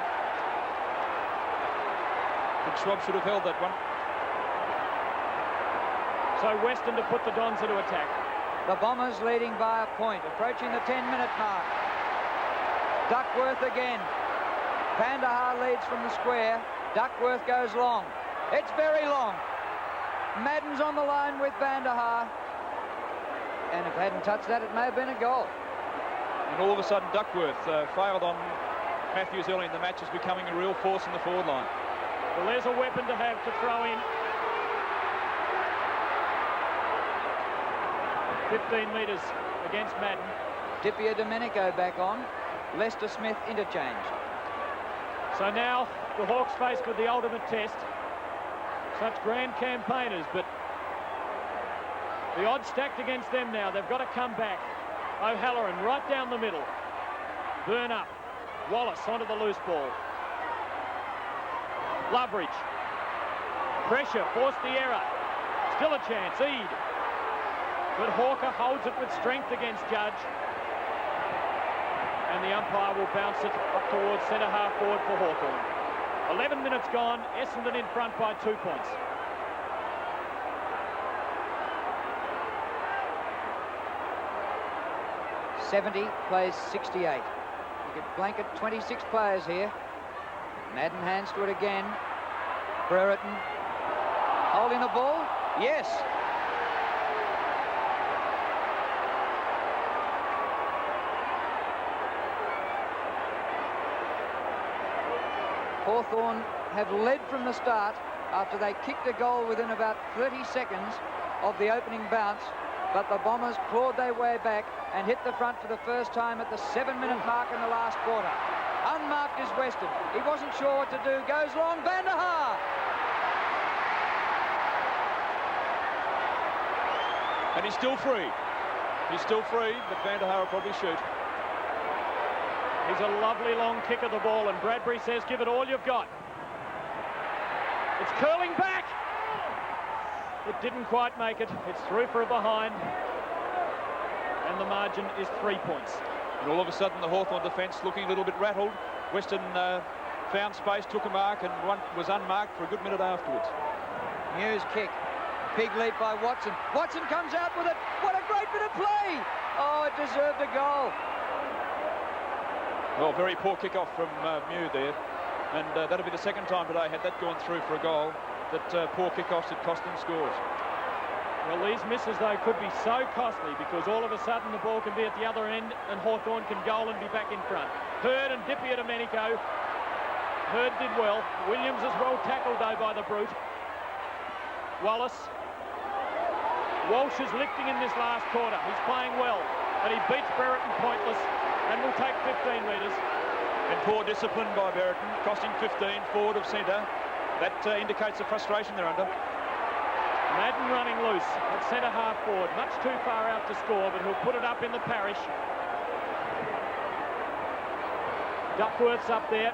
I think Schwab should have held that one. So Weston to put the Dons into attack. The Bombers leading by a point, approaching the 10-minute mark. Duckworth again. Kandahar leads from the square. Duckworth goes long. It's very long. Madden's on the line with Kandahar. And if he hadn't touched that, it may have been a goal. And all of a sudden, Duckworth failed on Matthews early in the match, is becoming a real force in the forward line. Well, there's a weapon to have to throw in. 15 metres against Madden. Dipia Domenico back on. Lester Smith interchanged. So now the Hawks faced with the ultimate test. Such grand campaigners, but the odds stacked against them now. They've got to come back. O'Halloran right down the middle. Burn up. Wallace onto the loose ball. Loveridge. Pressure, forced the error. Still a chance, Eade. But Hawker holds it with strength against Judge. And the umpire will bounce it up towards centre half forward for Hawthorn. 11 minutes gone, Essendon in front by 2 points. .70 plays 68. You could blanket 26 players here. Madden hands to it again. Brereton holding the ball. Yes. Hawthorn have led from the start after they kicked a goal within about 30 seconds of the opening bounce, but the Bombers clawed their way back and hit the front for the first time at the 7-minute mark in the last quarter. Unmarked is Weston. He wasn't sure what to do. Goes long. Kandahar. And he's still free. He's still free, but Kandahar will probably shoot. He's a lovely long kick of the ball, and Bradbury says, give it all you've got. It's curling back. It didn't quite make it. It's through for a behind. And the margin is 3 points. And all of a sudden, the Hawthorn defence looking a little bit rattled. Weston found space, took a mark, and one was unmarked for a good minute afterwards. Mew's kick. Big leap by Watson. Watson comes out with it. What a great bit of play. Oh, it deserved a goal. Well, very poor kick-off from Mew there. And that'll be the second time today, had that gone through for a goal, that poor kick-offs had cost them scores. Well, these misses, though, could be so costly because all of a sudden the ball can be at the other end and Hawthorn can goal and be back in front. Hurd and Dipia Domenico. Hurd did well. Williams is well tackled, though, by the brute. Wallace. Walsh is lifting in this last quarter. He's playing well, but he beats Brereton pointless and will take 15 metres. And poor discipline by Brereton, costing 15 forward of centre. That indicates the frustration they're under. Madden running loose at centre half forward, much too far out to score, but he'll put it up in the parish. Duckworth's up there.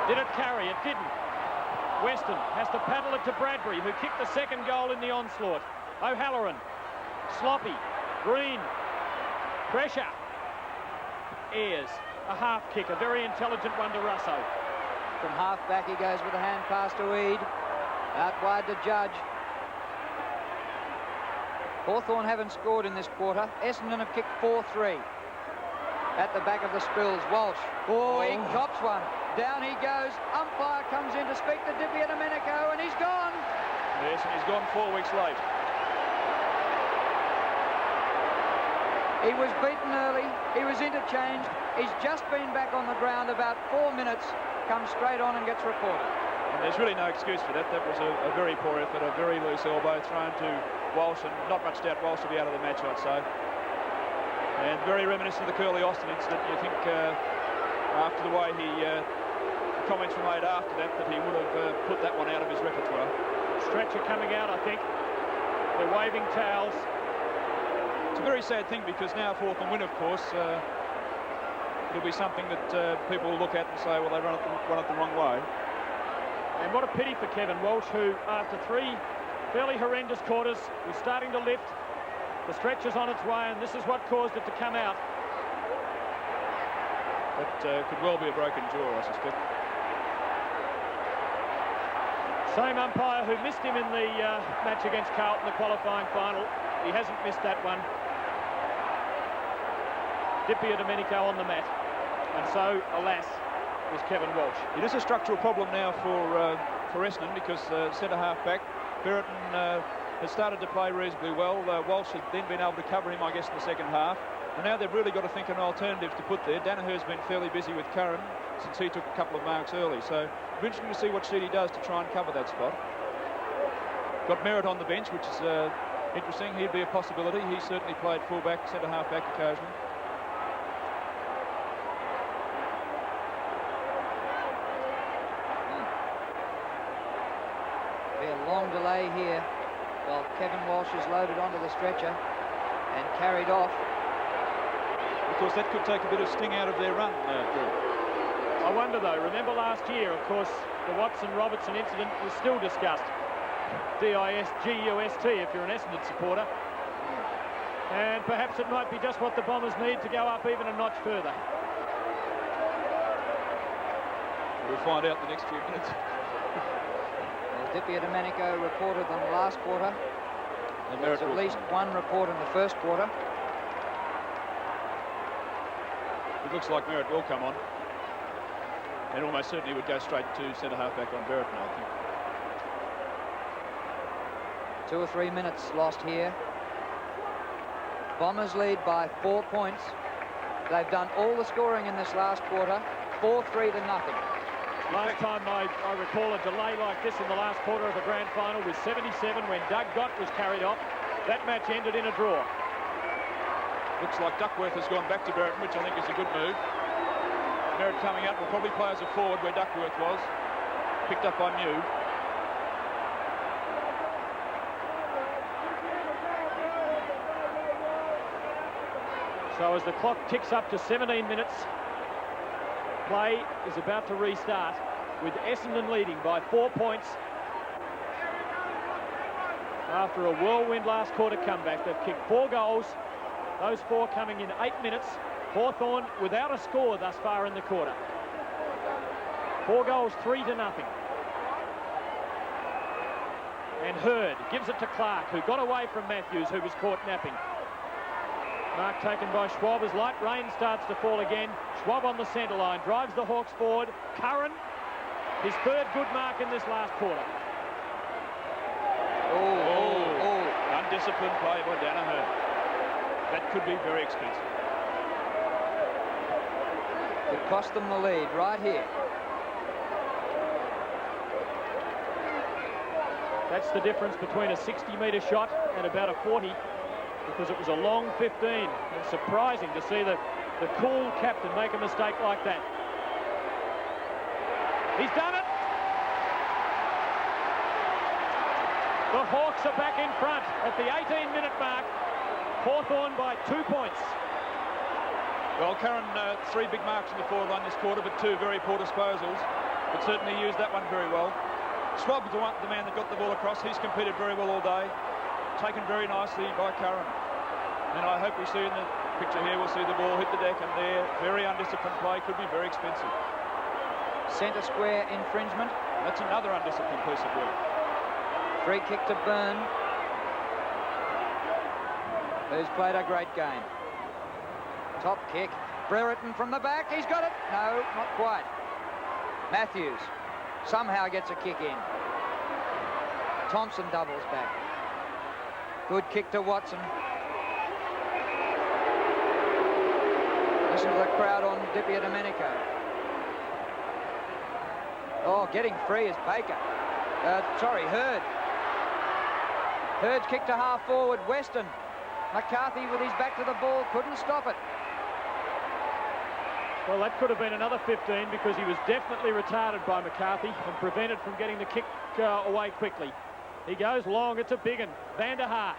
Did it carry? It didn't. Weston has to paddle it to Bradbury, who kicked the second goal in the onslaught. O'Halloran, sloppy, Green, pressure. Ayres, a half kick, a very intelligent one to Russo. From half back he goes with a hand pass to Eade. Out wide to Judge. Hawthorn haven't scored in this quarter. Essendon have kicked 4-3. At the back of the Spills, Walsh. Oh, he cops one. Down he goes. Umpire comes in to speak to Dipia Domenico, and he's gone. Yes, and he's gone 4 weeks late. He was beaten early. He was interchanged. He's just been back on the ground about 4 minutes. Comes straight on and gets reported. And there's really no excuse for that. That was a very poor effort, a very loose elbow thrown to Walsh, and not much doubt Walsh will be out of the match, I'd say. And very reminiscent of the Curly Austin incident. You think after the way the comments were made after that he would have put that one out of his repertoire. Stretcher coming out, I think. They're waving towels. It's a very sad thing because now if Hawthorn win, of course, it'll be something that people will look at and say, well, they run it the wrong way. And what a pity for Kevin Walsh, who after 3 fairly horrendous quarters. We're starting to lift. The stretcher's on its way, and this is what caused it to come out. That could well be a broken jaw, I suspect. Same umpire who missed him in the match against Carlton, the qualifying final. He hasn't missed that one. Domenico on the mat. And so, alas, was Kevin Walsh. It is a structural problem now for Essendon, because centre-half back, Brereton has started to play reasonably well. Walsh has then been able to cover him, I guess, in the second half. And now they've really got to think an alternative to put there. Danaher's been fairly busy with Curran since he took a couple of marks early. So it'll be interesting to see what Sheedy does to try and cover that spot. Got Merritt on the bench, which is interesting. He'd be a possibility. He certainly played full-back, centre-half back occasionally. Be a long delay here while Kevin Walsh is loaded onto the stretcher and carried off. Of course, that could take a bit of sting out of their run, Drew. I wonder, though, remember last year, of course, the Watson-Robertson incident was still discussed. D-I-S-G-U-S-T if you're an Essendon supporter. And perhaps it might be just what the Bombers need to go up even a notch further. We'll find out in the next few minutes. Well, Domenico reported in the last quarter. There's at least one report in the first quarter. It looks like Merritt will come on. And almost certainly would go straight to centre-half back on Brereton, I think. 2 or 3 minutes lost here. Bombers lead by 4 points. They've done all the scoring in this last quarter. 4-3 to nothing. Last time I recall a delay like this in the last quarter of the grand final was 77 when Doug Gott was carried off. That match ended in a draw. Looks like Duckworth has gone back to Brereton, which I think is a good move. Merritt coming out will probably play as a forward where Duckworth was. Picked up by Mew. So as the clock ticks up to 17 minutes, play is about to restart with Essendon leading by 4 points. After a whirlwind last quarter comeback, they've kicked 4 goals. Those 4 coming in 8 minutes. Hawthorn without a score thus far in the quarter. 4 goals, 3 to nothing. And Hurd gives it to Clark, who got away from Matthews, who was caught napping. Mark taken by Schwab as light rain starts to fall again. Schwab on the centre line, drives the Hawks forward. Curran, his 3rd good mark in this last quarter. Undisciplined play by Danaher. That could be very expensive. Could cost them the lead right here. That's the difference between a 60-metre shot and about a 40, because it was a long 15. It's surprising to see the cool captain make a mistake like that. He's done it! The Hawks are back in front at the 18-minute mark. Hawthorn by 2 points. Well, Curran, 3 big marks in the forward line this quarter, but 2 very poor disposals. But certainly used that one very well. Schwab, the man that got the ball across, he's competed very well all day. Taken very nicely by Curran. And I hope we see in the picture here, we'll see the ball hit the deck, and there, very undisciplined play, could be very expensive. Centre square infringement. That's another undisciplined piece of work. Free kick to Byrne, who's played a great game. Top kick. Brereton from the back. He's got it. No, not quite. Matthews somehow gets a kick in. Thompson doubles back. Good kick to Watson. Listen to the crowd on Domenico. Oh, getting free is Baker. Hurd. Hurd's kick to half forward. Weston. McCarthy with his back to the ball. Couldn't stop it. Well, that could have been another 15 because he was definitely retarded by McCarthy and prevented from getting the kick away quickly. He goes long. It's a big one. Van der Haar.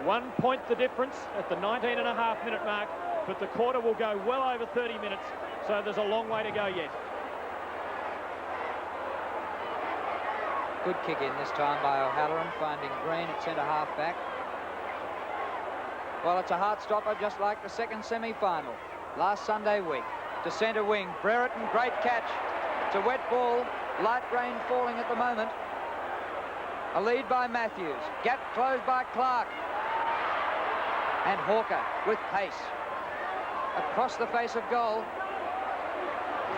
1 point the difference at the 19.5-minute mark, but the quarter will go well over 30 minutes, so there's a long way to go yet. Good kick in this time by O'Halloran, finding Green at centre half back. Well, it's a heart stopper, just like the second semi-final last Sunday week. To centre wing, Brereton, great catch. It's a wet ball, light rain falling at the moment. A lead by Matthews, gap closed by Clark. And Hawker with pace. Across the face of goal.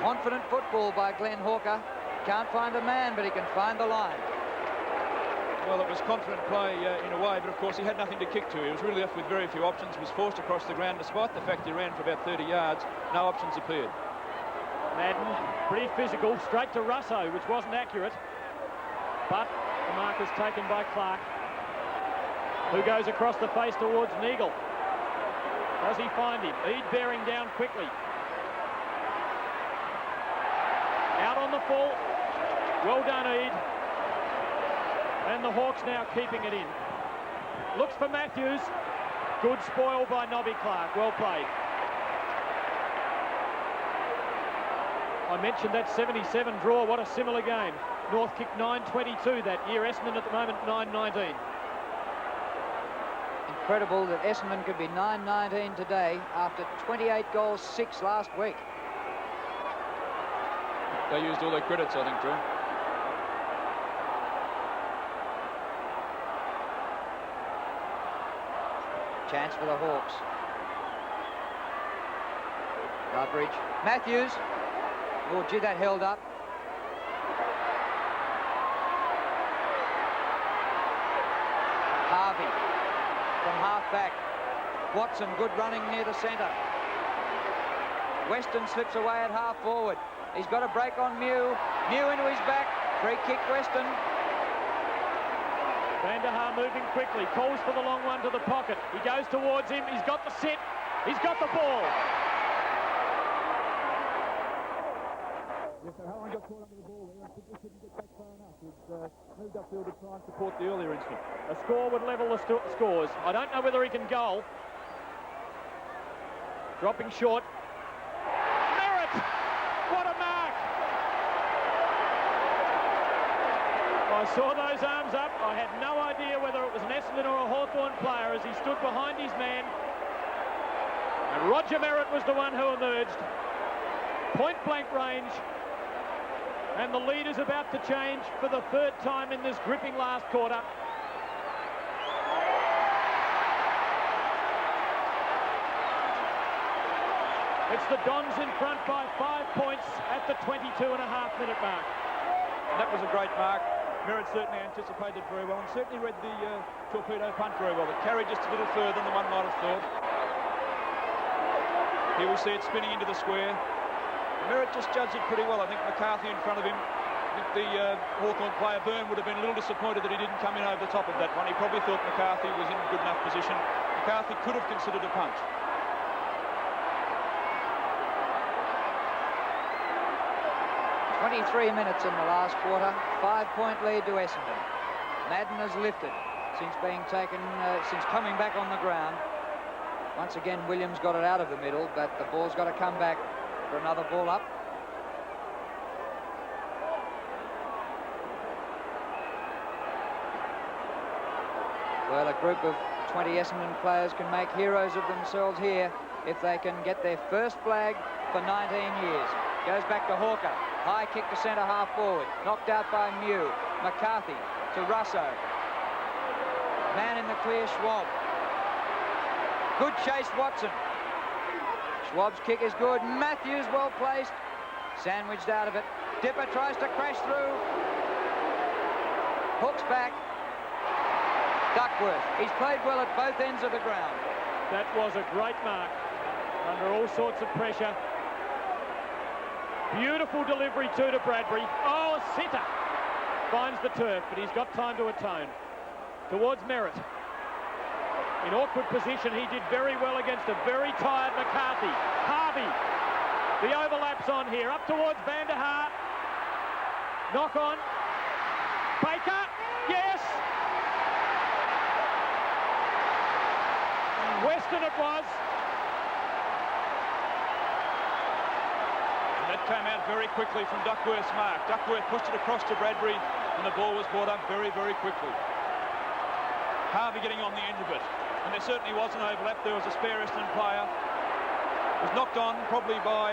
Confident football by Glenn Hawker. Can't find a man, but he can find the line. Well, it was confident play in a way, but of course he had nothing to kick to. He was really left with very few options, was forced across the ground despite the fact he ran for about 30 yards. No options appeared. Madden, pretty physical, straight to Russo, which wasn't accurate. But the mark is taken by Clark, who goes across the face towards Neagle. Does he find him? Eade bearing down quickly. Out on the full. Well done, Eade. And the Hawks now keeping it in. Looks for Matthews. Good spoil by Nobby Clark. Well played. I mentioned that 77 draw. What a similar game. North kicked 9.22 that year. Essendon at the moment 9.19. Incredible that Essendon could be 9.19 today after 28 goals, 6 last week. They used all their credits, I think, Drew. Chance for the Hawks. Loveridge. Matthews. Oh, gee, that held up. Harvey from half-back. Watson, good running near the centre. Weston slips away at half-forward. He's got a break on Mew. Mew into his back. Free kick, Weston. Van der Haar moving quickly, calls for the long one to the pocket. He goes towards him, he's got the sit, he's got the ball. Yes, O'Halloran got caught under the ball there and simply couldn't get back far enough. He's moved upfield to try and support the earlier incident. A score would level the scores. I don't know whether he can goal. Dropping short. Merritt! What a mark! I saw those arms up. I had no idea whether it was an Essendon or a Hawthorn player as he stood behind his man. And Roger Merritt was the one who emerged. Point-blank range. And the lead is about to change for the third time in this gripping last quarter. It's the Dons in front by 5 points at the 22.5-minute mark. And that was a great mark. Merritt certainly anticipated very well and certainly read the torpedo punt very well. It carried just a little further than one might have thought. Here we see it spinning into the square. Merritt just judged it pretty well. I think McCarthy in front of him. I think the Hawthorn player, Byrne, would have been a little disappointed that he didn't come in over the top of that one. He probably thought McCarthy was in a good enough position. McCarthy could have considered a punt. .23 minutes in the last quarter. 5-point lead to Essendon. Madden has lifted since being taken, since coming back on the ground. Once again, Williams got it out of the middle, but the ball's got to come back for another ball up. Well, a group of 20 Essendon players can make heroes of themselves here if they can get their first flag for 19 years. Goes back to Hawker. High kick to centre half forward. Knocked out by Mew. McCarthy to Russo. Man in the clear, Schwab. Good chase, Watson. Schwab's kick is good. Matthews well placed. Sandwiched out of it. Dipper tries to crash through. Hooks back. Duckworth. He's played well at both ends of the ground. That was a great mark. Under all sorts of pressure. Beautiful delivery too to Bradbury. Oh, a sitter. Finds the turf, but he's got time to atone. Towards Merritt. In awkward position, he did very well against a very tired McCarthy. Harvey. The overlaps on here. Up towards Van der Haar. Knock on. Baker. Yes. Weston it was. And that came out very quickly from Duckworth's mark. Duckworth pushed it across to Bradbury, and the ball was brought up very, very quickly. Harvey getting on the end of it, and there certainly was an overlap. There was a spare Essendon player. It was knocked on probably by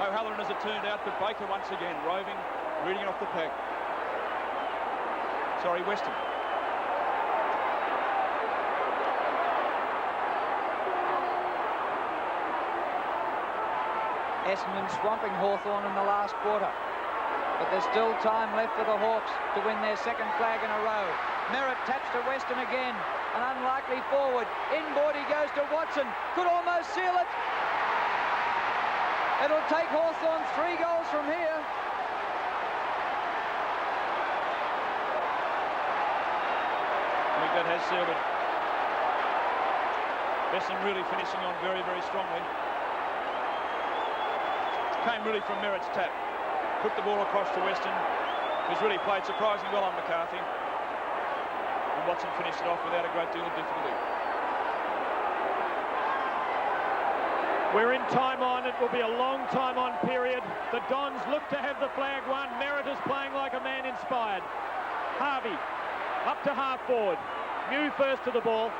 O'Halloran as it turned out, but Baker once again roving, reading it off the pack. Sorry, Weston. Essendon swamping Hawthorn in the last quarter. But there's still time left for the Hawks to win their second flag in a row. Merritt taps to Weston again. An unlikely forward. Inboard he goes to Watson. Could almost seal it. It'll take Hawthorn 3 goals from here. I think that has sealed it. Essendon really finishing on very, very strongly. Came really from Merritt's tap. Put the ball across to Weston, who's really played surprisingly well on McCarthy. And Watson finished it off without a great deal of difficulty. We're in time on. It will be a long time on period. The Dons look to have the flag won. Merritt is playing like a man inspired. Harvey up to half forward. New first to the ball.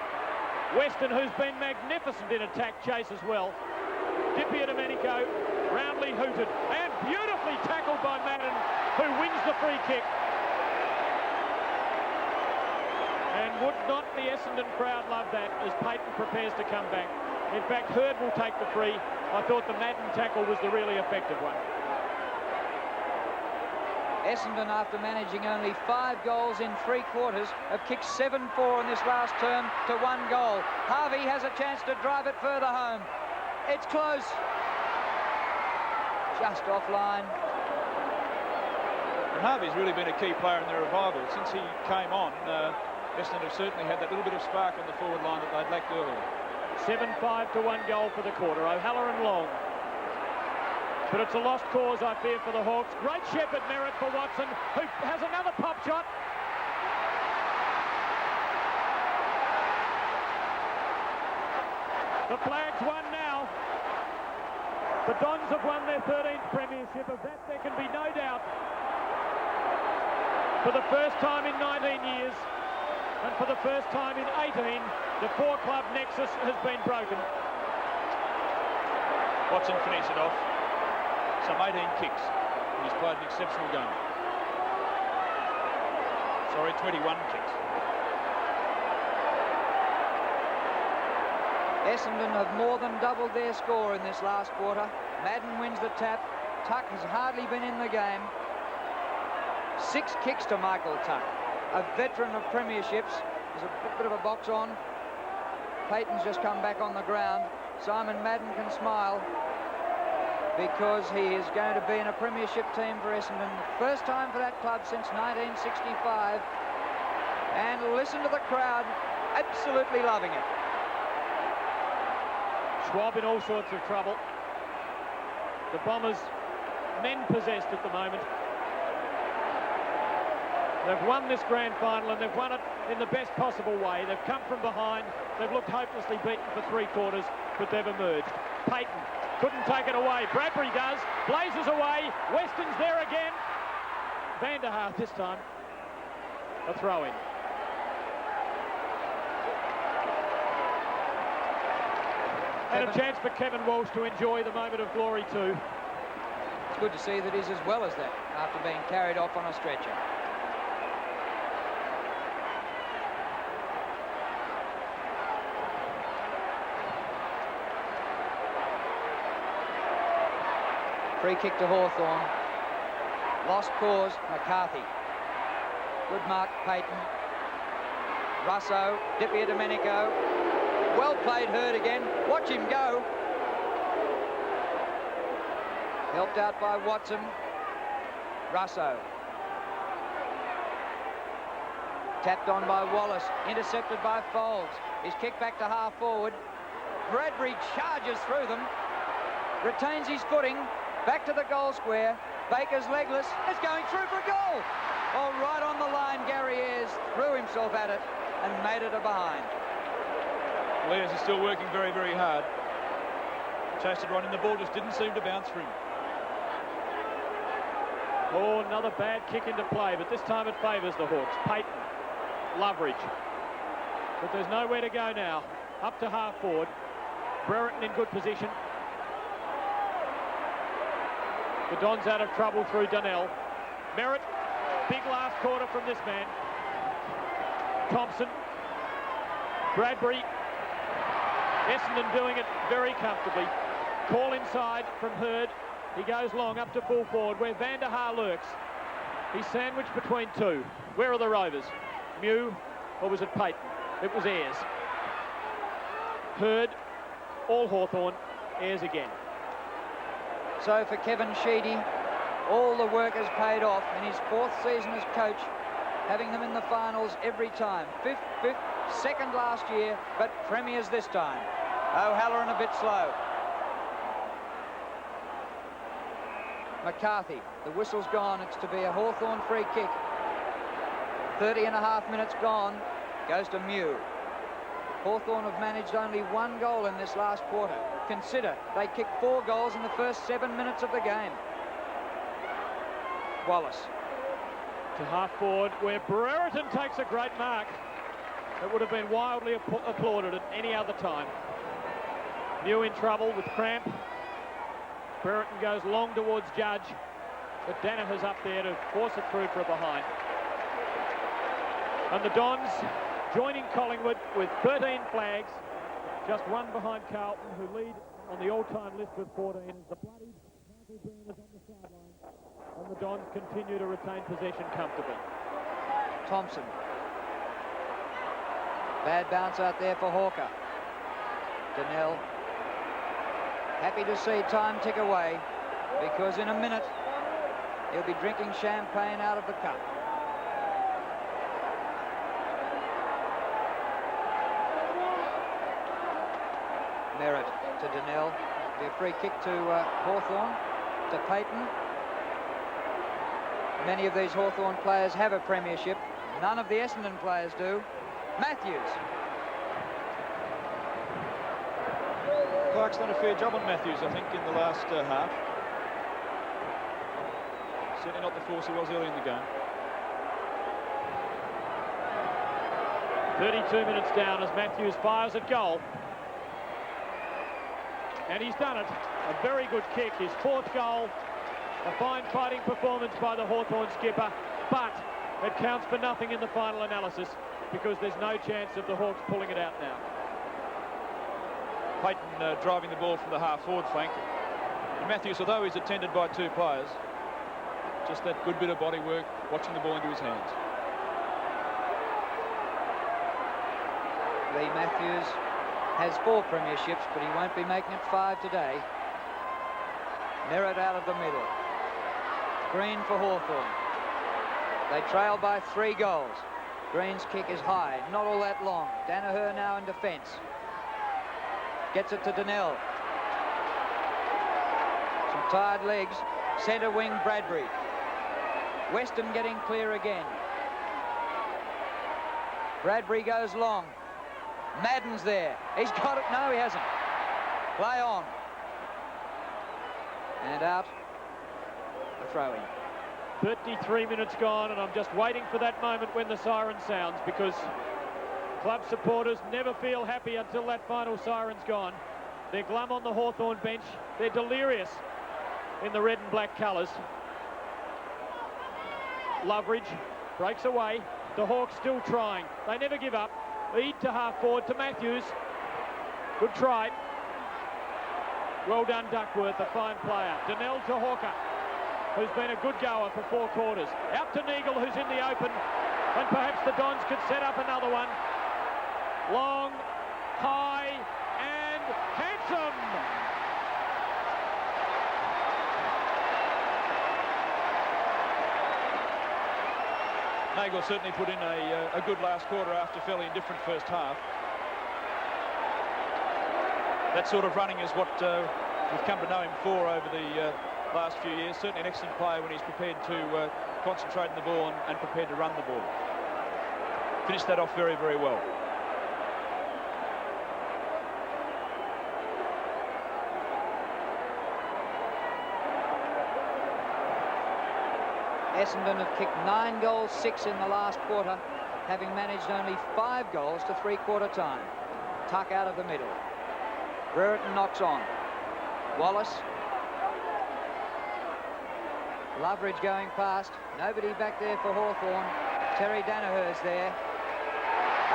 Weston, who's been magnificent in attack chase as well. Dipier-Domenico roundly hooted and beautifully tackled by Madden, who wins the free kick. And would not the Essendon crowd love that as Payton prepares to come back. In fact, Hurd will take the free. I thought the Madden tackle was the really effective one. Essendon, after managing only 5 goals in 3 quarters, have kicked 7-4 in this last term to 1 goal. Harvey has a chance to drive it further home. It's close. Just offline. And Harvey's really been a key player in their revival. Since he came on, Essendon have certainly had that little bit of spark on the forward line that they'd lacked earlier. 7-5 to 1 goal for the quarter. O'Halloran long. But it's a lost cause, I fear, for the Hawks. Great shepherd Merritt for Watson, who has another pop shot. The flag's won now. The Dons have won their 13th premiership. Of that, there can be no doubt. For the first time in 19 years, and for the first time in 18, the 4-club nexus has been broken. Watson finished it off. Some 18 kicks. He's played an exceptional game. Sorry, 21 kicks. Essendon have more than doubled their score in this last quarter. Madden wins the tap. Tuck has hardly been in the game. 6 kicks to Michael Tuck, a veteran of premierships. There's a bit of a box on. Payton's just come back on the ground. Simon Madden can smile because he is going to be in a premiership team for Essendon. The first time for that club since 1965. And listen to the crowd, absolutely loving it. Schwab in all sorts of trouble. The Bombers, men possessed at the moment. They've won this grand final and they've won it in the best possible way. They've come from behind. They've looked hopelessly beaten for 3 quarters, but they've emerged. Payton couldn't take it away. Bradbury does. Blazes away. Weston's there again. Vanderhaar this time. A throw-in. And a chance for Kevin Walsh to enjoy the moment of glory too. It's good to see that he's as well as that after being carried off on a stretcher. Free kick to Hawthorn. Lost cause, McCarthy. Good mark, Payton. Russo, Dipier-Domenico. Well played, Hurd again. Watch him go. Helped out by Watson. Russo. Tapped on by Wallace. Intercepted by Foles. He's kicked back to half forward. Bradbury charges through them. Retains his footing. Back to the goal square. Baker's legless. It's going through for a goal. Oh, right on the line, Gary Ayres threw himself at it and made it a behind. Ayres is still working very, very hard. Chased it right in, the ball just didn't seem to bounce for him. Oh, another bad kick into play, but this time it favours the Hawks. Payton, Loveridge. But there's nowhere to go now. Up to half forward. Brereton in good position. The Dons out of trouble through Donnell. Merritt, big last quarter from this man. Thompson. Bradbury. Essendon doing it very comfortably. Call inside from Hurd. He goes long up to full forward where Van der Haar lurks. He's sandwiched between two. Where are the Rovers? Mew, or was it Payton? It was Ayres. Hurd, all Hawthorn, Ayres again. So for Kevin Sheedy, all the work has paid off in his 4th season as coach, having them in the finals every time. Fifth, second last year, but premiers this time. O'Halloran a bit slow. McCarthy, the whistle's gone. It's to be a Hawthorn free kick. 30.5 minutes gone. Goes to Mew. Hawthorn have managed only 1 goal in this last quarter. Consider, they kicked 4 goals in the first 7 minutes of the game. Wallace. To half forward, where Brereton takes a great mark. It would have been wildly applauded at any other time. Mew in trouble with cramp. Brereton goes long towards Judge, but Danaher's up there to force it through for a behind. And the Dons joining Collingwood with 13 flags, just 1 behind Carlton, who lead on the all-time list with 14 as the bloodied Michael Byrne is on the sideline, and the Dons continue to retain possession comfortably. Thompson. Bad bounce out there for Hawker. Donnell. Happy to see time tick away, because in a minute he'll be drinking champagne out of the cup. Merritt to Donnell. Be a free kick to Hawthorn, to Payton. Many of these Hawthorn players have a premiership. None of the Essendon players do. Matthews. Clark's done a fair job on Matthews, I think, in the last half. Certainly not the force he was early in the game. 32 minutes down as Matthews fires at goal. And he's done it. A very good kick, his 4th goal. A fine fighting performance by the Hawthorn skipper, but it counts for nothing in the final analysis because there's no chance of the Hawks pulling it out now. Payton driving the ball from the half-forward flank. And Matthews, although he's attended by 2 players, just that good bit of body work, watching the ball into his hands. Lee Matthews has 4 premierships, but he won't be making it 5 today. Merritt out of the middle. Green for Hawthorn. They trail by 3 goals. Green's kick is high, not all that long. Danaher now in defence. Gets it to Donnell. Some tired legs. Centre wing Bradbury. Weston getting clear again. Bradbury goes long. Madden's there. He's got it. No, he hasn't. Play on. And out. A throw-in. 33 minutes gone, and I'm just waiting for that moment when the siren sounds, because club supporters never feel happy until that final siren's gone. They're glum on the Hawthorn bench. They're delirious in the red and black colours. Loveridge breaks away. The Hawks still trying. They never give up. Eade to half forward to Matthews. Good try. Well done, Duckworth, a fine player. Donnell to Hawker, who's been a good goer for 4 quarters. Out to Neagle, who's in the open, and perhaps the Dons could set up another one. Long, high, and handsome. Nagel certainly put in a good last quarter after fairly indifferent first half. That sort of running is what we've come to know him for over the last few years. Certainly an excellent player when he's prepared to concentrate on the ball and prepared to run the ball. Finished that off very, very well. Essendon have kicked 9 goals, 6 in the last quarter, having managed only 5 goals to three-quarter time. Tuck out of the middle. Brereton knocks on. Wallace. Loveridge going past. Nobody back there for Hawthorn. Terry Danaher's there.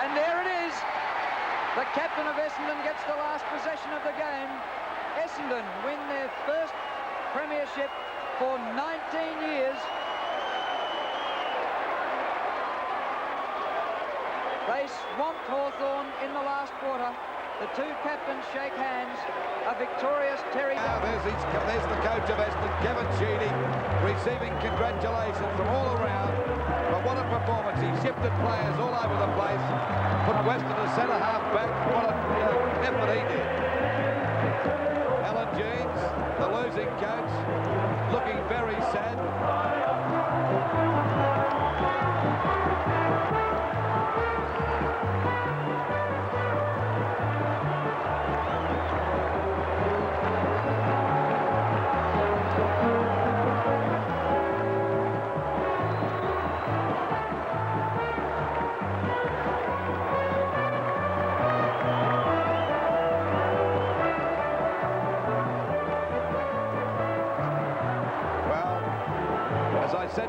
And there it is. The captain of Essendon gets the last possession of the game. Essendon win their first premiership for 19 years. They swamped Hawthorn in the last quarter. The two captains shake hands. A victorious Terry. There's the coach of Essendon, Kevin Sheedy, receiving congratulations from all around. But what a performance. He shifted players all over the place. Put Weston as centre-half back. What an effort he did. Alan Jeans, the losing coach, looking very sad.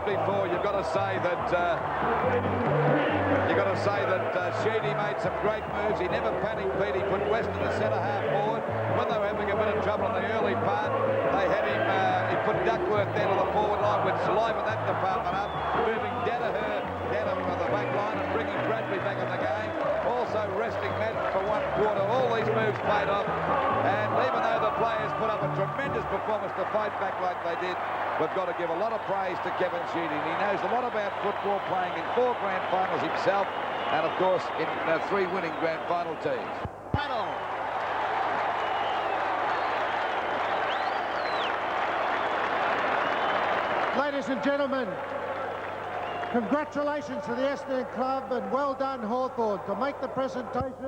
Before, you've got to say that Sheedy made some great moves. He never panicked, Pete. He put Weston as centre-half forward. When they were having a bit of trouble in the early part, they had him. He put Duckworth down to the forward line, which livened that department up, moving Danaher down to the back line and bringing Bradley back in the game. Also resting Madden for one quarter. All these moves paid off, and even though the players put up a tremendous performance to fight back like they did, we've got to give a lot of praise to Kevin Sheedy. He knows a lot about football, playing in 4 grand finals himself, and of course in 3 winning grand final teams. Panel. Ladies and gentlemen, congratulations to the Essendon Club and well done Hawthorn to make the presentation.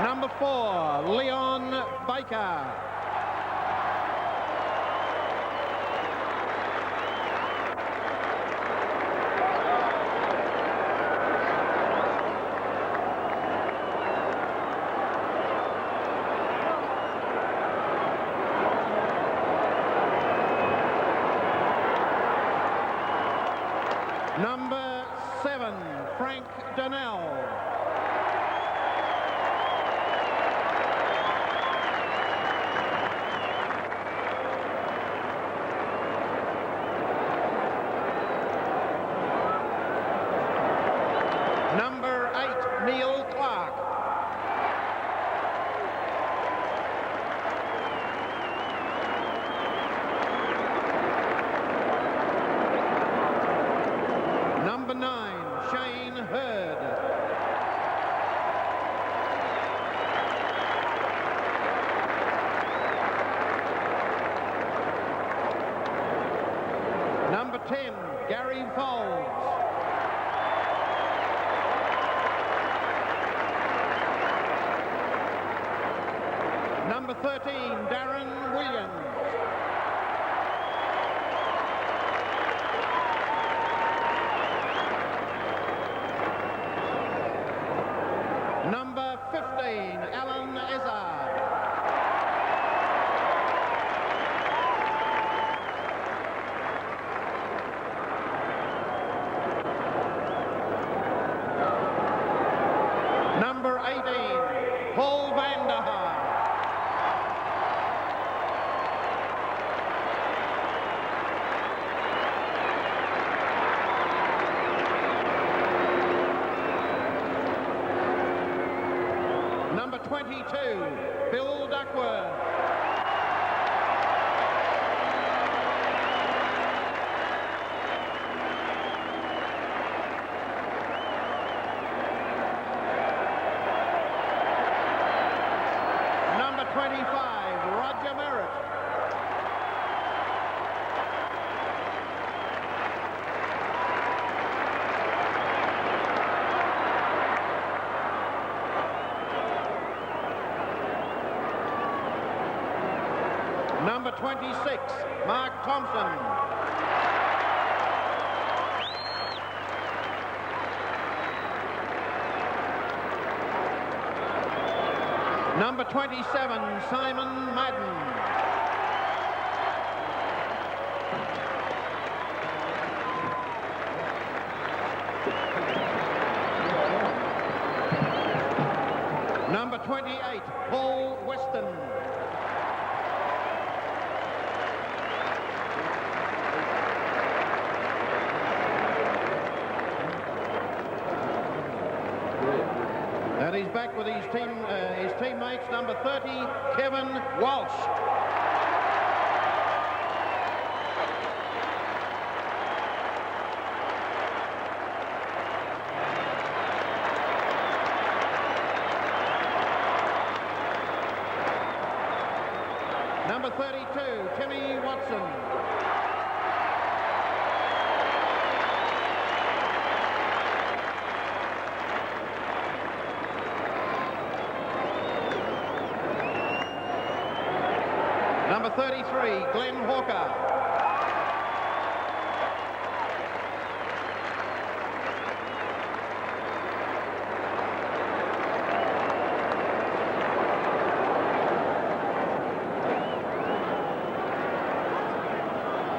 Number 4, Leon Baker. Number 7, Frank Donnell. Number 8, Neil Clark. Number 9, Shane Hurd. Number 10, Gary Foulds. Number 13, Darren Williams. Number 15, Alan Izzard. Number 18, Paul Vanderhaar. Number 22, Bill Duckworth. Number 25, Roger Merritt. number 26, Mark Thompson. Number 27, Simon Madden. Number 28, Paul Weston. And he's back with his teammates, number 30, Kevin Walsh. Number 32, Timmy Watson. Number 33, Glenn Hawker.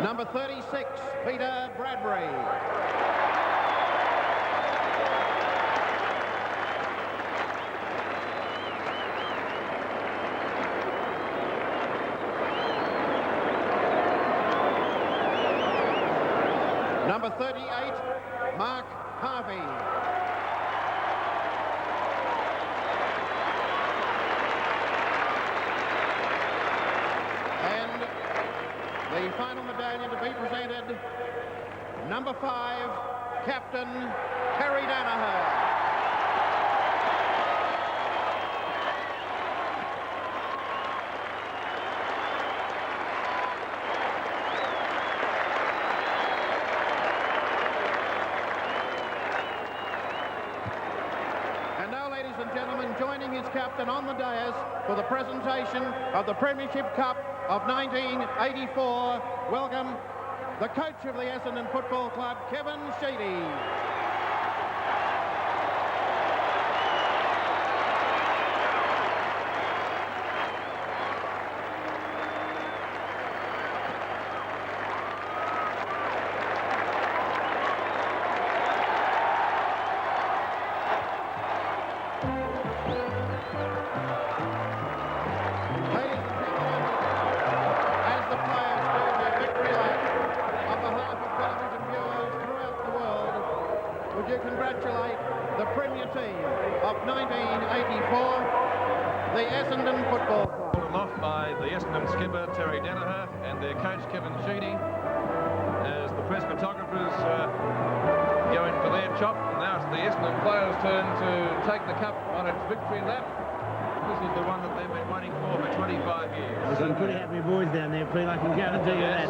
Number 36, Peter Bradbury. Number 38, Mark Harvey. And the final medallion to be presented, number 5, Captain Terry Danaher. And now, ladies and gentlemen, joining his captain on the dais for the presentation of the Premiership Cup of 1984, welcome the coach of the Essendon Football Club, Kevin Sheedy. You congratulate the Premier team of 1984, the Essendon Football Club. Pulled off by the Essendon skipper, Terry Danaher, and their coach, Kevin Sheedy, as the press photographers go in for their chop. And now it's the Essendon players' turn to take the cup on its victory lap. This is the one that they've been waiting for 25 years. There's some pretty happy boys down there, Pete, I can guarantee you that.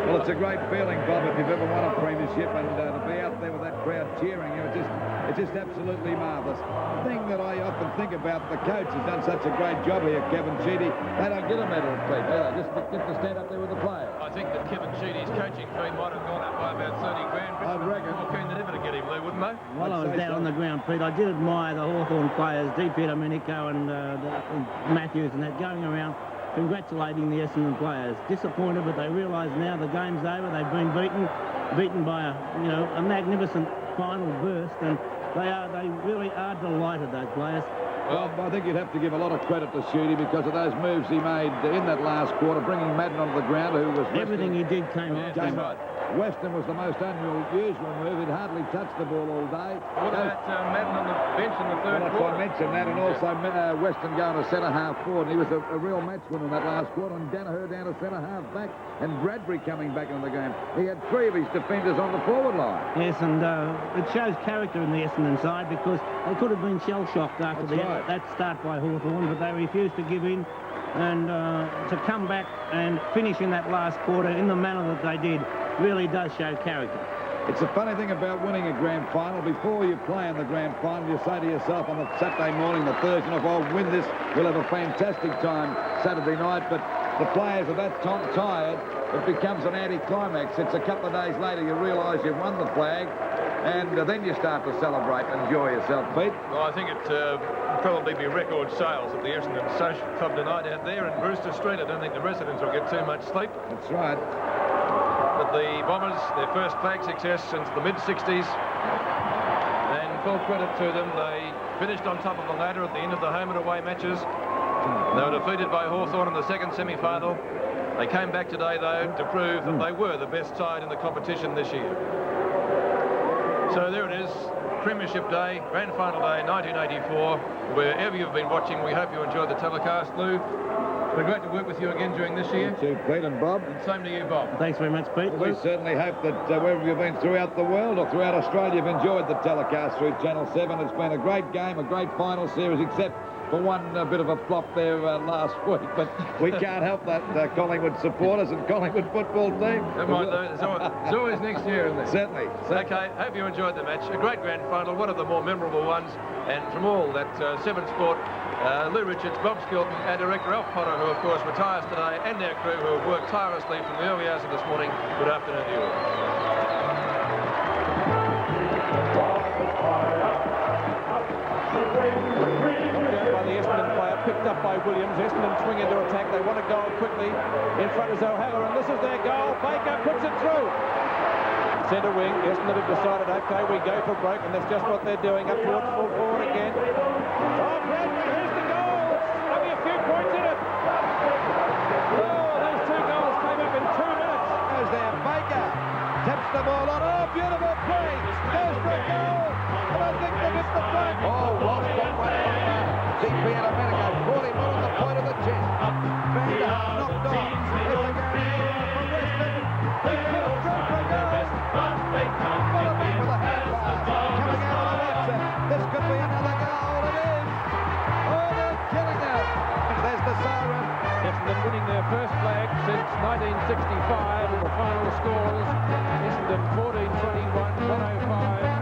Well, it's a great feeling, Bob, if you've ever won a premiership, and to be out there with that crowd cheering you, it's just absolutely marvellous. The thing that I often think about, the coach has done such a great job here, Kevin Sheedy. They don't get a medal, Pete, do they? Just get to stand up there with the players. I think that Kevin Sheedy's coaching fee might have gone up by about 30 grand. I reckon. More keen than ever to get him there, wouldn't they? While I was down on the ground, Pete, I did admire the Hawthorn players, D. Peter Minico and Matthews and that, going around congratulating the Essendon players. Disappointed, but they realise now the game's over. They've been beaten by a magnificent final burst, and they really are delighted, those players. Well, I think you'd have to give a lot of credit to Sheedy because of those moves he made in that last quarter, bringing Madden onto the ground, who was everything he did came off. Came right. Weston was the most unusual move. He'd hardly touched the ball all day. What about Madden on the bench in the third quarter? I mentioned that, and also Weston going to centre-half forward. He was a real match winner in that last quarter, and Danaher down to centre-half back, and Bradbury coming back into the game. He had 3 of his defenders on the forward line. Yes, and it shows character in the Essendon side, because they could have been shell-shocked after that start by Hawthorn, but they refused to give in, and to come back and finish in that last quarter in the manner that they did really does show character. It's a funny thing about winning a grand final. Before you play in the grand final, you say to yourself on the Saturday morning, the Thursday, if I'll win this, we'll have a fantastic time Saturday night. But the players are that tired, it becomes an anticlimax. It's a couple of days later you realise you've won the flag, and then you start to celebrate and enjoy yourself, Pete. Well, I think it probably be record sales at the Essendon Social Club tonight out there in Brewster Street. I don't think the residents will get too much sleep. That's right. But the Bombers, their first flag success since the mid-60s, and full credit to them. They finished on top of the ladder at the end of the home and away matches. They were defeated by Hawthorn in the second semi-final. They came back today, though, to prove that they were the best side in the competition this year. So there it is, Premiership Day, Grand Final Day, 1984. Wherever you've been watching, we hope you enjoyed the telecast. Lou, it's been great to work with you again during this year. Thank you, Pete and Bob. And same to you, Bob. Thanks very much, Pete. We certainly hope that wherever you've been throughout the world or throughout Australia, you've enjoyed the telecast through Channel 7. It's been a great game, a great final series, except for one bit of a flop there last week. But we can't help that, Collingwood supporters and Collingwood football team. Never mind, though. It's always next year, isn't it? Certainly. Okay, hope you enjoyed the match. A great grand final, one of the more memorable ones. And from all that Seven Sport, Lou Richards, Bob Skilton, and director Alf Potter, who of course retires today, and their crew who have worked tirelessly from the early hours of this morning. Good afternoon to you all. By the Essendon player, picked up by Williams. Essendon swing into attack. They want to go quickly. In front is O'Halloran, and this is their goal. Baker puts it through. Centre wing, Essendon have decided, OK, we go for broke, and that's just what they're doing. Up towards full forward again. Oh, Bradley, here's the goal. Only a few points in it. Oh, those two goals came up in 2 minutes. Goes there, Baker taps the ball on. Oh, beautiful play. Goes for a goal. And I think they've hit the front. Oh, Walsh got one from DP and America. Caught him on the point of the chest. Vander knocked off. It's a game from Western. They put a straight for a goal. What a beat with a hand pass. Coming out of the Watson. This could be another goal. It is. Oh, they're killing it. There's the siren. Essendon winning their first flag since 1965, and the final scores Essendon 14-21, 105.